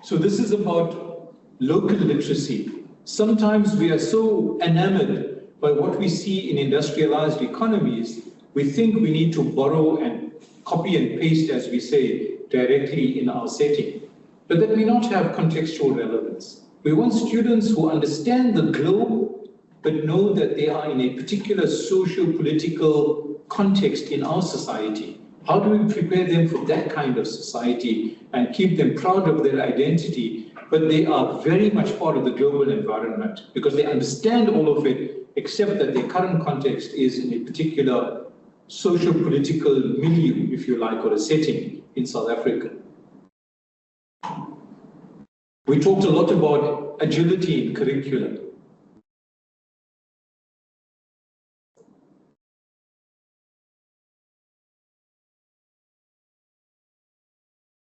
So this is about local literacy. Sometimes we are so enamored by what we see in industrialized economies, we think we need to borrow and copy and paste, as we say, directly in our setting. But that may not have contextual relevance. We want students who understand the globe, but know that they are in a particular socio-political context in our society. How do we prepare them for that kind of society and keep them proud of their identity, but they are very much part of the global environment because they understand all of it, except that their current context is in a particular socio-political milieu, if you like, or a setting in South Africa. We talked a lot about agility in curriculum.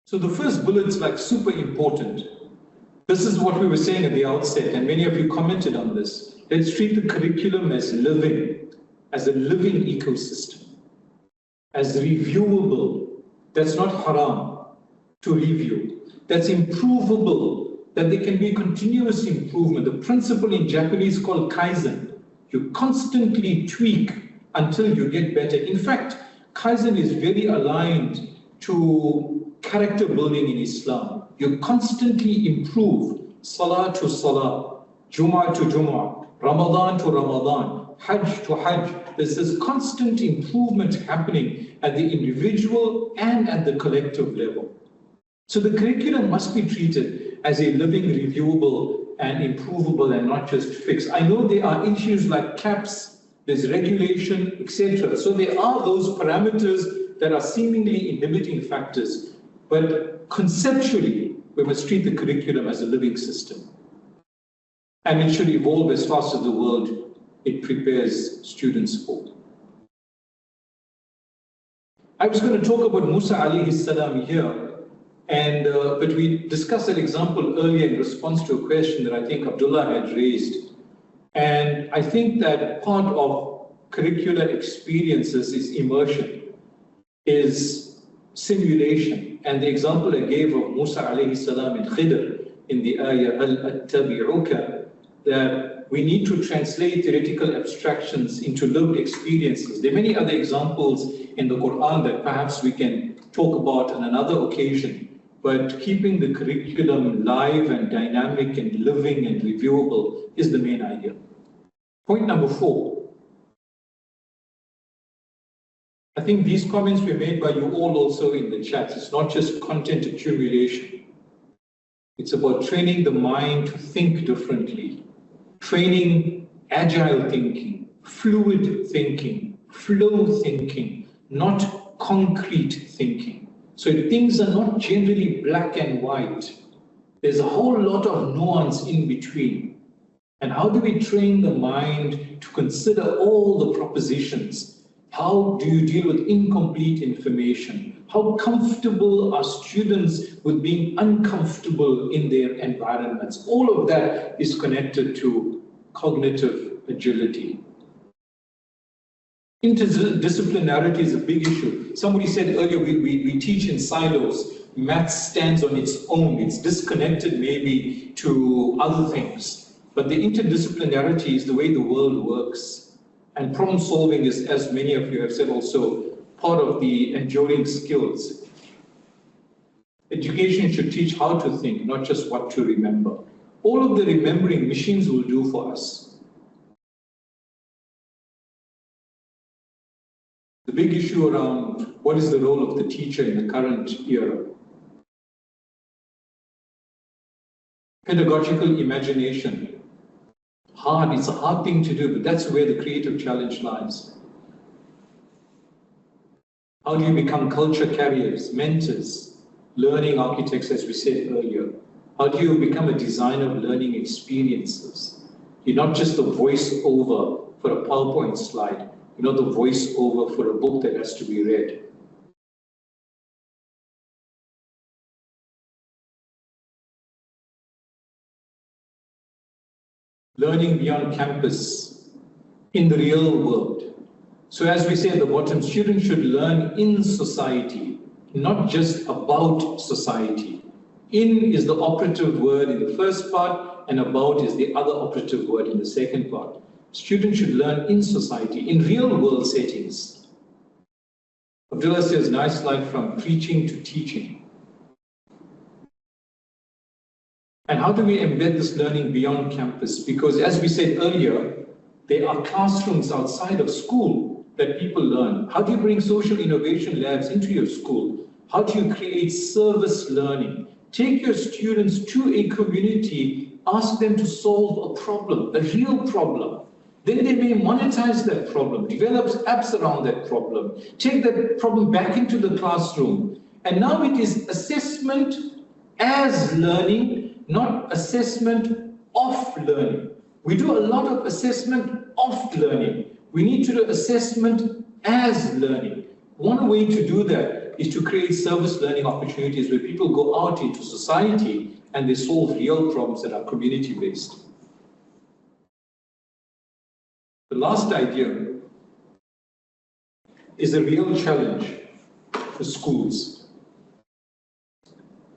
So the first bullet's like super important. This is what we were saying at the outset, and many of you commented on this. Let's treat the curriculum as living, as a living ecosystem, as reviewable. That's not haram to review. That's improvable, that there can be continuous improvement. The principle in Japanese called kaizen. You constantly tweak until you get better. In fact, kaizen is very aligned to character building in Islam. You constantly improve, salah to salah, Jumu'ah to Jumu'ah, Ramadan to Ramadan, Hajj to Hajj. There's this constant improvement happening at the individual and at the collective level. So the curriculum must be treated as a living, reviewable and improvable and not just fixed. I know there are issues like caps, there's regulation, etc. So there are those parameters that are seemingly inhibiting factors. But conceptually, we must treat the curriculum as a living system. And it should evolve as fast as the world it prepares students for. I was going to talk about Musa alayhi salam here, and but we discussed that example earlier in response to a question that I think Abdullah had raised. And I think that part of curricular experiences is immersion, is simulation. And the example I gave of Musa alayhi salam and Khidr in the ayah, Hal attabi'uka, that we need to translate theoretical abstractions into lived experiences. There are many other examples in the Quran that perhaps we can talk about on another occasion, but keeping the curriculum live and dynamic and living and reviewable is the main idea. Point number 4. I think these comments were made by you all also in the chat. It's not just content accumulation. It's about training the mind to think differently, training agile thinking, fluid thinking, flow thinking, not concrete thinking. So things are not generally black and white. There's a whole lot of nuance in between. And how do we train the mind to consider all the propositions? How do you deal with incomplete information? How comfortable are students with being uncomfortable in their environments? All of that is connected to cognitive agility. Interdisciplinarity is a big issue. Somebody said earlier, we teach in silos. Maths stands on its own. It's disconnected maybe to other things. But the interdisciplinarity is the way the world works. And problem solving is, as many of you have said also, part of the enduring skills. Education should teach how to think, not just what to remember. All of the remembering machines will do for us. The big issue around what is the role of the teacher in the current era. Pedagogical imagination. Hard, it's a hard thing to do, but that's where the creative challenge lies. How do you become culture carriers, mentors, learning architects, as we said earlier? How do you become a designer of learning experiences? You're not just the voice-over for a PowerPoint slide. You're not the voice-over for a book that has to be read. learning beyond campus in the real world. So as we say at the bottom, students should learn in society, not just about society. In is the operative word in the first part, and about is the other operative word in the second part. Students should learn in society, in real world settings. Abdullah says, nice slide, from preaching to teaching. And how do we embed this learning beyond campus? Because as we said earlier, there are classrooms outside of school that people learn. How do you bring social innovation labs into your school? How do you create service learning? Take your students to a community, ask them to solve a problem, a real problem. Then they may monetize that problem, develop apps around that problem, take that problem back into the classroom. And now it is assessment as learning, not assessment of learning. We do a lot of assessment of learning. We need to do assessment as learning. One way to do that is to create service learning opportunities where people go out into society and they solve real problems that are community-based. The last idea is a real challenge for schools.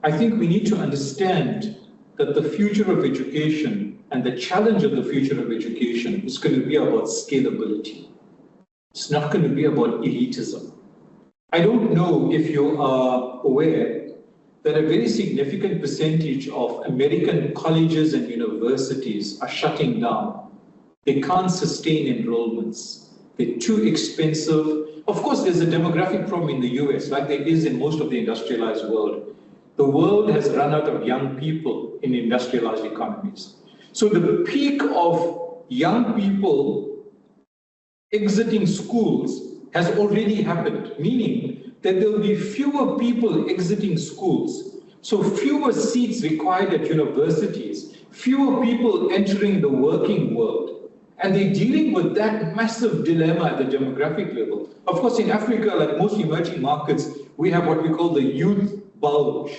I think we need to understand that the future of education and the challenge of the future of education is going to be about scalability. It's not going to be about elitism. I don't know if you are aware that a very significant percentage of American colleges and universities are shutting down. They can't sustain enrollments. They're too expensive. Of course, there's a demographic problem in the US, like there is in most of the industrialized world. The world has run out of young people in industrialized economies. So the peak of young people exiting schools has already happened, meaning that there will be fewer people exiting schools. So fewer seats required at universities, fewer people entering the working world. And they're dealing with that massive dilemma at the demographic level. Of course, in Africa, like most emerging markets, we have what we call the youth bulge,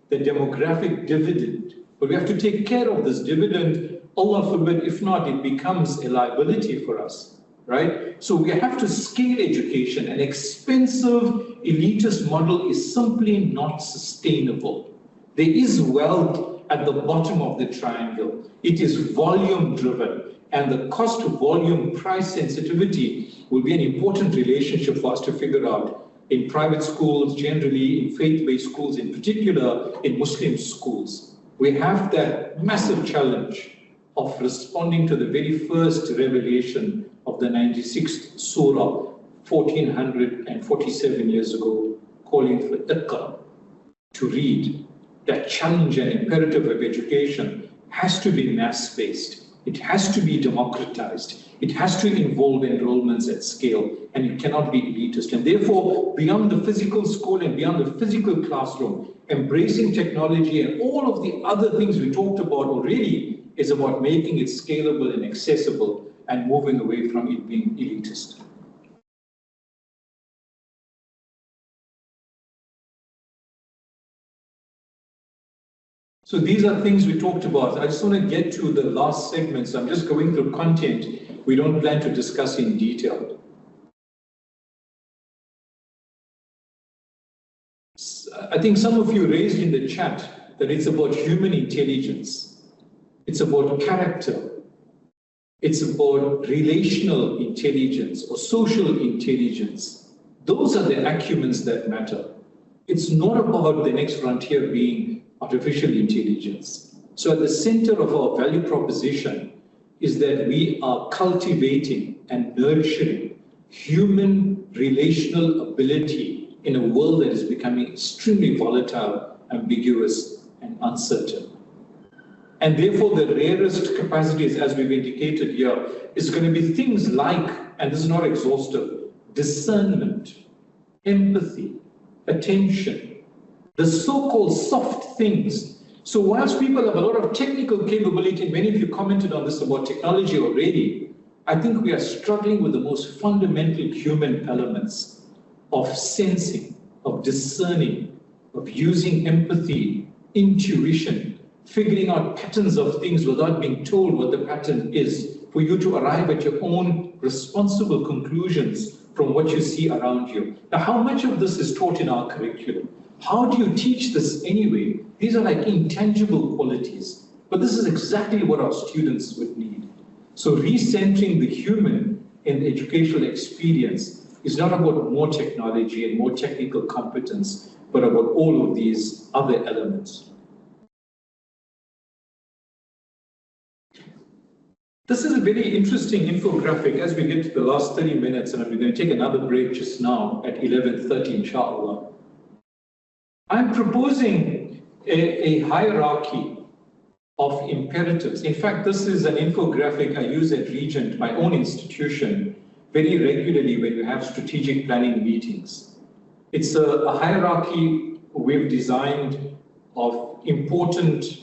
the demographic dividend. But we have to take care of this dividend. Allah forbid, if not, it becomes a liability for us, right? So we have to scale education. An expensive elitist model is simply not sustainable. There is wealth at the bottom of the triangle. It is volume driven. And the cost to volume price sensitivity will be an important relationship for us to figure out in private schools, generally in faith-based schools, in particular in Muslim schools. We have that massive challenge of responding to the very first revelation of the 96th surah, 1447 years ago, calling for iqra, to read. That challenge and imperative of education has to be mass-based. It has to be democratized. It has to involve enrollments at scale, and it cannot be elitist. And therefore, beyond the physical school and beyond the physical classroom, embracing technology and all of the other things we talked about already is about making it scalable and accessible and moving away from it being elitist. So these are things we talked about. I just want to get to the last segment. So I'm just going through content we don't plan to discuss in detail. I think some of you raised in the chat that it's about human intelligence. It's about character. It's about relational intelligence or social intelligence. Those are the acumens that matter. It's not about the next frontier being artificial intelligence. So at the center of our value proposition is that we are cultivating and nurturing human relational ability in a world that is becoming extremely volatile, ambiguous, and uncertain. And therefore, the rarest capacities, as we've indicated here, is going to be things like, and this is not exhaustive, discernment, empathy, attention, the so-called soft things. So whilst people have a lot of technical capability, and many of you commented on this about technology already, I think we are struggling with the most fundamental human elements of sensing, of discerning, of using empathy, intuition, figuring out patterns of things without being told what the pattern is, for you to arrive at your own responsible conclusions from what you see around you. Now, how much of this is taught in our curriculum? How do you teach this anyway? These are like intangible qualities, but this is exactly what our students would need. So recentering the human in the educational experience is not about more technology and more technical competence, but about all of these other elements. This is a very interesting infographic as we get to the last 30 minutes, and we're going to take another break just now at 11:30, inshallah. I'm proposing a hierarchy of imperatives. In fact, this is an infographic I use at Regent, my own institution, very regularly when we have strategic planning meetings. It's a hierarchy we've designed of important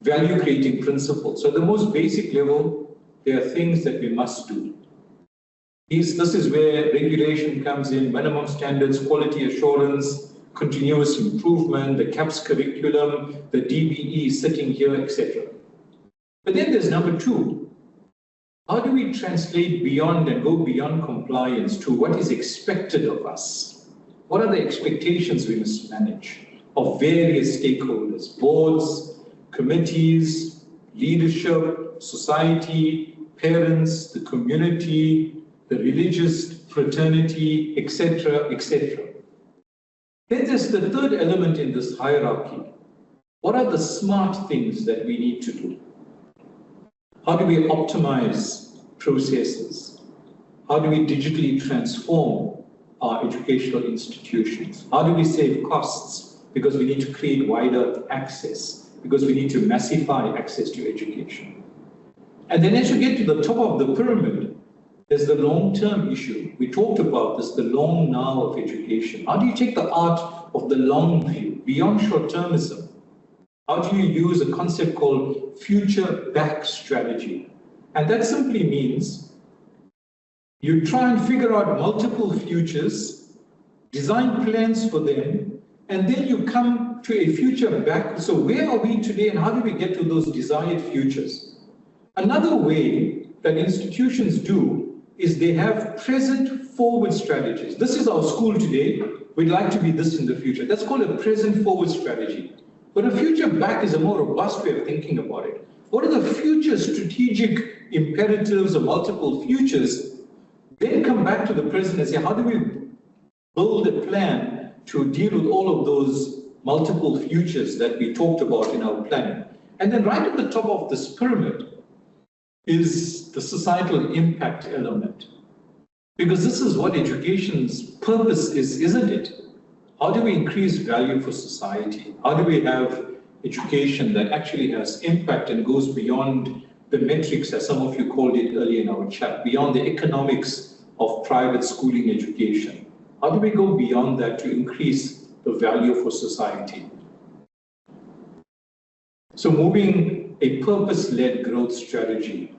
value-creating principles. So at the most basic level, there are things that we must do. This is where regulation comes in, minimum standards, quality assurance, continuous improvement, the CAPS curriculum, the DBE sitting here, etc. But then there's number two. How do we translate beyond and go beyond compliance to what is expected of us? What are the expectations we must manage of various stakeholders, boards, committees, leadership, society, parents, the community, the religious fraternity, etc., etc. Then there's the third element in this hierarchy. What are the smart things that we need to do? How do we optimize processes? How do we digitally transform our educational institutions? How do we save costs? Because we need to create wider access, because we need to massify access to education. And then as you get to the top of the pyramid, there's the long-term issue. We talked about this, the long now of education. How do you take the art of the long view, beyond short-termism? How do you use a concept called future-back strategy? And that simply means you try and figure out multiple futures, design plans for them, and then you come to a future back. So where are we today and how do we get to those desired futures? Another way that institutions do is they have present forward strategies. This is our school today. We'd like to be this in the future. That's called a present forward strategy. But a future back is a more robust way of thinking about it. What are the future strategic imperatives or multiple futures? Then come back to the present and say, how do we build a plan to deal with all of those multiple futures that we talked about in our planning? And then right at the top of this pyramid is the societal impact element. Because this is what education's purpose is, isn't it? How do we increase value for society? How do we have education that actually has impact and goes beyond the metrics, as some of you called it earlier in our chat, beyond the economics of private schooling education? How do we go beyond that to increase the value for society? So moving a purpose-led growth strategy,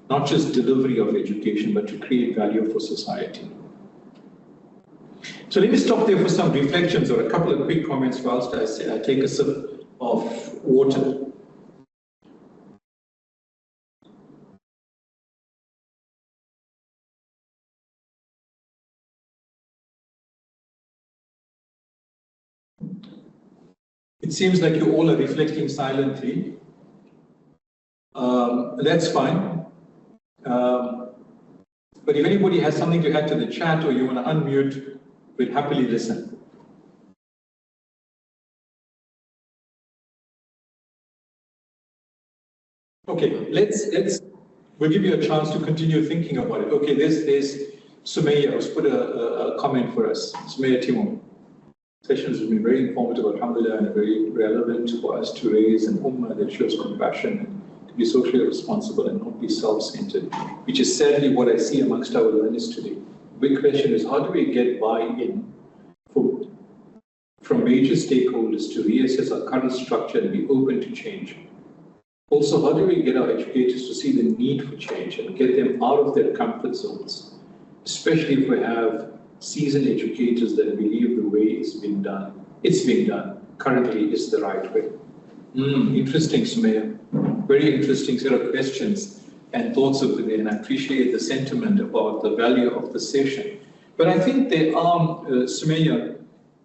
not just delivery of education, but to create value for society. So let me stop there for some reflections or a couple of quick comments whilst I take a sip of water. It seems like you all are reflecting silently. That's fine. But if anybody has something to add to the chat or you want to unmute, we'd happily listen. Okay, we'll give you a chance to continue thinking about it. Okay, there's Sumaya who's put a comment for us. Sumaya Timon. Sessions have been very informative, alhamdulillah, and very relevant for us to raise an ummah that shows compassion and to be socially responsible and not be self-centered, which is sadly what I see amongst our learners today. The big question is, how do we get buy-in from major stakeholders to reassess our current structure and be open to change? Also, how do we get our educators to see the need for change and get them out of their comfort zones, especially if we have seasoned educators that believe the way it's being done currently is the right way. Interesting, Sumaya. Very interesting set of questions and thoughts over there, and I appreciate the sentiment about the value of the session. But I think there are, Sumaya,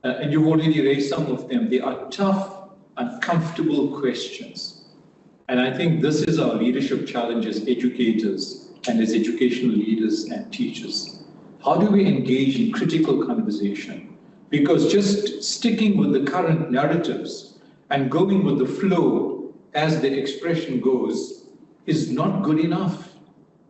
and you've already raised some of them, they are tough, uncomfortable questions. And I think this is our leadership challenge as educators and as educational leaders and teachers. How do we engage in critical conversation? Because just sticking with the current narratives and going with the flow, as the expression goes, is not good enough.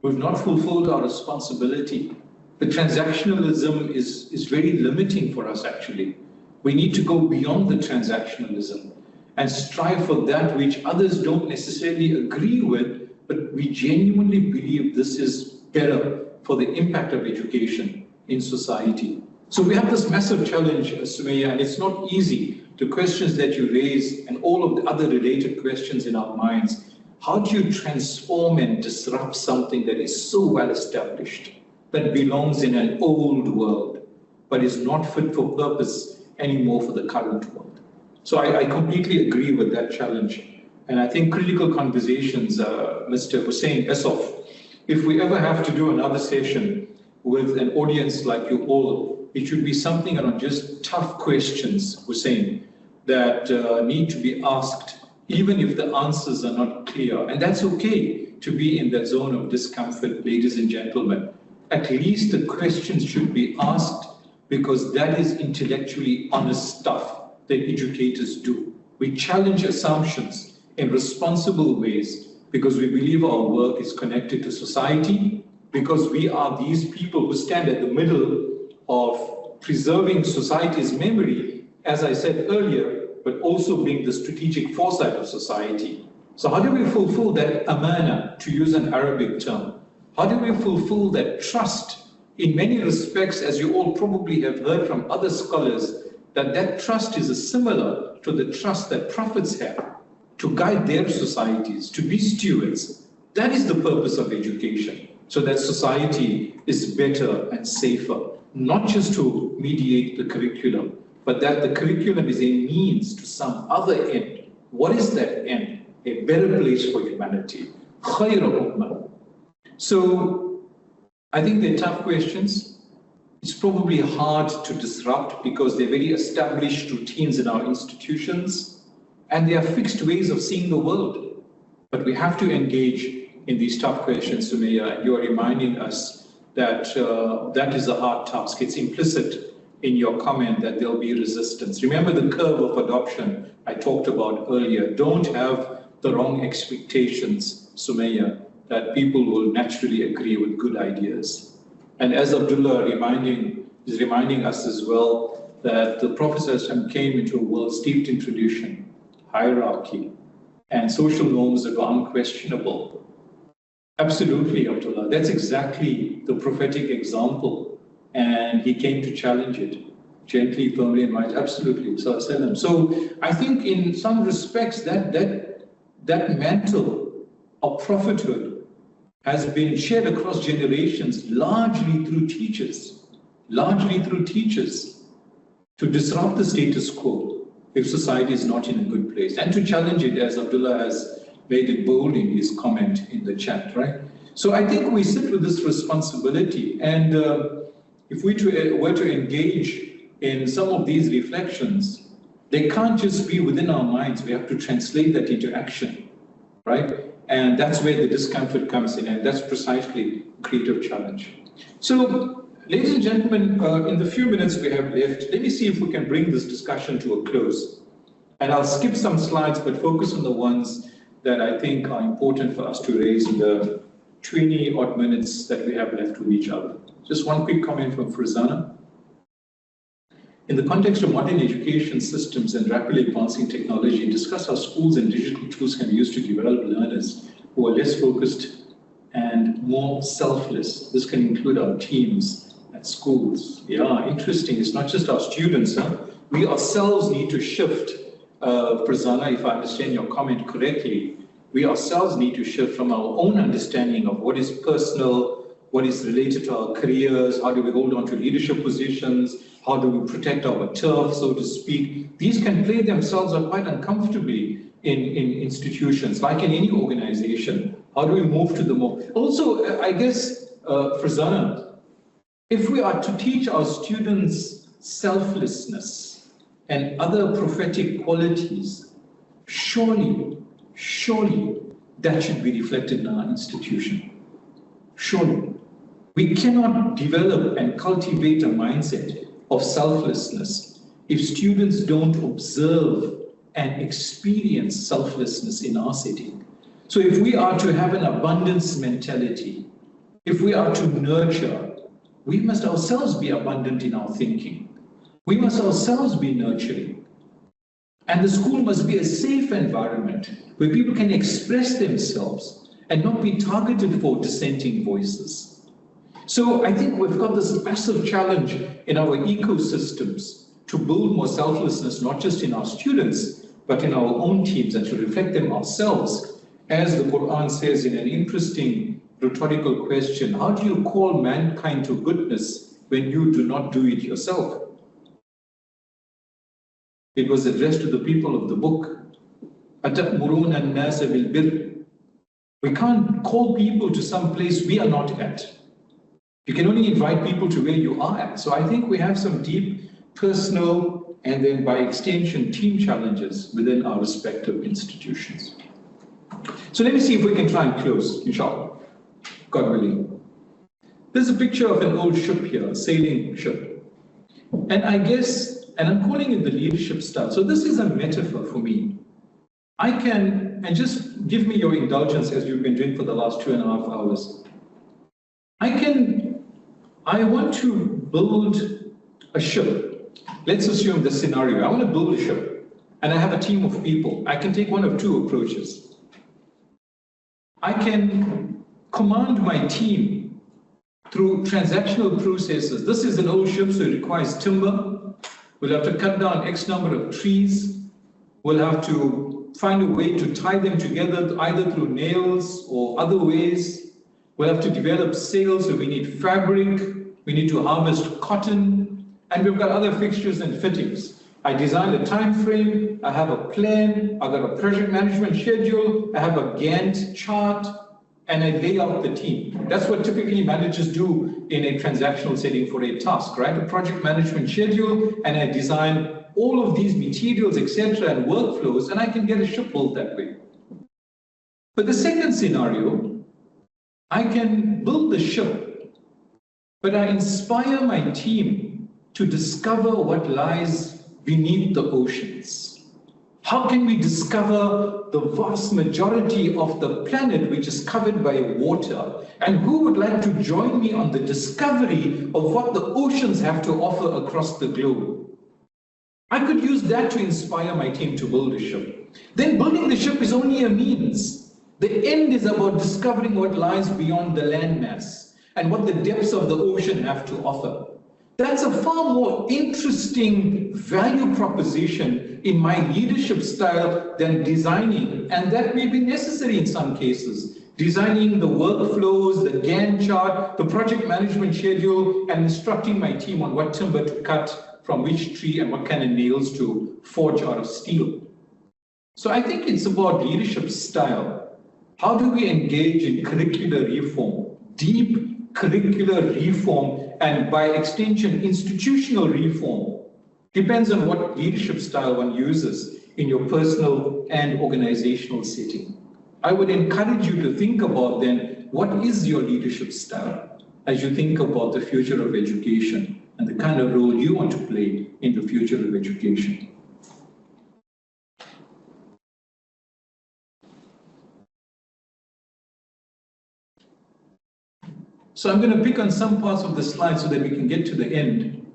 We've not fulfilled our responsibility. The transactionalism is very limiting for us, actually. We need to go beyond the transactionalism and strive for that which others don't necessarily agree with, but we genuinely believe this is better for the impact of education in society. So we have this massive challenge, Sumaya, and it's not easy. The questions that you raise and all of the other related questions in our minds, how do you transform and disrupt something that is so well established, that belongs in an old world, but is not fit for purpose anymore for the current world? So I completely agree with that challenge. And I think critical conversations, Mr. Hussein Essof, if we ever have to do another session with an audience like you all, it should be something around just tough questions, Hussein, that need to be asked, even if the answers are not clear. And that's okay to be in that zone of discomfort, ladies and gentlemen. At least the questions should be asked, because that is intellectually honest stuff that educators do. We challenge assumptions in responsible ways because we believe our work is connected to society, because we are these people who stand at the middle of preserving society's memory, as I said earlier, but also being the strategic foresight of society. So how do we fulfill that amana, to use an Arabic term? How do we fulfill that trust? In many respects, as you all probably have heard from other scholars, that trust is similar to the trust that prophets have to guide their societies, to be stewards. That is the purpose of education, so that society is better and safer, not just to mediate the curriculum, but that the curriculum is a means to some other end. What is that end? A better place for humanity. Khayra ummah. So I think they're tough questions. It's probably hard to disrupt because they're very established routines in our institutions, and they are fixed ways of seeing the world. But we have to engage in these tough questions, Sumaya, and you are reminding us that that is a hard task. It's implicit in your comment that there'll be resistance. Remember the curve of adoption I talked about earlier. Don't have the wrong expectations, Sumaya, that people will naturally agree with good ideas. And as Abdullah is reminding us as well, that the Prophet came into a world steeped in tradition, hierarchy, and social norms that were unquestionable. Absolutely, Abdullah. That's exactly the prophetic example. And he came to challenge it gently, firmly, and right. Absolutely. So I think in some respects that mantle of prophethood has been shared across generations, largely through teachers, to disrupt the status quo if society is not in a good place, and to challenge it, as Abdullah has made it bold in his comment in the chat, right? So I think we sit with this responsibility, and if we were to engage in some of these reflections, they can't just be within our minds. We have to translate that into action, right? And that's where the discomfort comes in, and that's precisely creative challenge. So, ladies and gentlemen, in the few minutes we have left, let me see if we can bring this discussion to a close. And I'll skip some slides, but focus on the ones that I think are important for us to raise in the 20-odd minutes that we have left with each other. Just one quick comment from Farzana. In the context of modern education systems and rapidly advancing technology, discuss how schools and digital tools can be used to develop learners who are less focused and more selfless. This can include our teams at schools. Yeah, interesting. It's not just our students. Huh? We ourselves need to shift. Farzana, if I understand your comment correctly, we ourselves need to shift from our own understanding of what is personal, what is related to our careers, how do we hold on to leadership positions, How do we protect our turf, so to speak? These can play themselves out quite uncomfortably in institutions, like in any organization. How do we move to the more? Also, I guess, Frizana, if we are to teach our students selflessness and other prophetic qualities, surely that should be reflected in our institution. Surely. We cannot develop and cultivate a mindset of selflessness if students don't observe and experience selflessness in our setting. So if we are to have an abundance mentality, if we are to nurture, we must ourselves be abundant in our thinking. We must ourselves be nurturing. And the school must be a safe environment where people can express themselves and not be targeted for dissenting voices. So I think we've got this massive challenge in our ecosystems to build more selflessness, not just in our students, but in our own teams, and to reflect them ourselves. As the Quran says in an interesting rhetorical question, how do you call mankind to goodness when you do not do it yourself? It was addressed to the people of the book. أَتَأْمُرُونَ النَّاسَ بِالْبِرِّ. We can't call people to some place we are not at. You can only invite people to where you are at. So I think we have some deep personal and then by extension team challenges within our respective institutions. So let me see if we can try and close, inshallah, God willing. There's a picture of an old ship here, a sailing ship. And I guess, and I'm calling it the leadership style. So this is a metaphor for me. I can, and just give me your indulgence as you've been doing for the last 2.5 hours. I want to build a ship. Let's assume the scenario. I want to build a ship and I have a team of people. I can take one of two approaches. I can command my team through transactional processes. This is an old ship, so it requires timber. We'll have to cut down X number of trees. We'll have to find a way to tie them together, either through nails or other ways. We'll have to develop sails, so we need fabric, we need to harvest cotton, and we've got other fixtures and fittings. I designed a time frame, I have a plan, I've got a project management schedule, I have a Gantt chart, and I lay out the team. That's what typically managers do in a transactional setting for a task, right? A project management schedule, and I design all of these materials, etc., and workflows, and I can get a ship built that way. But the second scenario, I can build the ship, but I inspire my team to discover what lies beneath the oceans. How can we discover the vast majority of the planet which is covered by water? And who would like to join me on the discovery of what the oceans have to offer across the globe? I could use that to inspire my team to build a ship. Then building the ship is only a means. The end is about discovering what lies beyond the landmass and what the depths of the ocean have to offer. That's a far more interesting value proposition in my leadership style than designing, and that may be necessary in some cases, designing the workflows, the Gantt chart, the project management schedule, and instructing my team on what timber to cut from which tree and what kind of nails to forge out of steel. So I think it's about leadership style. How do we engage in curricular reform, deep curricular reform, and by extension, institutional reform? Depends on what leadership style one uses in your personal and organizational setting. I would encourage you to think about then, what is your leadership style as you think about the future of education and the kind of role you want to play in the future of education? So I'm going to pick on some parts of the slide so that we can get to the end.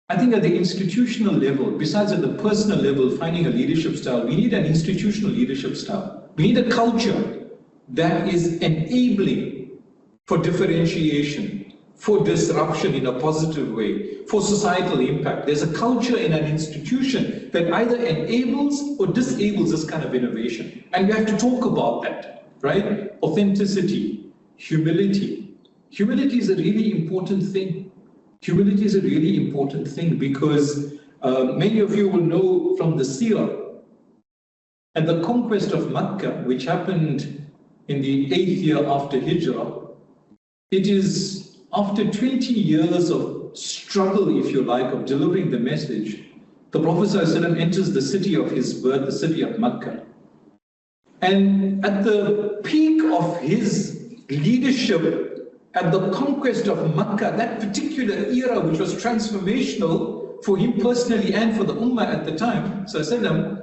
I think at the institutional level, besides at the personal level, finding a leadership style, we need an institutional leadership style. We need a culture that is enabling for differentiation, for disruption in a positive way, for societal impact. There's a culture in an institution that either enables or disables this kind of innovation. And we have to talk about that. Right? Authenticity, humility. Humility is a really important thing. Humility is a really important thing because many of you will know from the seerah and the conquest of Mecca, which happened in the 8th year after Hijrah. It is after 20 years of struggle, if you like, of delivering the message, the Prophet ﷺ enters the city of his birth, the city of Mecca. And at the peak of his leadership, at the conquest of Mecca, that particular era, which was transformational for him personally and for the Ummah at the time, ﷺ,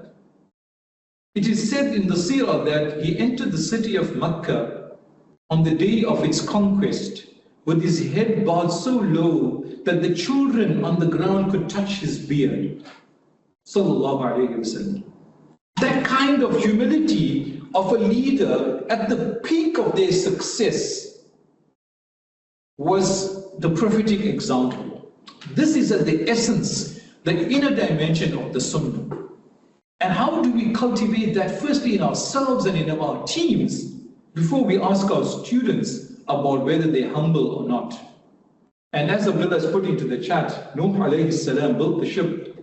it is said in the seerah that he entered the city of Mecca on the day of its conquest with his head bowed so low that the children on the ground could touch his beard. Sallallahu Alaihi Wasallam. That kind of humility of a leader at the peak of their success was the prophetic example. This is at the essence, the inner dimension of the Sunnah. And how do we cultivate that firstly in ourselves and in our teams before we ask our students about whether they're humble or not? And as Abdullah has put into the chat, Nuh alayhi salam built the ship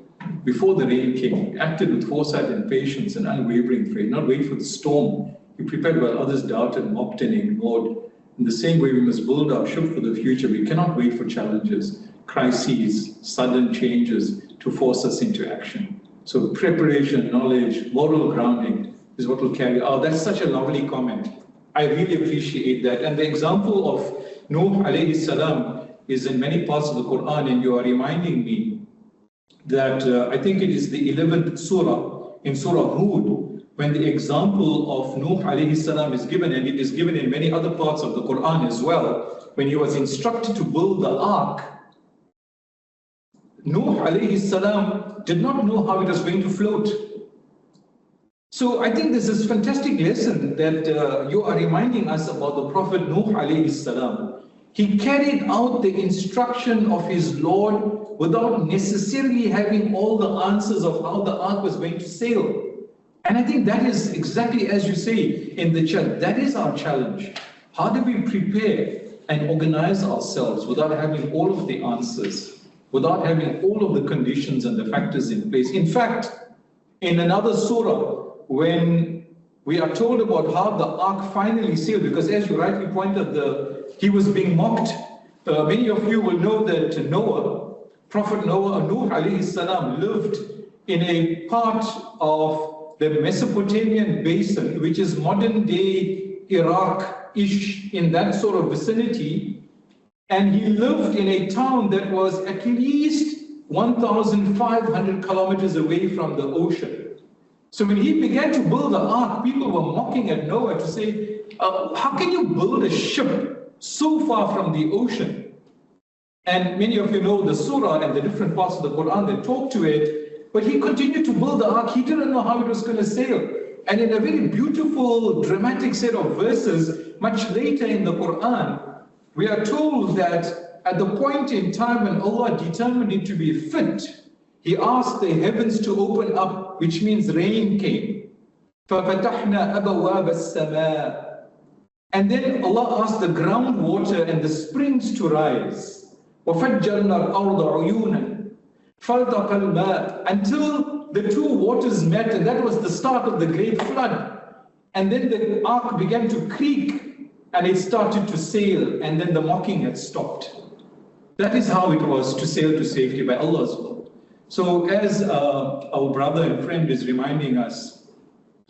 before the rain came, acted with foresight and patience and unwavering faith, not wait for the storm. He prepared while others doubted, mocked and ignored. In the same way, we must build our ship for the future. We cannot wait for challenges, crises, sudden changes to force us into action. So preparation, knowledge, moral grounding is what will carry out. That's such a lovely comment. I really appreciate that. And the example of Nuh alayhi salam is in many parts of the Quran, and you are reminding me that I think it is the 11th surah, in Surah Hud, when the example of Nuh alayhi salam is given, and it is given in many other parts of the Quran as well, when he was instructed to build the ark. Nuh alayhi salam did not know how it was going to float. So I think this is a fantastic lesson that you are reminding us about the Prophet Nuh alayhi salam. He carried out the instruction of his Lord without necessarily having all the answers of how the ark was going to sail. And I think that is exactly as you say in the chat, that is our challenge. How do we prepare and organize ourselves without having all of the answers, without having all of the conditions and the factors in place? In fact, in another surah, when we are told about how the ark finally sailed, because as you rightly pointed, he was being mocked. Many of you will know that Noah, Prophet Noah, Nuh alayhi salam, lived in a part of the Mesopotamian basin, which is modern day Iraq-ish, in that sort of vicinity. And he lived in a town that was at least 1,500 kilometers away from the ocean. So when he began to build the ark, people were mocking at Noah to say, how can you build a ship so far from the ocean? And many of you know the surah and the different parts of the Quran that talk to it, but he continued to build the ark. He didn't know how it was going to sail. And in a very beautiful, dramatic set of verses, much later in the Quran, we are told that at the point in time when Allah determined it to be fit, He asked the heavens to open up, which means rain came. فَفَتَحْنَا أَبَوَابَ السَّمَاءِ. And then Allah asked the groundwater and the springs to rise. وَفَجَّرْنَا الْأَرْضَ عُيُونًا فَالْتَقَى الْمَاءِ. Until the two waters met, and that was the start of the great flood. And then the ark began to creak, and it started to sail, and then the mocking had stopped. That is how it was to sail to safety by Allah's will. So as our brother and friend is reminding us,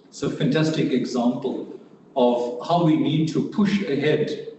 it's a fantastic example of how we need to push ahead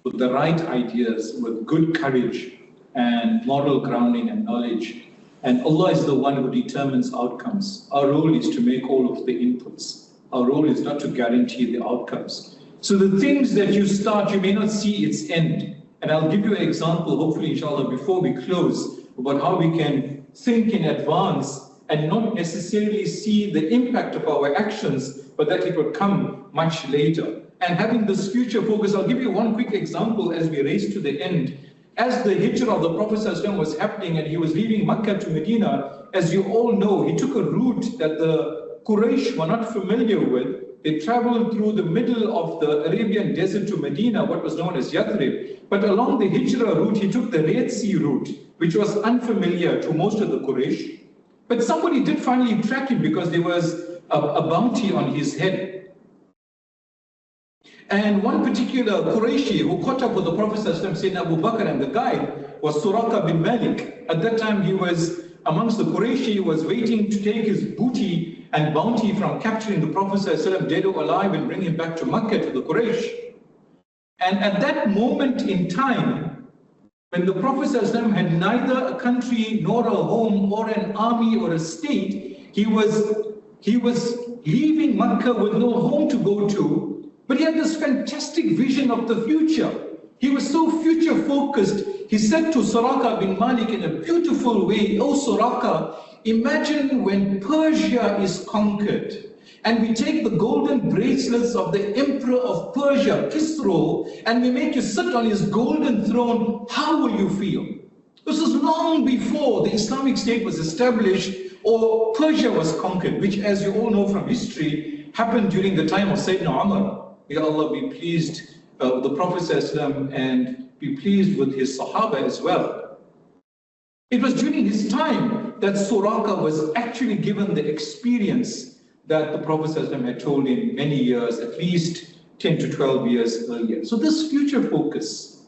with the right ideas, with good courage and moral grounding and knowledge. And Allah is the one who determines outcomes. Our role is to make all of the inputs. Our role is not to guarantee the outcomes. So the things that you start, you may not see its end. And I'll give you an example, hopefully, inshallah, before we close, about how we can think in advance and not necessarily see the impact of our actions, but that it will come much later. And having this future focus, I'll give you one quick example as we race to the end. As the hijrah of the Prophet ﷺ was happening and he was leaving Makkah to Medina, as you all know, he took a route that the Quraysh were not familiar with, They traveled through the middle of the Arabian desert to Medina, what was known as Yathrib. But along the Hijrah route, he took the Red Sea route, which was unfamiliar to most of the Quraysh. But somebody did finally track him because there was a bounty on his head. And one particular Qurayshi who caught up with the Prophet Sayyidina Abu Bakr and the guide was Suraka bin Malik. At that time, he was amongst the Qurayshi, was waiting to take his booty and bounty from capturing the Prophet ﷺ dead or alive and bring him back to Makkah to the Quraysh. And at that moment in time, when the Prophet ﷺ had neither a country nor a home or an army or a state, he was leaving Makkah with no home to go to, but he had this fantastic vision of the future. He was so future focused. He said to Suraka bin Malik in a beautiful way, "Oh Suraka, imagine when Persia is conquered and we take the golden bracelets of the emperor of Persia, Kisro, and we make you sit on his golden throne, how will you feel?" This was long before the Islamic State was established or Persia was conquered, which, as you all know from history, happened during the time of Sayyidina Umar. May Allah be pleased with the Prophet ﷺ and be pleased with his Sahaba as well. It was during his time that Suraka was actually given the experience that the Prophet ﷺ had told him many years, at least 10 to 12 years earlier. So this future focus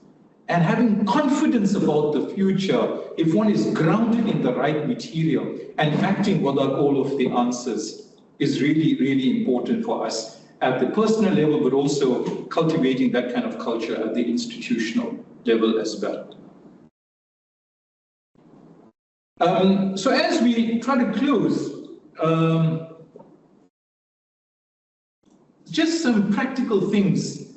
and having confidence about the future, if one is grounded in the right material and acting without all of the answers, is really, really important for us at the personal level, but also cultivating that kind of culture at the institutional level as well. So as we try to close, just some practical things.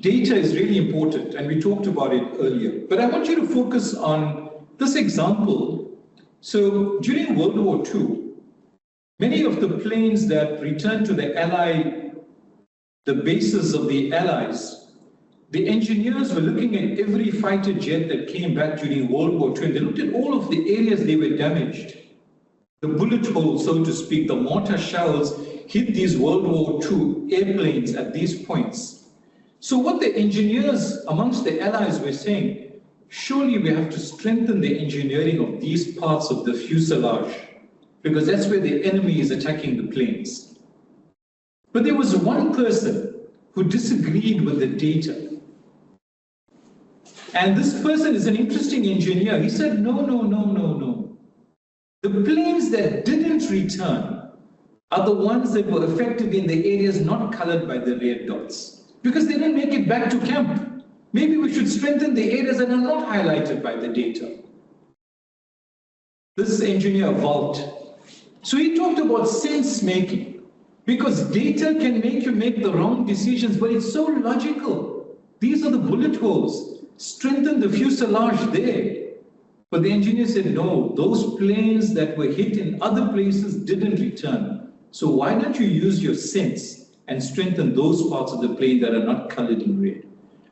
Data is really important, and we talked about it earlier. But I want you to focus on this example. So during World War II, many of the planes that returned to the bases of the Allies, the engineers were looking at every fighter jet that came back during World War II, and they looked at all of the areas they were damaged. The bullet holes, so to speak, the mortar shells hit these World War II airplanes at these points. So what the engineers amongst the Allies were saying, surely we have to strengthen the engineering of these parts of the fuselage, because that's where the enemy is attacking the planes. But there was one person who disagreed with the data. And this person is an interesting engineer. He said, no. The planes that didn't return are the ones that were affected in the areas not colored by the red dots, because they didn't make it back to camp. Maybe we should strengthen the areas that are not highlighted by the data. This is engineer Walt. So he talked about sense making. Because data can make you make the wrong decisions, but it's so logical. These are the bullet holes. Strengthen the fuselage there. But the engineer said, no, those planes that were hit in other places didn't return. So why don't you use your sense and strengthen those parts of the plane that are not colored in red?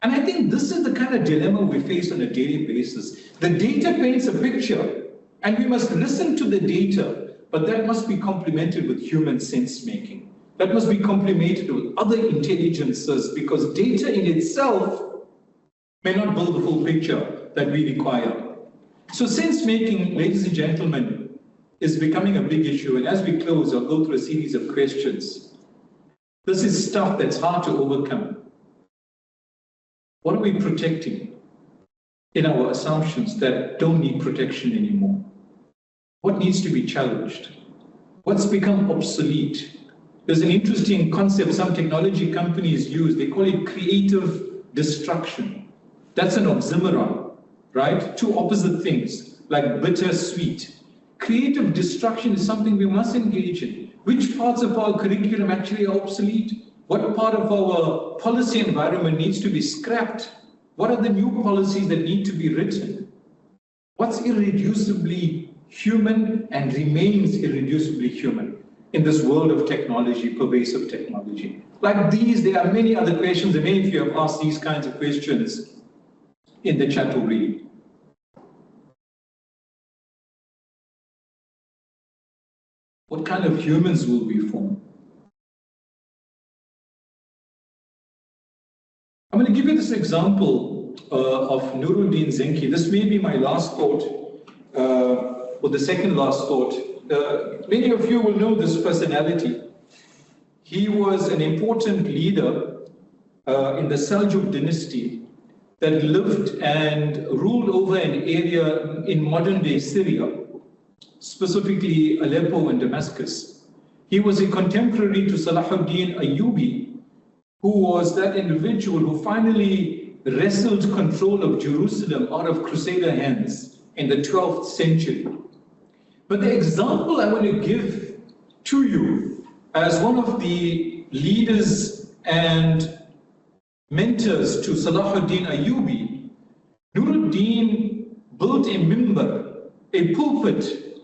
And I think this is the kind of dilemma we face on a daily basis. The data paints a picture, and we must listen to the data, but that must be complemented with human sense making. That must be complemented with other intelligences, because data in itself may not build the full picture that we require. So sense making, ladies and gentlemen, is becoming a big issue. And as we close, I'll go through a series of questions. This is stuff that's hard to overcome. What are we protecting in our assumptions that don't need protection anymore? What needs to be challenged? What's become obsolete? There's an interesting concept some technology companies use. They call it creative destruction. That's an oxymoron, right? Two opposite things, like bitter, sweet. Creative destruction is something we must engage in. Which parts of our curriculum actually are obsolete? What part of our policy environment needs to be scrapped? What are the new policies that need to be written? What's irreducibly human and remains irreducibly human in this world of technology, pervasive technology? Like these, there are many other questions, and many of you have asked these kinds of questions in the chat already. What kind of humans will we form? I'm going to give you this example of Nuruddin Zenki. This may be my last thought, or the second last thought. Many of you will know this personality. He was an important leader in the Seljuk dynasty that lived and ruled over an area in modern-day Syria, specifically Aleppo and Damascus. He was a contemporary to Salahuddin Ayyubi, who was that individual who finally wrestled control of Jerusalem out of Crusader hands in the 12th century. But the example I want to give to you as one of the leaders and mentors to Salahuddin Ayyubi, Nuruddin built a mimbar, a pulpit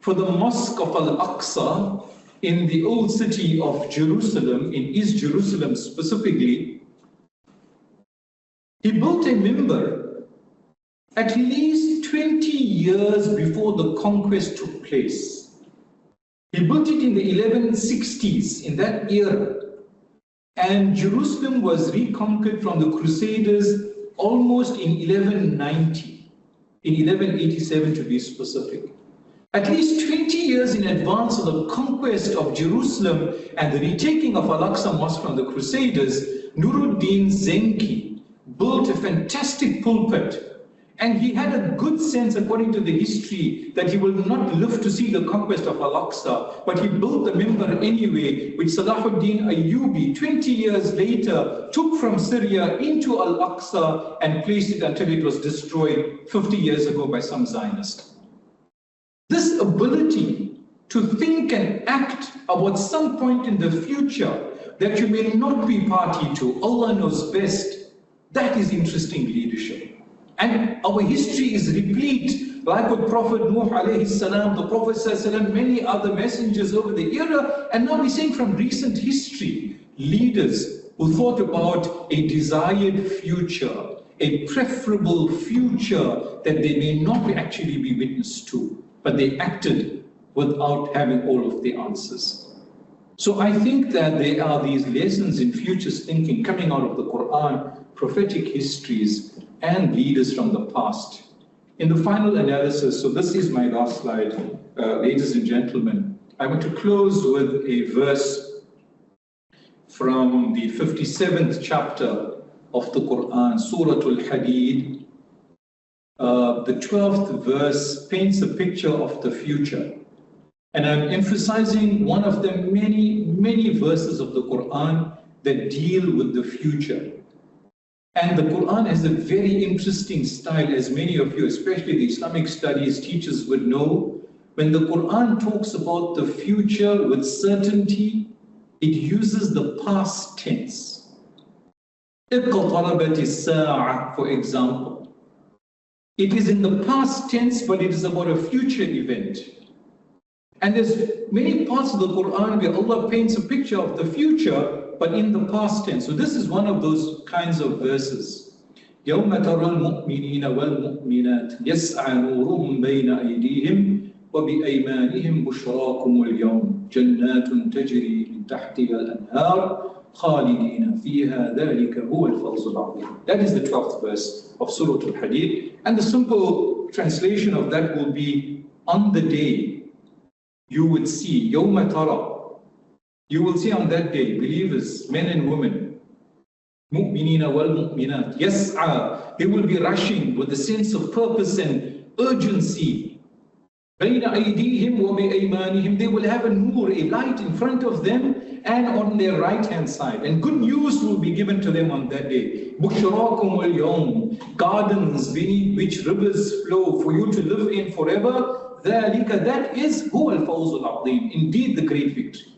for the Mosque of Al-Aqsa in the old city of Jerusalem, in East Jerusalem specifically. He built a mimbar at least 20 years before the conquest took place. He built it in the 1160s, in that era. And Jerusalem was reconquered from the Crusaders almost in 1190, in 1187 to be specific. At least 20 years in advance of the conquest of Jerusalem and the retaking of Al-Aqsa Mosque from the Crusaders, Nuruddin Zenki built a fantastic pulpit. And he had a good sense, according to the history, that he will not live to see the conquest of Al-Aqsa, but he built the mimbar anyway, which Salahuddin Ayyubi, 20 years later, took from Syria into Al-Aqsa and placed it until it was destroyed 50 years ago by some Zionist. This ability to think and act about some point in the future that you may not be party to, Allah knows best, that is interesting leadership. And our history is replete, like with Prophet Nuh alayhi salam, the Prophet sallam, many other messengers over the era, and now we're saying from recent history, leaders who thought about a desired future, a preferable future that they may not actually be witness to, but they acted without having all of the answers. So I think that there are these lessons in futures thinking coming out of the Quran, prophetic histories, and leaders from the past. In the final analysis, so this is my last slide, ladies and gentlemen, I want to close with a verse from the 57th chapter of the Quran, Surah Al-Hadid. The 12th verse paints a picture of the future. And I'm emphasizing one of the many verses of the Quran that deal with the future. And the Quran has a very interesting style, as many of you, especially the Islamic studies teachers would know. When the Quran talks about the future with certainty, it uses the past tense. اقتربت الساعة, for example. It is in the past tense, but it is about a future event. And there's many parts of the Quran where Allah paints a picture of the future, but in the past tense. So this is one of those kinds of verses. يَوْمَ تَرَى الْمُؤْمِنِينَ وَالْمُؤْمِنَاتِ يَسْعَى نُورُهُمْ بَيْنَ أَيْدِيهِمْ وَبِأَيْمَانِهِمْ بُشْرَاكُمُ الْيَوْمِ جَنَّاتٌ تَجْرِي مِنْ تَحْتِهَا الْأَنْهَارُ خَالِدِينَ فِيهَا ذَلِكَ هُوَ الْفَوْزُ الْعَظِيمُ. That is the 12th verse of Surah Al-Hadid. And the simple translation of that will be, on the day you would see, يَوْمَ تَرَى, you will see on that day, believers, men and women, mu'minina wal mu'minat, yas'a, they will be rushing with a sense of purpose and urgency. Bayna aydihim wa bi'aymanihim, they will have a nur, a light in front of them and on their right hand side. And good news will be given to them on that day. Bushrakum wal yawm, gardens beneath which rivers flow for you to live in forever. That is huwa al-fawz al-azim, indeed the great victory.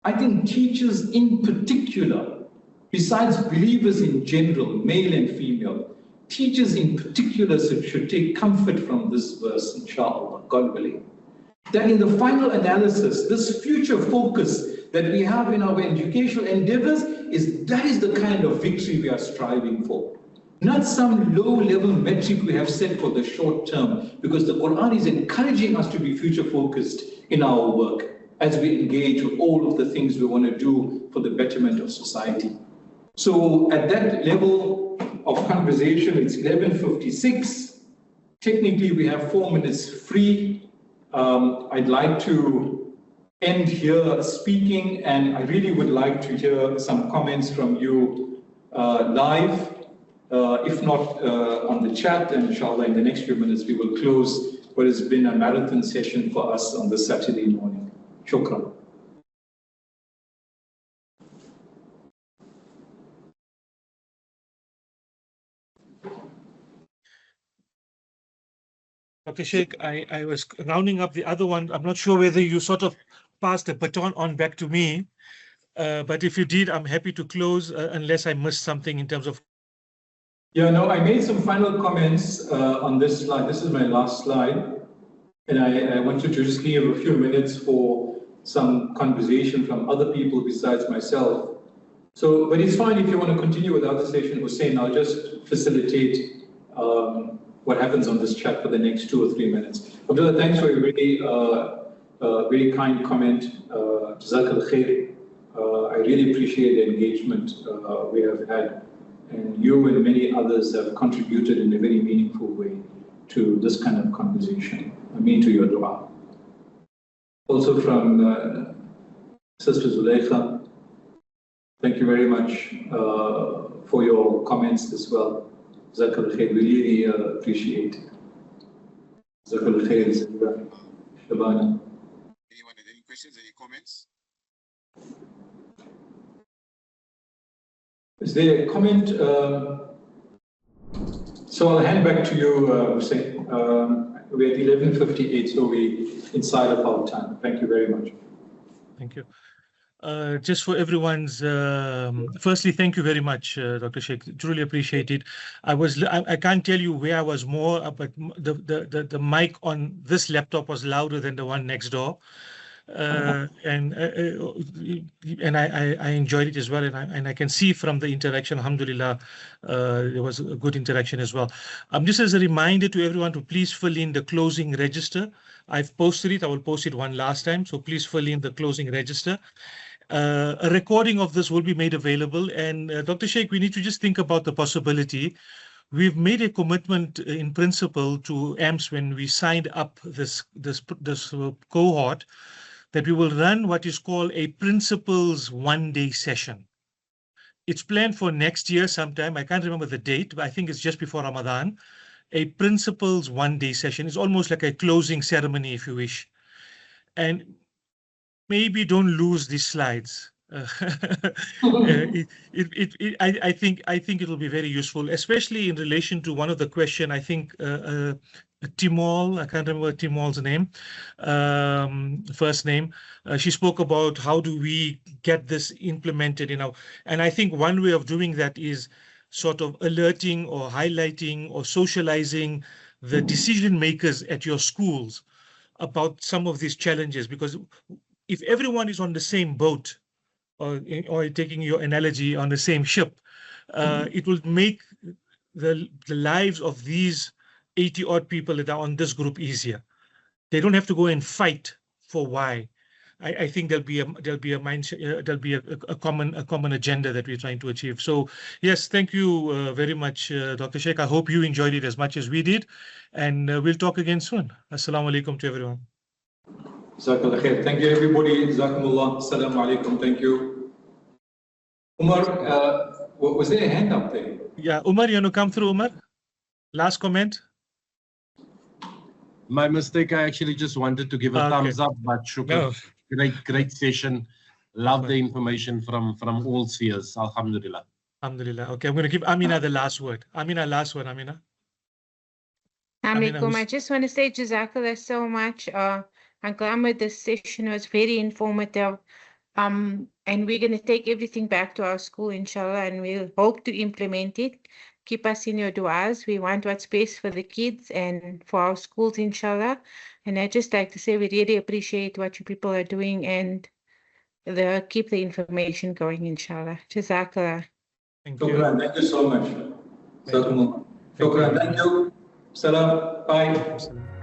I think teachers in particular, besides believers in general, male and female, teachers in particular should take comfort from this verse, inshallah, God willing. That in the final analysis, this future focus that we have in our educational endeavors that is the kind of victory we are striving for. Not some low-level metric we have set for the short term, because the Quran is encouraging us to be future-focused in our work as we engage with all of the things we want to do for the betterment of society. So at that level of conversation, it's 11:56. Technically, we have 4 minutes free. I'd like to end here speaking, and I really would like to hear some comments from you live. If not on the chat, and inshallah in the next few minutes we will close what has been a marathon session for us on this Saturday morning. Shukran. Dr. Shaikh, I was rounding up the other one. I'm not sure whether you sort of passed the baton on back to me, but if you did, I'm happy to close unless I missed something in terms of. Yeah, no, I made some final comments on this slide. This is my last slide. And I wanted to just give a few minutes for some conversation from other people besides myself. So, but it's fine if you want to continue with the other session, Hussein. I'll just facilitate what happens on this chat for the next 2 or 3 minutes. Abdullah, thanks for a very kind comment. Jazakallah khair. I really appreciate the engagement we have had. And you and many others have contributed in a very meaningful way to this kind of conversation. I mean, to your dua. Also from Sister Zuleika, thank you very much for your comments as well. Jazakallah khair, we really appreciate it. Jazakallah khair, Shabana. Anyone have any questions, any comments? Is there a comment? So I'll hand back to you, Hussein. We're at 11:58, so we're inside of our time. Thank you very much. Thank you. Just for everyone's, firstly, thank you very much, Dr. Shaikh. Truly appreciate it. I can't tell you where I was more, but the mic on this laptop was louder than the one next door. And I enjoyed it as well, and I can see from the interaction, alhamdulillah, there was a good interaction as well. Just as a reminder to everyone to please fill in the closing register. I've posted it. I will post it one last time, so please fill in the closing register. A recording of this will be made available, and Dr. Shaikh, we need to just think about the possibility. We've made a commitment in principle to AMPS when we signed up this cohort, that we will run what is called a principles one-day session. It's planned for next year sometime. I can't remember the date, but I think it's just before Ramadan. A principles one-day session is almost like a closing ceremony, if you wish. And maybe don't lose these slides. I think it will be very useful, especially in relation to one of the question. I think Timol, I can't remember Timol's name, first name. She spoke about how do we get this implemented, and I think one way of doing that is sort of alerting or highlighting or socializing the decision makers at your schools about some of these challenges, because if everyone is on the same boat, or taking your analogy, on the same ship, it will make the lives of these 80 odd people that are on this group easier. They don't have to go and fight for why. I think there'll be a mindset, there'll be a common agenda that we're trying to achieve. So yes, thank you very much, Dr. Shaikh. I hope you enjoyed it as much as we did, and we'll talk again soon. Assalamu alaikum to everyone. Jazakallah khair. Thank you, everybody. Jazakumullah. Assalamu alaikum. Thank you. Umar, was there a hand up there? Yeah, Umar, you want to come through, Umar? Last comment? My mistake. I actually just wanted to give a thumbs up, but shukran. No. Great session. Love the information from all spheres. Alhamdulillah. Alhamdulillah. Okay, I'm going to give Amina the last word. Amina, last word, Amina. I just want to say Jazakallah so much. Uncle Ahmed, this session was very informative. And we're going to take everything back to our school, inshallah, and we'll hope to implement it. Keep us in your du'as. We want what's best for the kids and for our schools, inshallah. And I'd just like to say we really appreciate what you people are doing, and keep the information going, inshallah. Jazakallah. Thank you. Thank you so much. Thank you. Thank you. Salam. Bye.